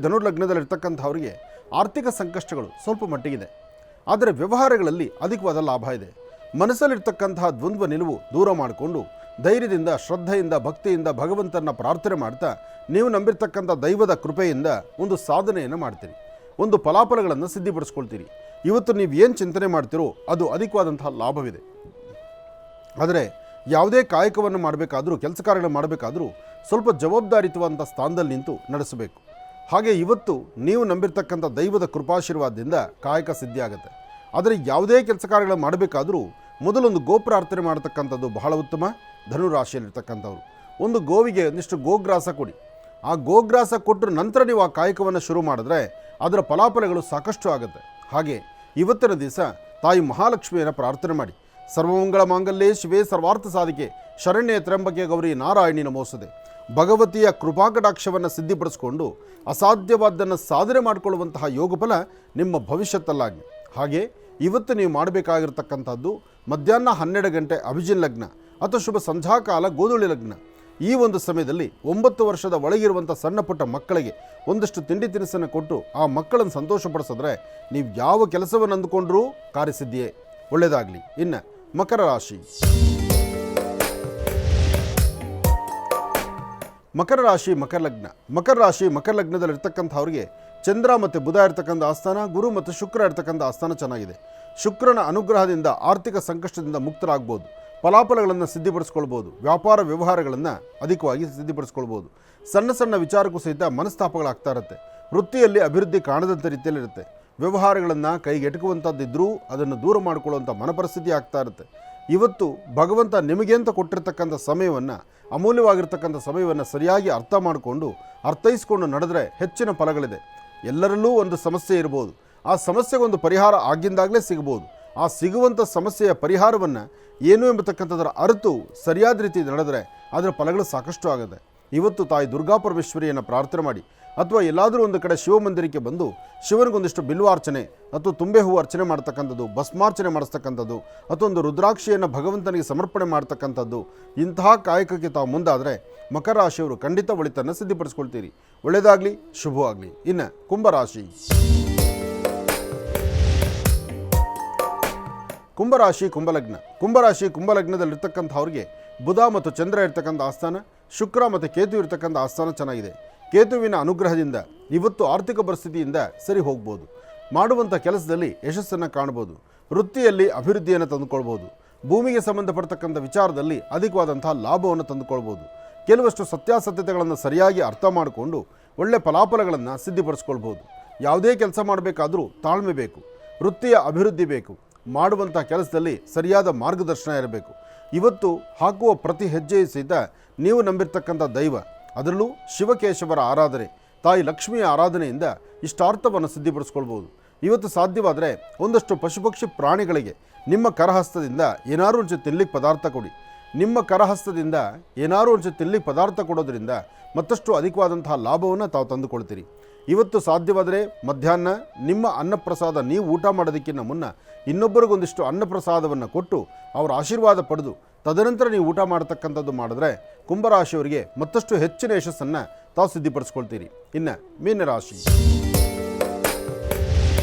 ಧನುರ್ಲಗ್ನದಲ್ಲಿರ್ತಕ್ಕಂಥವ್ರಿಗೆ ಆರ್ಥಿಕ ಸಂಕಷ್ಟಗಳು ಸ್ವಲ್ಪ ಮಟ್ಟಿಗಿದೆ. ಆದರೆ ವ್ಯವಹಾರಗಳಲ್ಲಿ ಅಧಿಕವಾದ ಲಾಭ ಇದೆ. ಮನಸ್ಸಲ್ಲಿರ್ತಕ್ಕಂತಹ ದ್ವಂದ್ವ ನಿಲುವು ದೂರ ಮಾಡಿಕೊಂಡು ಧೈರ್ಯದಿಂದ, ಶ್ರದ್ಧೆಯಿಂದ, ಭಕ್ತಿಯಿಂದ ಭಗವಂತನ ಪ್ರಾರ್ಥನೆ ಮಾಡ್ತಾ ನೀವು ನಂಬಿರ್ತಕ್ಕಂಥ ದೈವದ ಕೃಪೆಯಿಂದ ಒಂದು ಸಾಧನೆಯನ್ನು ಮಾಡ್ತೀರಿ, ಒಂದು ಫಲಾಫಲಗಳನ್ನು ಸಿದ್ಧಿಪಡಿಸ್ಕೊಳ್ತೀರಿ. ಇವತ್ತು ನೀವು ಏನು ಚಿಂತನೆ ಮಾಡ್ತೀರೋ ಅದು ಅಧಿಕವಾದಂತಹ ಲಾಭವಿದೆ. ಆದರೆ ಯಾವುದೇ ಕಾಯಕವನ್ನು ಮಾಡಬೇಕಾದ್ರೂ, ಕೆಲಸ ಕಾರ್ಯಗಳನ್ನು ಮಾಡಬೇಕಾದ್ರೂ ಸ್ವಲ್ಪ ಜವಾಬ್ದಾರಿಯುತವಾದಂಥ ಸ್ಥಾನದಲ್ಲಿ ನಿಂತು ನಡೆಸಬೇಕು. ಹಾಗೆ ಇವತ್ತು ನೀವು ನಂಬಿರ್ತಕ್ಕಂಥ ದೈವದ ಕೃಪಾಶೀರ್ವಾದದಿಂದ ಕಾಯಕ ಸಿದ್ಧಿಯಾಗುತ್ತೆ. ಆದರೆ ಯಾವುದೇ ಕೆಲಸ ಕಾರ್ಯಗಳನ್ನು ಮಾಡಬೇಕಾದ್ರೂ ಮೊದಲೊಂದು ಗೋಪ್ರಾರ್ಥನೆ ಮಾಡತಕ್ಕಂಥದ್ದು ಬಹಳ ಉತ್ತಮ. ಧನುರಾಶಿಯಲ್ಲಿರ್ತಕ್ಕಂಥವ್ರು ಒಂದು ಗೋವಿಗೆ ಒಂದಿಷ್ಟು ಗೋಗ್ರಾಸ ಕೊಡಿ. ಆ ಗೋಗ್ರಾಸ ಕೊಟ್ಟರು ನಂತರ ನೀವು ಆ ಕಾಯಕವನ್ನು ಶುರು ಮಾಡಿದ್ರೆ ಅದರ ಫಲಾಫಲಗಳು ಸಾಕಷ್ಟು ಆಗುತ್ತೆ. ಹಾಗೆ ಇವತ್ತಿನ ದಿವಸ ತಾಯಿ ಮಹಾಲಕ್ಷ್ಮಿಯನ್ನು ಪ್ರಾರ್ಥನೆ ಮಾಡಿ. ಸರ್ವಮಂಗಳ ಮಾಂಗಲ್ಯೇ ಶಿವೇ ಸರ್ವಾರ್ಥ ಸಾಧಿಕೆ ಶರಣ್ಯೇ ತ್ರ್ಯಂಬಕೆ ಗೌರಿ ನಾರಾಯಣಿ ನಮೋಸ್ತುತೆ. ಭಗವತಿಯ ಕೃಪಾಕಟಾಕ್ಷವನ್ನು ಸಿದ್ಧಿಪಡಿಸಿಕೊಂಡು ಅಸಾಧ್ಯವಾದ್ದನ್ನು ಸಾಧನೆ ಮಾಡಿಕೊಳ್ಳುವಂತಹ ಯೋಗಫಲ ನಿಮ್ಮ ಭವಿಷ್ಯತ್ತಲ್ಲಾಗಲಿ. ಹಾಗೆ ಇವತ್ತು ನೀವು ಮಾಡಬೇಕಾಗಿರ್ತಕ್ಕಂಥದ್ದು ಮಧ್ಯಾಹ್ನ 12 ಗಂಟೆ ಅಭಿಜಿನ್ ಲಗ್ನ ಅಥವಾ ಶುಭ ಸಂಧ್ಯಾಕಾಲ ಗೋಧೂಳಿ ಲಗ್ನ. ಈ ಒಂದು ಸಮಯದಲ್ಲಿ 9 ವರ್ಷದ ಒಳಗಿರುವಂಥ ಸಣ್ಣ ಪುಟ್ಟ ಮಕ್ಕಳಿಗೆ ಒಂದಷ್ಟು ತಿಂಡಿ ತಿನಿಸನ್ನು ಕೊಟ್ಟು ಆ ಮಕ್ಕಳನ್ನು ಸಂತೋಷಪಡಿಸಿದ್ರೆ ನೀವು ಯಾವ ಕೆಲಸವನ್ನು ಅಂದುಕೊಂಡ್ರೂ ಕಾರ್ಯಸಿದ್ಧಿಯೇ. ಒಳ್ಳೆಯದಾಗಲಿ. ಇನ್ನು ಮಕರ ರಾಶಿ. ಮಕರ ಲಗ್ನದಲ್ಲಿರ್ತಕ್ಕಂಥವ್ರಿಗೆ ಚಂದ್ರ ಮತ್ತು ಬುಧ ಇರ್ತಕ್ಕಂಥ ಆಸ್ಥಾನ, ಗುರು ಮತ್ತು ಶುಕ್ರ ಇರ್ತಕ್ಕಂಥ ಆಸ್ಥಾನ ಚೆನ್ನಾಗಿದೆ. ಶುಕ್ರನ ಅನುಗ್ರಹದಿಂದ ಆರ್ಥಿಕ ಸಂಕಷ್ಟದಿಂದ ಮುಕ್ತರಾಗ್ಬೋದು, ಫಲಾಫಲಗಳನ್ನು ಸಿದ್ಧಿಪಡಿಸ್ಕೊಳ್ಬೋದು, ವ್ಯಾಪಾರ ವ್ಯವಹಾರಗಳನ್ನು ಅಧಿಕವಾಗಿ ಸಿದ್ಧಿಪಡಿಸ್ಕೊಳ್ಬೋದು. ಸಣ್ಣ ಸಣ್ಣ ವಿಚಾರಕ್ಕೂ ಸಹಿತ ಮನಸ್ತಾಪಗಳಾಗ್ತಾ ಇರುತ್ತೆ. ವೃತ್ತಿಯಲ್ಲಿ ಅಭಿವೃದ್ಧಿ ಕಾಣದಂಥ ರೀತಿಯಲ್ಲಿರುತ್ತೆ. ವ್ಯವಹಾರಗಳನ್ನು ಕೈಗೆಟುಕುವಂಥದ್ದಿದ್ದರೂ ಅದನ್ನು ದೂರ ಮಾಡಿಕೊಳ್ಳುವಂಥ ಮನಪರಿಸ್ಥಿತಿ ಆಗ್ತಾ ಇರುತ್ತೆ. ಇವತ್ತು ಭಗವಂತ ನಿಮಗೆ ಅಂತ ಕೊಟ್ಟಿರ್ತಕ್ಕಂಥ ಸಮಯವನ್ನು, ಅಮೂಲ್ಯವಾಗಿರ್ತಕ್ಕಂಥ ಸಮಯವನ್ನು ಸರಿಯಾಗಿ ಅರ್ಥ ಮಾಡಿಕೊಂಡು ಅರ್ಥೈಸ್ಕೊಂಡು ನಡೆದರೆ ಹೆಚ್ಚಿನ ಫಲಗಳಿದೆ. ಎಲ್ಲರಲ್ಲೂ ಒಂದು ಸಮಸ್ಯೆ ಇರ್ಬೋದು, ಆ ಸಮಸ್ಯೆಗೊಂದು ಪರಿಹಾರ ಆಗಿಂದಾಗಲೇ ಸಿಗ್ಬೋದು. ಆ ಸಿಗುವಂಥ ಸಮಸ್ಯೆಯ ಪರಿಹಾರವನ್ನು ಏನು ಎಂಬತಕ್ಕಂಥದ್ರ ಅರಿತು ಸರಿಯಾದ ರೀತಿ ನಡೆದರೆ ಅದರ ಫಲಗಳು ಸಾಕಷ್ಟು ಆಗುತ್ತೆ. ಇವತ್ತು ತಾಯಿ ದುರ್ಗಾ ಪರಮೇಶ್ವರಿಯನ್ನು ಪ್ರಾರ್ಥನೆ ಮಾಡಿ ಅಥವಾ ಎಲ್ಲಾದರೂ ಒಂದು ಕಡೆ ಶಿವಮಂದಿರಕ್ಕೆ ಬಂದು ಶಿವನಿಗೊಂದಿಷ್ಟು ಬಿಲ್ವಾರ್ಚನೆ ಅಥವಾ ತುಂಬೆ ಹೂವು ಅರ್ಚನೆ ಮಾಡ್ತಕ್ಕಂಥದ್ದು, ಭಸ್ಮಾರ್ಚನೆ ಮಾಡಿಸ್ತಕ್ಕಂಥದ್ದು ಅಥವಾ ಒಂದು ರುದ್ರಾಕ್ಷಿಯನ್ನು ಭಗವಂತನಿಗೆ ಸಮರ್ಪಣೆ ಮಾಡ್ತಕ್ಕಂಥದ್ದು, ಇಂತಹ ಕಾಯಕಕ್ಕೆ ತಾವು ಮುಂದಾದರೆ ಮಕರ ರಾಶಿಯವರು ಖಂಡಿತ ಒಳಿತನ್ನು ಸಿದ್ಧಿಪಡಿಸ್ಕೊಳ್ತೀರಿ. ಒಳ್ಳೆಯದಾಗಲಿ, ಶುಭವಾಗಲಿ. ಇನ್ನು ಕುಂಭರಾಶಿ. ಕುಂಭಲಗ್ನದಲ್ಲಿರ್ತಕ್ಕಂಥವ್ರಿಗೆ ಬುಧ ಮತ್ತು ಚಂದ್ರ ಇರ್ತಕ್ಕಂಥ ಆಸ್ಥಾನ, ಶುಕ್ರ ಮತ್ತು ಕೇತು ಇರ್ತಕ್ಕಂಥ ಆಸ್ಥಾನ ಚೆನ್ನಾಗಿದೆ. ಕೇತುವಿನ ಅನುಗ್ರಹದಿಂದ ಇವತ್ತು ಆರ್ಥಿಕ ಪರಿಸ್ಥಿತಿಯಿಂದ ಸರಿ ಹೋಗ್ಬೋದು. ಮಾಡುವಂಥ ಕೆಲಸದಲ್ಲಿ ಯಶಸ್ಸನ್ನು ಕಾಣ್ಬೋದು. ವೃತ್ತಿಯಲ್ಲಿ ಅಭಿವೃದ್ಧಿಯನ್ನು ತಂದುಕೊಳ್ಬೋದು. ಭೂಮಿಗೆ ಸಂಬಂಧಪಡ್ತಕ್ಕಂಥ ವಿಚಾರದಲ್ಲಿ ಅಧಿಕವಾದಂತಹ ಲಾಭವನ್ನು ತಂದುಕೊಳ್ಬೋದು. ಕೆಲವಷ್ಟು ಸತ್ಯಾಸತ್ಯತೆಗಳನ್ನು ಸರಿಯಾಗಿ ಅರ್ಥ ಮಾಡಿಕೊಂಡು ಒಳ್ಳೆ ಫಲಾಫಲಗಳನ್ನು ಸಿದ್ಧಿಪಡಿಸ್ಕೊಳ್ಬೋದು. ಯಾವುದೇ ಕೆಲಸ ಮಾಡಬೇಕಾದರೂ ತಾಳ್ಮೆ ಬೇಕು, ವೃತ್ತಿಯ ಅಭಿವೃದ್ಧಿ ಬೇಕು, ಮಾಡುವಂಥ ಕೆಲಸದಲ್ಲಿ ಸರಿಯಾದ ಮಾರ್ಗದರ್ಶನ ಇರಬೇಕು. ಇವತ್ತು ಹಾಕುವ ಪ್ರತಿ ಹೆಜ್ಜೆಯೂ ಸಹಿತ ನೀವು ನಂಬಿರ್ತಕ್ಕಂಥ ದೈವ, ಅದರಲ್ಲೂ ಶಿವಕೇಶವರ ಆರಾಧನೆ, ತಾಯಿ ಲಕ್ಷ್ಮಿಯ ಆರಾಧನೆಯಿಂದ ಇಷ್ಟಾರ್ಥವನ್ನು ಸಿದ್ಧಿಪಡಿಸ್ಕೊಳ್ಬೋದು. ಇವತ್ತು ಸಾಧ್ಯವಾದರೆ ಒಂದಷ್ಟು ಪಶುಪಕ್ಷಿ ಪ್ರಾಣಿಗಳಿಗೆ ನಿಮ್ಮ ಕರಹಸ್ತದಿಂದ ಏನಾದರೂ ಒಂಚೂರು ತಿನ್ನಲಿಕ್ಕೆ ಪದಾರ್ಥ ಕೊಡಿ. ನಿಮ್ಮ ಕರಹಸ್ತದಿಂದ ಏನಾದರೂ ಒಂಚೂರು ತಿನ್ನಲಿಕ್ಕೆ ಪದಾರ್ಥ ಕೊಡೋದ್ರಿಂದ ಮತ್ತಷ್ಟು ಅಧಿಕವಾದಂತಹ ಲಾಭವನ್ನು ತಾವು ತಂದುಕೊಳ್ತೀರಿ. ಇವತ್ತು ಸಾಧ್ಯವಾದರೆ ಮಧ್ಯಾಹ್ನ ನಿಮ್ಮ ಅನ್ನಪ್ರಸಾದ ನೀವು ಊಟ ಮಾಡೋದಕ್ಕಿಂತ ಮುನ್ನ ಇನ್ನೊಬ್ಬರಿಗೊಂದಿಷ್ಟು ಅನ್ನಪ್ರಸಾದವನ್ನು ಕೊಟ್ಟು ಅವರ ಆಶೀರ್ವಾದ ಪಡೆದು ತದನಂತರ ನೀವು ಊಟ ಮಾಡತಕ್ಕಂಥದ್ದು ಮಾಡಿದ್ರೆ ಕುಂಭರಾಶಿಯವರಿಗೆ ಮತ್ತಷ್ಟು ಹೆಚ್ಚಿನ ಯಶಸ್ಸನ್ನು ತಾವು ಸಿದ್ಧಿಪಡಿಸ್ಕೊಳ್ತೀರಿ. ಇನ್ನು ಮೀನರಾಶಿ.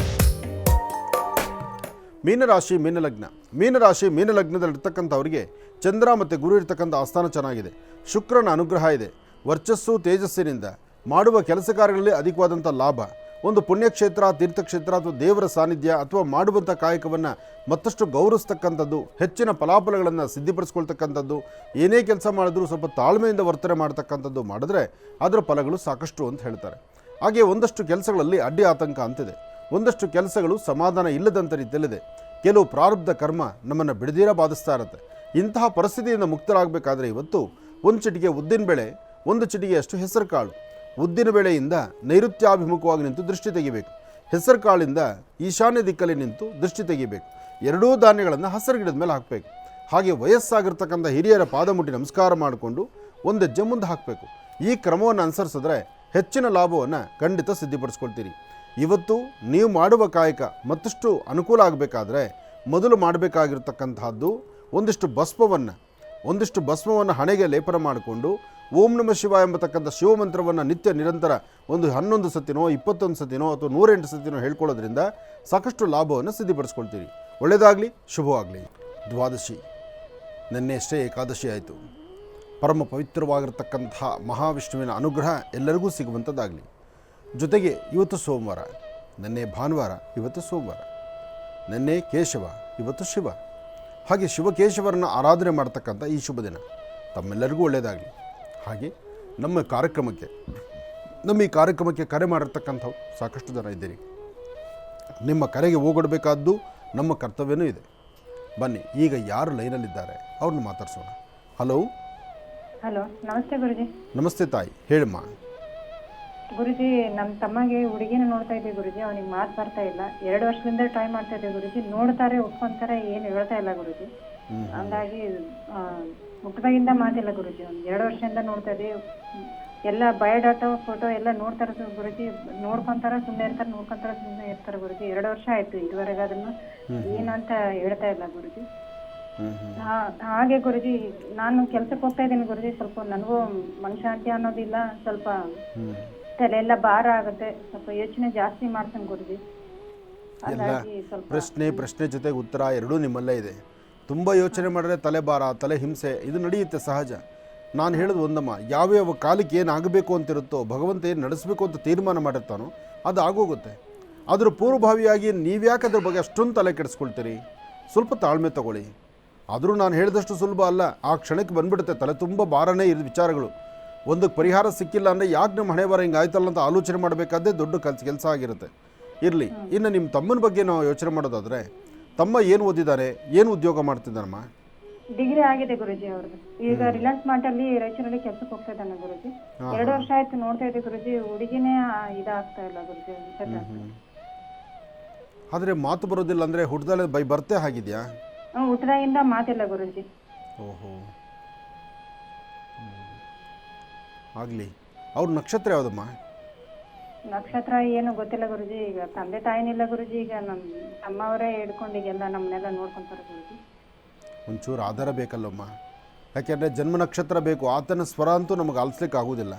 ಮೀನರಾಶಿ ಮೀನಲಗ್ನ. ಮೀನರಾಶಿ ಮೀನಲಗ್ನದಲ್ಲಿರ್ತಕ್ಕಂಥವರಿಗೆ ಚಂದ್ರ ಮತ್ತು ಗುರು ಇರ್ತಕ್ಕಂಥ ಆಸ್ಥಾನ ಚೆನ್ನಾಗಿದೆ. ಶುಕ್ರನ ಅನುಗ್ರಹ ಇದೆ. ವರ್ಚಸ್ಸು ತೇಜಸ್ಸಿನಿಂದ ಮಾಡುವ ಕೆಲಸ ಕಾರ್ಯಗಳಲ್ಲಿ ಅಧಿಕವಾದಂಥ ಲಾಭ. ಒಂದು ಪುಣ್ಯಕ್ಷೇತ್ರ, ತೀರ್ಥಕ್ಷೇತ್ರ ಅಥವಾ ದೇವರ ಸಾನ್ನಿಧ್ಯ ಅಥವಾ ಮಾಡುವಂಥ ಕಾಯಕವನ್ನು ಮತ್ತಷ್ಟು ಗೌರವಿಸ್ತಕ್ಕಂಥದ್ದು, ಹೆಚ್ಚಿನ ಫಲಾಫಲಗಳನ್ನು ಸಿದ್ಧಿಪಡಿಸ್ಕೊಳ್ತಕ್ಕಂಥದ್ದು, ಏನೇ ಕೆಲಸ ಮಾಡಿದ್ರೂ ಸ್ವಲ್ಪ ತಾಳ್ಮೆಯಿಂದ ವರ್ತನೆ ಮಾಡ್ತಕ್ಕಂಥದ್ದು ಮಾಡಿದ್ರೆ ಅದರ ಫಲಗಳು ಸಾಕಷ್ಟು ಅಂತ ಹೇಳ್ತಾರೆ. ಹಾಗೆ ಒಂದಷ್ಟು ಕೆಲಸಗಳಲ್ಲಿ ಅಡ್ಡಿ ಆತಂಕ ಅಂತಿದೆ. ಒಂದಷ್ಟು ಕೆಲಸಗಳು ಸಮಾಧಾನ ಇಲ್ಲದಂಥ ರೀತಿಯಲ್ಲಿದೆ. ಕೆಲವು ಪ್ರಾರಬ್ಧ ಕರ್ಮ ನಮ್ಮನ್ನು ಬಿಡದೀರ ಬಾಧಿಸ್ತಾ ಇರುತ್ತೆ. ಇಂತಹ ಪರಿಸ್ಥಿತಿಯಿಂದ ಮುಕ್ತರಾಗಬೇಕಾದ್ರೆ ಇವತ್ತು ಒಂದು ಚಿಟಿಕೆ ಉದ್ದಿನಬೇಳೆ, ಒಂದು ಚಿಟಿಕೆಯಷ್ಟು ಹೆಸರು ಕಾಳು. ಉದ್ದಿನ ಬೇಳೆಯಿಂದ ನೈಋತ್ಯಾಭಿಮುಖವಾಗಿ ನಿಂತು ದೃಷ್ಟಿ ತೆಗಿಬೇಕು. ಹೆಸರು ಕಾಳಿಂದ ಈಶಾನ್ಯ ದಿಕ್ಕಲ್ಲಿ ನಿಂತು ದೃಷ್ಟಿ ತೆಗಿಬೇಕು. ಎರಡೂ ಧಾನ್ಯಗಳನ್ನು ಹಸಿರು ಗಿಡದ ಮೇಲೆ ಹಾಕಬೇಕು. ಹಾಗೆ ವಯಸ್ಸಾಗಿರ್ತಕ್ಕಂಥ ಹಿರಿಯರ ಪಾದ ಮುಟ್ಟಿ ನಮಸ್ಕಾರ ಮಾಡಿಕೊಂಡು ಒಂದು ಹೆಜ್ಜೆ ಮುಂದೆ ಹಾಕಬೇಕು. ಈ ಕ್ರಮವನ್ನು ಅನುಸರಿಸಿದ್ರೆ ಹೆಚ್ಚಿನ ಲಾಭವನ್ನು ಖಂಡಿತ ಸಿದ್ಧಿಪಡಿಸ್ಕೊಳ್ತೀರಿ. ಇವತ್ತು ನೀವು ಮಾಡುವ ಕಾಯಕ ಮತ್ತಷ್ಟು ಅನುಕೂಲ ಆಗಬೇಕಾದ್ರೆ ಮೊದಲು ಮಾಡಬೇಕಾಗಿರ್ತಕ್ಕಂಥದ್ದು ಒಂದಿಷ್ಟು ಭಸ್ಮವನ್ನು ಹಣೆಗೆ ಲೇಪನ ಮಾಡಿಕೊಂಡು ಓಂ ನಮಃ ಶಿವ ಎಂಬತಕ್ಕಂಥ ಶಿವಮಂತ್ರವನ್ನು ನಿತ್ಯ ನಿರಂತರ ಒಂದು 11 ಸತಿನೋ 21 ಸತಿನೋ ಅಥವಾ 108 ಸತಿನೋ ಹೇಳ್ಕೊಳ್ಳೋದ್ರಿಂದ ಸಾಕಷ್ಟು ಲಾಭವನ್ನು ಸಿದ್ಧಿಪಡಿಸ್ಕೊಳ್ತೀರಿ. ಒಳ್ಳೆಯದಾಗಲಿ, ಶುಭವಾಗಲಿ. ದ್ವಾದಶಿ ನಿನ್ನೆಯಷ್ಟೇ ಏಕಾದಶಿ ಆಯಿತು. ಪರಮ ಪವಿತ್ರವಾಗಿರ್ತಕ್ಕಂಥ ಮಹಾವಿಷ್ಣುವಿನ ಅನುಗ್ರಹ ಎಲ್ಲರಿಗೂ ಸಿಗುವಂಥದ್ದಾಗಲಿ. ಜೊತೆಗೆ ಇವತ್ತು ಸೋಮವಾರ, ನಿನ್ನೆ ಭಾನುವಾರ, ಇವತ್ತು ಸೋಮವಾರ. ನಿನ್ನೆ ಕೇಶವ, ಇವತ್ತು ಶಿವ. ಹಾಗೆ ಶಿವಕೇಶವರನ್ನು ಆರಾಧನೆ ಮಾಡ್ತಕ್ಕಂಥ ಈ ಶುಭ ದಿನ ತಮ್ಮೆಲ್ಲರಿಗೂ ಒಳ್ಳೆಯದಾಗಲಿ. ಹಾಗೆ ನಮ್ಮ ಈ ಕಾರ್ಯಕ್ರಮಕ್ಕೆ ಕರೆ ಮಾಡಿರ್ತಕ್ಕಂಥವು ಸಾಕಷ್ಟು ಜನ ಇದ್ದೀರಿ. ನಿಮ್ಮ ಕರೆಗೆ ಹೋಗೊಡಬೇಕಾದ್ದು ನಮ್ಮ ಕರ್ತವ್ಯನೂ ಇದೆ. ಬನ್ನಿ, ಈಗ ಯಾರು ಲೈನಲ್ಲಿದ್ದಾರೆ ಅವ್ರನ್ನ ಮಾತಾಡ್ಸೋಣ. ಹಲೋ. ಹಲೋ, ನಮಸ್ತೆ ಗುರುಜಿ. ನಮಸ್ತೆ ತಾಯಿ, ಹೇಳಮ್ಮ. ಗುರುಜಿ, ನಮ್ಮ ತಮ್ಮಗೆ ಹುಡುಗಿನ ನೋಡ್ತಾ ಇದ್ದೀವಿ ಗುರುಜಿ. ಅವನಿಗೆ ಮಾತು ಬರ್ತಾ ಇಲ್ಲ. 2 ವರ್ಷದಿಂದ ಟ್ರೈ ಮಾಡ್ತಾ ಇದ್ದೀವಿ ಗುರುಜಿ. ನೋಡ್ತಾರೆ, ಒಪ್ಕೊಂತಾರೆ, ಏನು ಹೇಳ್ತಾ ಇಲ್ಲ ಗುರುಜಿ. ಹಂಗಾಗಿ ಹುಟ್ಟದಾಗಿಂದ ಮಾತಿಲ್ಲ ಗುರುಜಿ. ಒಂದು 2 ವರ್ಷದಿಂದ ನೋಡ್ತಾ ಇದ್ದೀವಿ. ಎಲ್ಲ ಬಯೋಡಾಟಾ ಫೋಟೋ ಎಲ್ಲ ನೋಡ್ತಾರೆ ಗುರುಜಿ. ನೋಡ್ಕೊಂತಾರ ಸುಮ್ಮನೆ ಇರ್ತಾರೆ, ನೋಡ್ಕೊಂತಾರ ಸುಮ್ಮನೆ ಇರ್ತಾರೆ ಗುರುಜಿ. 2 ವರ್ಷ ಆಯ್ತು ಇದುವರೆಗೆ ಅದನ್ನು ಏನು ಅಂತ ಹೇಳ್ತಾ ಇಲ್ಲ ಗುರುಜಿ. ಹಾಗೆ ಗುರುಜಿ, ನಾನು ಕೆಲ್ಸಕ್ಕೆ ಹೋಗ್ತಾ ಇದ್ದೀನಿ ಗುರುಜಿ. ಸ್ವಲ್ಪ ನನಗೂ ಮನಶಾಂತಿ ಅನ್ನೋದಿಲ್ಲ. ಸ್ವಲ್ಪ ತಲೆ ಎಲ್ಲ ಭಾರ ಆಗುತ್ತೆ. ಸ್ವಲ್ಪ ಯೋಚನೆ ಜಾಸ್ತಿ ಮಾಡ್ತಾನೆ ಗುರುಜಿ. ಹಾಗಾಗಿ ಸ್ವಲ್ಪ ಪ್ರಶ್ನೆ ಜೊತೆಗೆ ಉತ್ತರ ಎರಡೂ ನಿಮ್ಮಲ್ಲೇ ಇದೆ. ತುಂಬ ಯೋಚನೆ ಮಾಡಿದ್ರೆ ತಲೆ ಭಾರ, ತಲೆ ಹಿಂಸೆ ಇದು ನಡೆಯುತ್ತೆ, ಸಹಜ. ನಾನು ಹೇಳೋದು ಒಂದಮ್ಮ, ಯಾವ್ಯಾವ ಕಾಲಕ್ಕೆ ಏನು ಆಗಬೇಕು ಅಂತಿರುತ್ತೋ, ಭಗವಂತ ಏನು ನಡೆಸಬೇಕು ಅಂತ ತೀರ್ಮಾನ ಮಾಡಿರ್ತಾನೋ ಅದು ಆಗೋಗುತ್ತೆ. ಅದರ ಪೂರ್ವಭಾವಿಯಾಗಿ ನೀವ್ಯಾಕೆ ಅದ್ರ ಬಗ್ಗೆ ಅಷ್ಟೊಂದು ತಲೆ ಕೆಡಿಸ್ಕೊಳ್ತೀರಿ? ಸ್ವಲ್ಪ ತಾಳ್ಮೆ ತಗೊಳ್ಳಿ. ಆದರೂ ನಾನು ಹೇಳಿದಷ್ಟು ಸುಲಭ ಅಲ್ಲ. ಆ ಕ್ಷಣಕ್ಕೆ ಬಂದ್ಬಿಡುತ್ತೆ, ತಲೆ ತುಂಬ ಭಾರನೇ ಇರೋ ವಿಚಾರಗಳು. ಒಂದಕ್ಕೆ ಪರಿಹಾರ ಸಿಕ್ಕಿಲ್ಲ ಅಂದರೆ ಯಾಕೆ ನಮ್ಮ ಹಣೆ ಬರ ಹಿಂಗೆ ಆಯ್ತಲ್ಲ ಅಂತ ಆಲೋಚನೆ ಮಾಡಬೇಕಾದ್ದೇ ದೊಡ್ಡ ಕೆಲಸ ಆಗಿರುತ್ತೆ. ಇರಲಿ, ಇನ್ನು ನಿಮ್ಮ ತಮ್ಮನ ಬಗ್ಗೆ ನಾವು ಯೋಚನೆ ಮಾಡೋದಾದರೆ, ತಮ್ಮ ಏನು ಓದಿದ್ದಾರೆ, ಏನು ಉದ್ಯೋಗ ಮಾಡ್ತಿದ್ದಾರಮ್ಮ? ಡಿಗ್ರಿ ಆಗಿದೆ ಗುರುಜಿ ಅವ್ರದ್ದು. ಈಗ ರಿಲಯನ್ಸ್ ಮಾರ್ಟಲ್ಲಿ ರಾಯಚೂರಲ್ಲಿ ಕೆಲ್ಸಕ್ಕೆ ಹೋಗ್ತಾ ಇದ್ದಾನೆ ಗುರುಜಿ. 2 ವರ್ಷ ಆಯ್ತು ನೋಡ್ತಾ ಇದ್ದೆ ಗುರುಜಿ. ಹುಡುಗಿನೇ ಇದಾಗ್ತಾ ಇಲ್ಲ ಗುರುಜಿ. ಆದರೆ ಮಾತು ಬರೋದಿಲ್ಲ ಅಂದರೆ ಹುಟ್ಟದಲ್ಲೇ ಬೈ ಬರ್ತೆ ಆಗಿದೆಯಾ? ಹುಟ್ಟದಾಗಿಂದ ಮಾತಿಲ್ಲ ಗುರುಜಿ. ಓಹೋ, ಆಗಲಿ. ಅವ್ರ ನಕ್ಷತ್ರ ಯಾವುದಮ್ಮ? ನಕ್ಷತ್ರ ಏನು ಗೊತ್ತಿಲ್ಲ ಗುರುಜಿ. ಈಗ ತಂದೆ ತಾಯಿನಿಲ್ಲ ಗುರುಜಿ. ಈಗ ನಮ್ಮ ತಮ್ಮವರೇ ಹಿಡ್ಕೊಂಡು ಈಗೆಲ್ಲ ನಮ್ಮನ್ನೆಲ್ಲ ನೋಡ್ಕೊಂತಾರೆ ಗುರುಜಿ. ಒಂಚೂರು ಆಧಾರ ಬೇಕಲ್ಲಮ್ಮ. ಯಾಕೆಂದರೆ ಜನ್ಮ ನಕ್ಷತ್ರ ಬೇಕು. ಆತನ ಸ್ವರ ಅಂತೂ ನಮಗೆ ಆಲಿಸ್ಲಿಕ್ಕೆ ಆಗೋದಿಲ್ಲ.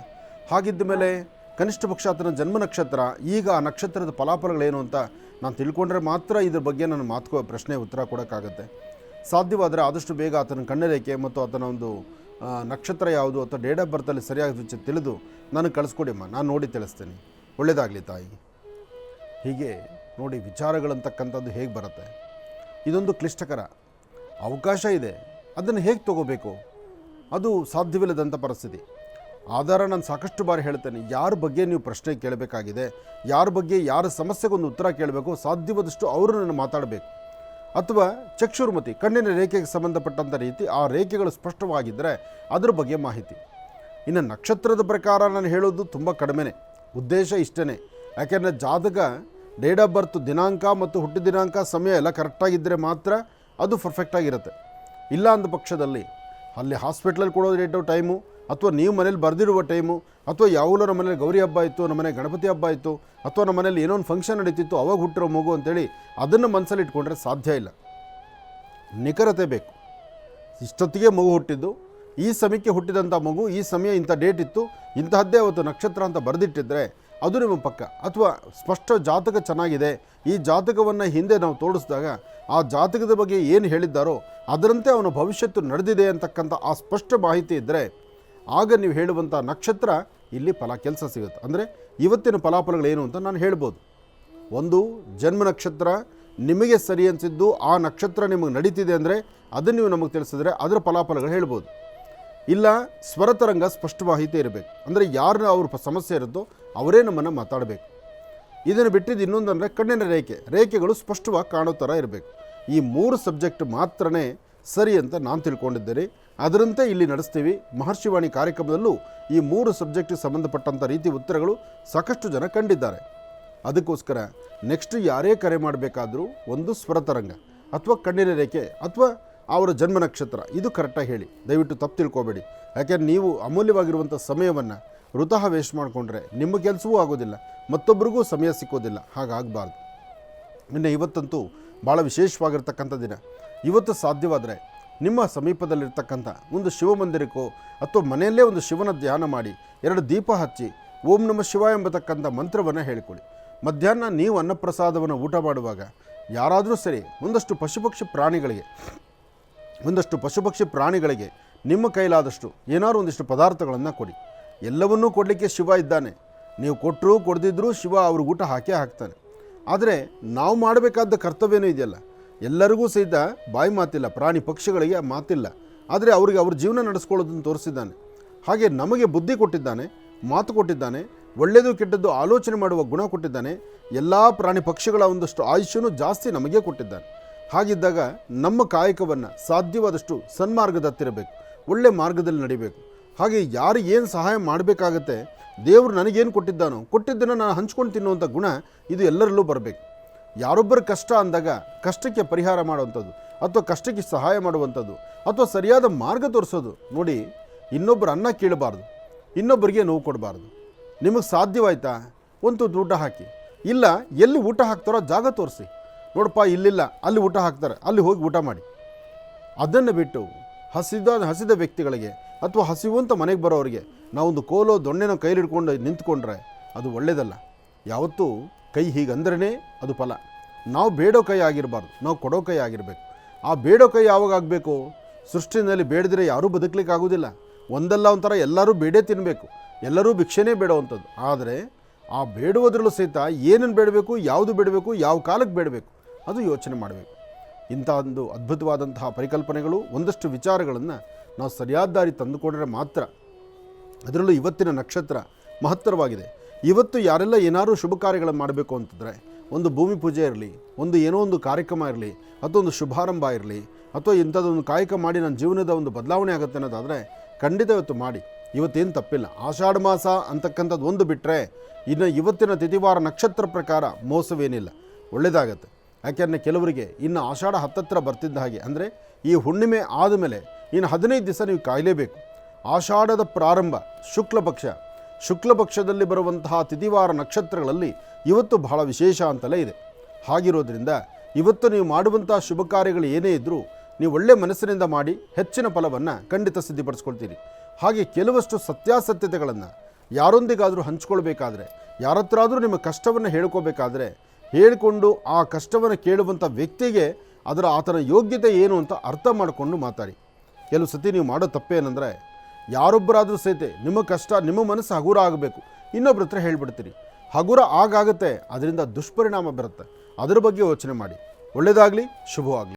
ಹಾಗಿದ್ದ ಮೇಲೆ ಕನಿಷ್ಠ ಪಕ್ಷ ಆತನ ಜನ್ಮ ನಕ್ಷತ್ರ, ಈಗ ಆ ನಕ್ಷತ್ರದ ಫಲಾಫಲಗಳೇನು ಅಂತ ನಾನು ತಿಳ್ಕೊಂಡ್ರೆ ಮಾತ್ರ ಇದ್ರ ಬಗ್ಗೆ ನನ್ನ ಪ್ರಶ್ನೆ ಉತ್ತರ ಕೊಡೋಕ್ಕಾಗತ್ತೆ. ಸಾಧ್ಯವಾದರೆ ಆದಷ್ಟು ಬೇಗ ಆತನ ಕಣ್ಣರೇಖೆ ಮತ್ತು ಆತನ ಒಂದು ನಕ್ಷತ್ರ ಯಾವುದು ಅಥವಾ ಡೇಟ್ ಆಫ್ ಬರ್ತಲ್ಲಿ ಸರಿಯಾಗಿ ತಿಳಿದು ನನಗೆ ಕಳಿಸ್ಕೊಡಿಮ್ಮ, ನಾನು ನೋಡಿ ತಿಳಿಸ್ತೇನೆ. ಒಳ್ಳೆಯದಾಗಲಿ ತಾಯಿ. ಹೀಗೆ ನೋಡಿ, ವಿಚಾರಗಳಂತಕ್ಕಂಥದ್ದು ಹೇಗೆ ಬರುತ್ತೆ. ಇದೊಂದು ಕ್ಲಿಷ್ಟಕರ ಅವಕಾಶ ಇದೆ, ಅದನ್ನು ಹೇಗೆ ತಗೋಬೇಕು ಅದು ಸಾಧ್ಯವಿಲ್ಲದಂಥ ಪರಿಸ್ಥಿತಿ. ಆಧಾರ ನಾನು ಸಾಕಷ್ಟು ಬಾರಿ ಹೇಳ್ತೇನೆ, ಯಾರ ಬಗ್ಗೆ ನೀವು ಪ್ರಶ್ನೆ ಕೇಳಬೇಕಾಗಿದೆ, ಯಾರ ಬಗ್ಗೆ ಯಾರ ಸಮಸ್ಯೆಗೊಂದು ಉತ್ತರ ಕೇಳಬೇಕು, ಸಾಧ್ಯವಾದಷ್ಟು ಅವರನ್ನು ಮಾತಾಡಬೇಕು. ಅಥವಾ ಚಕ್ಷುರ್ಮತಿ, ಕಣ್ಣಿನ ರೇಖೆಗೆ ಸಂಬಂಧಪಟ್ಟಂಥ ರೀತಿ ಆ ರೇಖೆಗಳು ಸ್ಪಷ್ಟವಾಗಿದ್ದರೆ ಅದರ ಬಗ್ಗೆ ಮಾಹಿತಿ. ಇನ್ನು ನಕ್ಷತ್ರದ ಪ್ರಕಾರ ನಾನು ಹೇಳೋದು ತುಂಬ ಕಡಿಮೆನೇ. ಉದ್ದೇಶ ಇಷ್ಟೇ. ಯಾಕೆಂದರೆ ಜಾತಕ ಡೇಟ್ ಆಫ್ ಬರ್ತ್ ದಿನಾಂಕ ಮತ್ತು ಹುಟ್ಟಿದ ದಿನಾಂಕ ಸಮಯ ಎಲ್ಲ ಕರೆಕ್ಟಾಗಿದ್ದರೆ ಮಾತ್ರ ಅದು ಪರ್ಫೆಕ್ಟಾಗಿರುತ್ತೆ. ಇಲ್ಲ ಅಂದ ಪಕ್ಷದಲ್ಲಿ ಅಲ್ಲಿ ಹಾಸ್ಪಿಟ್ಲಲ್ಲಿ ಕೊಡೋ ಡೇಟು ಟೈಮು, ಅಥವಾ ನೀವು ಮನೇಲಿ ಬರೆದಿರುವ ಟೈಮು, ಅಥವಾ ಯಾವಾಗಲೂ ನಮ್ಮ ಮನೇಲಿ ಗೌರಿ ಹಬ್ಬ ಇತ್ತು, ನಮ್ಮ ಮನೆ ಗಣಪತಿ ಹಬ್ಬ ಇತ್ತು, ಅಥವಾ ನಮ್ಮ ಮನೇಲಿ ಏನೋ ಒಂದು ಫಂಕ್ಷನ್ ನಡೀತಿತ್ತು, ಅವಾಗ ಹುಟ್ಟಿರೋ ಮಗು ಅಂತೇಳಿ ಅದನ್ನು ಮನಸ್ಸಲ್ಲಿ ಇಟ್ಕೊಂಡ್ರೆ ಸಾಧ್ಯ ಇಲ್ಲ. ನಿಖರತೆ ಬೇಕು. ಇಷ್ಟೊತ್ತಿಗೆ ಮಗು ಹುಟ್ಟಿದ್ದು, ಈ ಸಮಯಕ್ಕೆ ಹುಟ್ಟಿದಂಥ ಮಗು, ಈ ಸಮಯ ಇಂಥ ಡೇಟ್ ಇತ್ತು, ಇಂತಹದ್ದೇ ಅವತ್ತು ನಕ್ಷತ್ರ ಅಂತ ಬರೆದಿಟ್ಟಿದ್ರೆ ಅದು ನಿಮ್ಮ ಪಕ್ಕ. ಅಥವಾ ಸ್ಪಷ್ಟ ಜಾತಕ ಚೆನ್ನಾಗಿದೆ, ಈ ಜಾತಕವನ್ನು ಹಿಂದೆ ನಾವು ತೋರಿಸಿದಾಗ ಆ ಜಾತಕದ ಬಗ್ಗೆ ಏನು ಹೇಳಿದ್ದಾರೋ ಅದರಂತೆ ಅವನ ಭವಿಷ್ಯತ್ತು ನಡೆದಿದೆ ಅಂತಕ್ಕಂಥ ಆ ಸ್ಪಷ್ಟ ಮಾಹಿತಿ ಇದ್ದರೆ ಆಗ ನೀವು ಹೇಳುವಂಥ ನಕ್ಷತ್ರ ಇಲ್ಲಿ ಕೆಲಸ ಸಿಗುತ್ತೆ. ಅಂದರೆ ಇವತ್ತಿನ ಫಲಾಫಲಗಳೇನು ಅಂತ ನಾನು ಹೇಳ್ಬೋದು. ಒಂದು ಜನ್ಮ ನಕ್ಷತ್ರ ನಿಮಗೆ ಸರಿ ಅನಿಸಿದ್ದು, ಆ ನಕ್ಷತ್ರ ನಿಮಗೆ ನಡೀತಿದೆ ಅಂದರೆ ಅದನ್ನು ನೀವು ನಮಗೆ ತಿಳಿಸಿದ್ರೆ ಅದರ ಫಲಾಫಲಗಳು ಹೇಳ್ಬೋದು. ಇಲ್ಲ ಸ್ವರತರಂಗ ಸ್ಪಷ್ಟ ಮಾಹಿತಿ ಇರಬೇಕು. ಅಂದರೆ ಯಾರು ಅವ್ರ ಸಮಸ್ಯೆ ಇರುತ್ತೋ ಅವರೇ ನಮ್ಮನ್ನು ಮಾತಾಡಬೇಕು. ಇದನ್ನು ಬಿಟ್ಟಿದ್ದು ಇನ್ನೊಂದಂದರೆ ಕಣ್ಣಿನ ರೇಖೆಗಳು ಸ್ಪಷ್ಟವಾಗಿ ಕಾಣೋ ಥರ ಇರಬೇಕು. ಈ 3 ಸಬ್ಜೆಕ್ಟ್ ಮಾತ್ರನೇ ಸರಿ ಅಂತ ನಾನು ತಿಳ್ಕೊಂಡಿದ್ದೇನೆ. ಅದರಂತೆ ಇಲ್ಲಿ ನಡೆಸ್ತೀವಿ. ಮಹರ್ಷಿವಾಣಿ ಕಾರ್ಯಕ್ರಮದಲ್ಲೂ ಈ 3 ಸಬ್ಜೆಕ್ಟಿಗೆ ಸಂಬಂಧಪಟ್ಟಂಥ ರೀತಿ ಉತ್ತರಗಳು ಸಾಕಷ್ಟು ಜನ ಕಂಡಿದ್ದಾರೆ. ಅದಕ್ಕೋಸ್ಕರ ನೆಕ್ಸ್ಟ್ ಯಾರೇ ಕರೆ ಮಾಡಬೇಕಾದ್ರೂ ಒಂದು ಸ್ವರತರಂಗ ಅಥವಾ ಕಣ್ಣಿನ ರೇಖೆ ಅಥವಾ ಅವರ ಜನ್ಮ ನಕ್ಷತ್ರ ಇದು ಕರೆಕ್ಟಾಗಿ ಹೇಳಿ. ದಯವಿಟ್ಟು ತಪ್ಪು ತಿಳ್ಕೊಬೇಡಿ. ಯಾಕೆಂದ್ರೆ ನೀವು ಅಮೂಲ್ಯವಾಗಿರುವಂಥ ಸಮಯವನ್ನು ವೃತಃ ವೇಸ್ಟ್ ಮಾಡಿಕೊಂಡ್ರೆ ನಿಮ್ಮ ಕೆಲಸವೂ ಆಗೋದಿಲ್ಲ, ಮತ್ತೊಬ್ಬರಿಗೂ ಸಮಯ ಸಿಕ್ಕೋದಿಲ್ಲ. ಹಾಗಾಗಬಾರ್ದು. ಇನ್ನು ಇವತ್ತಂತೂ ಭಾಳ ವಿಶೇಷವಾಗಿರ್ತಕ್ಕಂಥ ದಿನ. ಇವತ್ತು ಸಾಧ್ಯವಾದರೆ ನಿಮ್ಮ ಸಮೀಪದಲ್ಲಿರ್ತಕ್ಕಂಥ ಒಂದು ಶಿವಮಂದಿರಕ್ಕೋ ಅಥವಾ ಮನೆಯಲ್ಲೇ ಒಂದು ಶಿವನ ಧ್ಯಾನ ಮಾಡಿ 2 ದೀಪ ಹಚ್ಚಿ ಓಂ ನಮಃ ಶಿವಾಯ ಎಂಬತಕ್ಕಂಥ ಮಂತ್ರವನ್ನು ಹೇಳಿಕೊಳ್ಳಿ. ಮಧ್ಯಾಹ್ನ ನೀವು ಅನ್ನಪ್ರಸಾದವನ್ನು ಊಟ ಮಾಡುವಾಗ ಯಾರಾದರೂ ಸರಿ ಒಂದಷ್ಟು ಪಶುಪಕ್ಷಿ ಪ್ರಾಣಿಗಳಿಗೆ ನಿಮ್ಮ ಕೈಲಾದಷ್ಟು ಏನಾದರೂ ಒಂದಿಷ್ಟು ಪದಾರ್ಥಗಳನ್ನು ಕೊಡಿ. ಎಲ್ಲವನ್ನೂ ಕೊಡಲಿಕ್ಕೆ ಶಿವ ಇದ್ದಾನೆ. ನೀವು ಕೊಟ್ಟರೂ ಕೊಡದಿದ್ದರೂ ಶಿವ ಅವ್ರಿಗೆ ಊಟ ಹಾಕೇ ಹಾಕ್ತಾನೆ. ಆದರೆ ನಾವು ಮಾಡಬೇಕಾದ ಕರ್ತವ್ಯನೂ ಇದೆಯಲ್ಲ. ಎಲ್ಲರಿಗೂ ಸಹಿತ ಬಾಯಿ ಮಾತಿಲ್ಲ, ಪ್ರಾಣಿ ಪಕ್ಷಿಗಳಿಗೆ ಮಾತಿಲ್ಲ. ಆದರೆ ಅವರಿಗೆ ಅವ್ರ ಜೀವನ ನಡೆಸ್ಕೊಳ್ಳೋದನ್ನು ತೋರಿಸಿದ್ದಾನೆ. ಹಾಗೆ ನಮಗೆ ಬುದ್ಧಿ ಕೊಟ್ಟಿದ್ದಾನೆ, ಮಾತು ಕೊಟ್ಟಿದ್ದಾನೆ, ಒಳ್ಳೆಯದು ಕೆಟ್ಟದ್ದು ಆಲೋಚನೆ ಮಾಡುವ ಗುಣ ಕೊಟ್ಟಿದ್ದಾನೆ. ಎಲ್ಲ ಪ್ರಾಣಿ ಪಕ್ಷಿಗಳ ಒಂದಷ್ಟು ಆಯುಷ್ಯನೂ ಜಾಸ್ತಿ ನಮಗೆ ಕೊಟ್ಟಿದ್ದಾನೆ. ಹಾಗಿದ್ದಾಗ ನಮ್ಮ ಕಾಯಕವನ್ನು ಸಾಧ್ಯವಾದಷ್ಟು ಸನ್ಮಾರ್ಗದತ್ತಿರಬೇಕು, ಒಳ್ಳೆ ಮಾರ್ಗದಲ್ಲಿ ನಡಿಬೇಕು. ಹಾಗೆ ಯಾರು ಏನು ಸಹಾಯ ಮಾಡಬೇಕಾಗತ್ತೆ, ದೇವರು ನನಗೇನು ಕೊಟ್ಟಿದ್ದನ್ನು ನಾನು ಹಂಚ್ಕೊಂಡು ತಿನ್ನುವಂಥ ಗುಣ ಇದು ಎಲ್ಲರಲ್ಲೂ ಬರಬೇಕು. ಯಾರೊಬ್ಬರ ಕಷ್ಟ ಅಂದಾಗ ಕಷ್ಟಕ್ಕೆ ಪರಿಹಾರ ಮಾಡುವಂಥದ್ದು ಅಥವಾ ಕಷ್ಟಕ್ಕೆ ಸಹಾಯ ಮಾಡುವಂಥದ್ದು ಅಥವಾ ಸರಿಯಾದ ಮಾರ್ಗ ತೋರಿಸೋದು. ನೋಡಿ, ಇನ್ನೊಬ್ಬರು ಅನ್ನ ಕೀಳಬಾರ್ದು, ಇನ್ನೊಬ್ಬರಿಗೆ ನೋವು ಕೊಡಬಾರ್ದು. ನಿಮಗೆ ಸಾಧ್ಯವಾಯ್ತಾ ಒಂದು ಊಟ ಹಾಕಿ, ಇಲ್ಲ ಎಲ್ಲಿ ಊಟ ಹಾಕ್ತಾರೋ ಜಾಗ ತೋರಿಸಿ. ನೋಡಪ್ಪ ಇಲ್ಲಿಲ್ಲ, ಅಲ್ಲಿ ಊಟ ಹಾಕ್ತಾರೆ, ಅಲ್ಲಿ ಹೋಗಿ ಊಟ ಮಾಡಿ. ಅದನ್ನು ಬಿಟ್ಟು ಹಸಿದ ವ್ಯಕ್ತಿಗಳಿಗೆ ಅಥವಾ ಹಸಿವಂತ ಮನೆಗೆ ಬರೋರಿಗೆ ನಾವೊಂದು ಕೋಲೋ ದೊಣ್ಣೆನೋ ಕೈಲಿಡ್ಕೊಂಡು ನಿಂತ್ಕೊಂಡ್ರೆ ಅದು ಒಳ್ಳೆಯದಲ್ಲ. ಯಾವತ್ತೂ ಕೈ ಹೀಗಂದ್ರೇ ಅದು ಫಲ. ನಾವು ಬೇಡೋ ಕೈ ಆಗಿರಬಾರ್ದು, ನಾವು ಕೊಡೋ ಕೈ ಆಗಿರಬೇಕು. ಆ ಬೇಡೋ ಕೈ ಯಾವಾಗ ಆಗಬೇಕು? ಸೃಷ್ಟಿನಲ್ಲಿ ಬೇಡದಿರೆ ಯಾರೂ ಬದುಕಲಿಕ್ಕೆ ಆಗೋದಿಲ್ಲ. ಒಂದಲ್ಲ ಒಂಥರ ಎಲ್ಲರೂ ಬೇಡೇ ತಿನ್ನಬೇಕು, ಎಲ್ಲರೂ ಭಿಕ್ಷೆನೇ ಬೇಡುವಂಥದ್ದು. ಆದರೆ ಆ ಬೇಡುವುದರಲ್ಲೂ ಸಹಿತ ಏನನ್ನು ಬೇಡಬೇಕು, ಯಾವುದು ಬೇಡಬೇಕು, ಯಾವ ಕಾಲಕ್ಕೆ ಬೇಡಬೇಕು ಅದು ಯೋಚನೆ ಮಾಡಬೇಕು. ಇಂಥ ಒಂದು ಅದ್ಭುತವಾದಂತಹ ಪರಿಕಲ್ಪನೆಗಳು, ಒಂದಷ್ಟು ವಿಚಾರಗಳನ್ನು ನಾವು ಸರಿಯಾದ ದಾರಿ ತಂದುಕೊಂಡ್ರೆ ಮಾತ್ರ. ಅದರಲ್ಲೂ ಇವತ್ತಿನ ನಕ್ಷತ್ರ ಮಹತ್ತರವಾಗಿದೆ. ಇವತ್ತು ಯಾರೆಲ್ಲ ಏನಾದರೂ ಶುಭ ಕಾರ್ಯಗಳನ್ನು ಮಾಡಬೇಕು ಅಂತಂದರೆ, ಒಂದು ಭೂಮಿ ಪೂಜೆ ಇರಲಿ, ಏನೋ ಒಂದು ಕಾರ್ಯಕ್ರಮ ಇರಲಿ, ಅಥವಾ ಒಂದು ಶುಭಾರಂಭ ಇರಲಿ, ಅಥವಾ ಇಂಥದ್ದೊಂದು ಕಾಯಕ ಮಾಡಿ ನನ್ನ ಜೀವನದ ಒಂದು ಬದಲಾವಣೆ ಆಗುತ್ತೆ ಅನ್ನೋದಾದರೆ ಖಂಡಿತ ಇವತ್ತು ಮಾಡಿ. ಇವತ್ತೇನು ತಪ್ಪಿಲ್ಲ. ಆಷಾಢ ಮಾಸ ಅಂತಕ್ಕಂಥದ್ದು ಒಂದು ಬಿಟ್ಟರೆ ಇನ್ನು ಇವತ್ತಿನ ತಿಥಿವಾರ ನಕ್ಷತ್ರ ಪ್ರಕಾರ ಮೋಸವೇನಿಲ್ಲ, ಒಳ್ಳೆಯದಾಗತ್ತೆ. ಯಾಕೆಂದರೆ ಕೆಲವರಿಗೆ ಇನ್ನು ಆಷಾಢ ಹತ್ತತ್ರ ಬರ್ತಿದ್ದ ಹಾಗೆ, ಅಂದರೆ ಈ ಹುಣ್ಣಿಮೆ ಆದಮೇಲೆ ಇನ್ನು 15 ದಿವಸ ನೀವು ಕಾಯಲೇಬೇಕು. ಆಷಾಢದ ಪ್ರಾರಂಭ ಶುಕ್ಲ ಪಕ್ಷದಲ್ಲಿ ಬರುವಂತಹ ತಿಥಿವಾರ ನಕ್ಷತ್ರಗಳಲ್ಲಿ ಇವತ್ತು ಬಹಳ ವಿಶೇಷ ಅಂತಲೇ ಇದೆ. ಹಾಗಿರೋದ್ರಿಂದ ಇವತ್ತು ನೀವು ಮಾಡುವಂಥ ಶುಭ ಕಾರ್ಯಗಳು ಏನೇ ಇದ್ದರೂ ನೀವು ಒಳ್ಳೆ ಮನಸ್ಸಿನಿಂದ ಮಾಡಿ ಹೆಚ್ಚಿನ ಫಲವನ್ನು ಖಂಡಿತ ಸಿದ್ಧಿಪಡಿಸ್ಕೊಳ್ತೀರಿ. ಹಾಗೆ ಕೆಲವಷ್ಟು ಸತ್ಯಾಸತ್ಯತೆಗಳನ್ನು ಯಾರೊಂದಿಗಾದರೂ ಹಂಚ್ಕೊಳ್ಬೇಕಾದ್ರೆ, ಯಾರ ಹತ್ರ ಆದರೂ ನಿಮ್ಮ ಕಷ್ಟವನ್ನು ಹೇಳ್ಕೋಬೇಕಾದ್ರೆ, ಹೇಳಿಕೊಂಡು ಆ ಕಷ್ಟವನ್ನು ಕೇಳುವಂಥ ವ್ಯಕ್ತಿಗೆ ಆತನ ಯೋಗ್ಯತೆ ಏನು ಅಂತ ಅರ್ಥ ಮಾಡಿಕೊಂಡು ಮಾತಾಡಿ. ಕೆಲವು ಸತಿ ನೀವು ಮಾಡೋ ತಪ್ಪೇನೆಂದರೆ, ಯಾರೊಬ್ಬರಾದರೂ ಸಹಿತ ನಿಮ್ಮ ಕಷ್ಟ, ನಿಮ್ಮ ಮನಸ್ಸು ಹಗುರ ಆಗಬೇಕು, ಇನ್ನೊಬ್ಬರ ಹತ್ರ ಹೇಳಿಬಿಡ್ತೀರಿ. ಹಗುರ ಆಗುತ್ತೆ, ಅದರಿಂದ ದುಷ್ಪರಿಣಾಮ ಬರುತ್ತೆ. ಅದರ ಬಗ್ಗೆ ಯೋಚನೆ ಮಾಡಿ. ಒಳ್ಳೆಯದಾಗಲಿ, ಶುಭವಾಗಲಿ.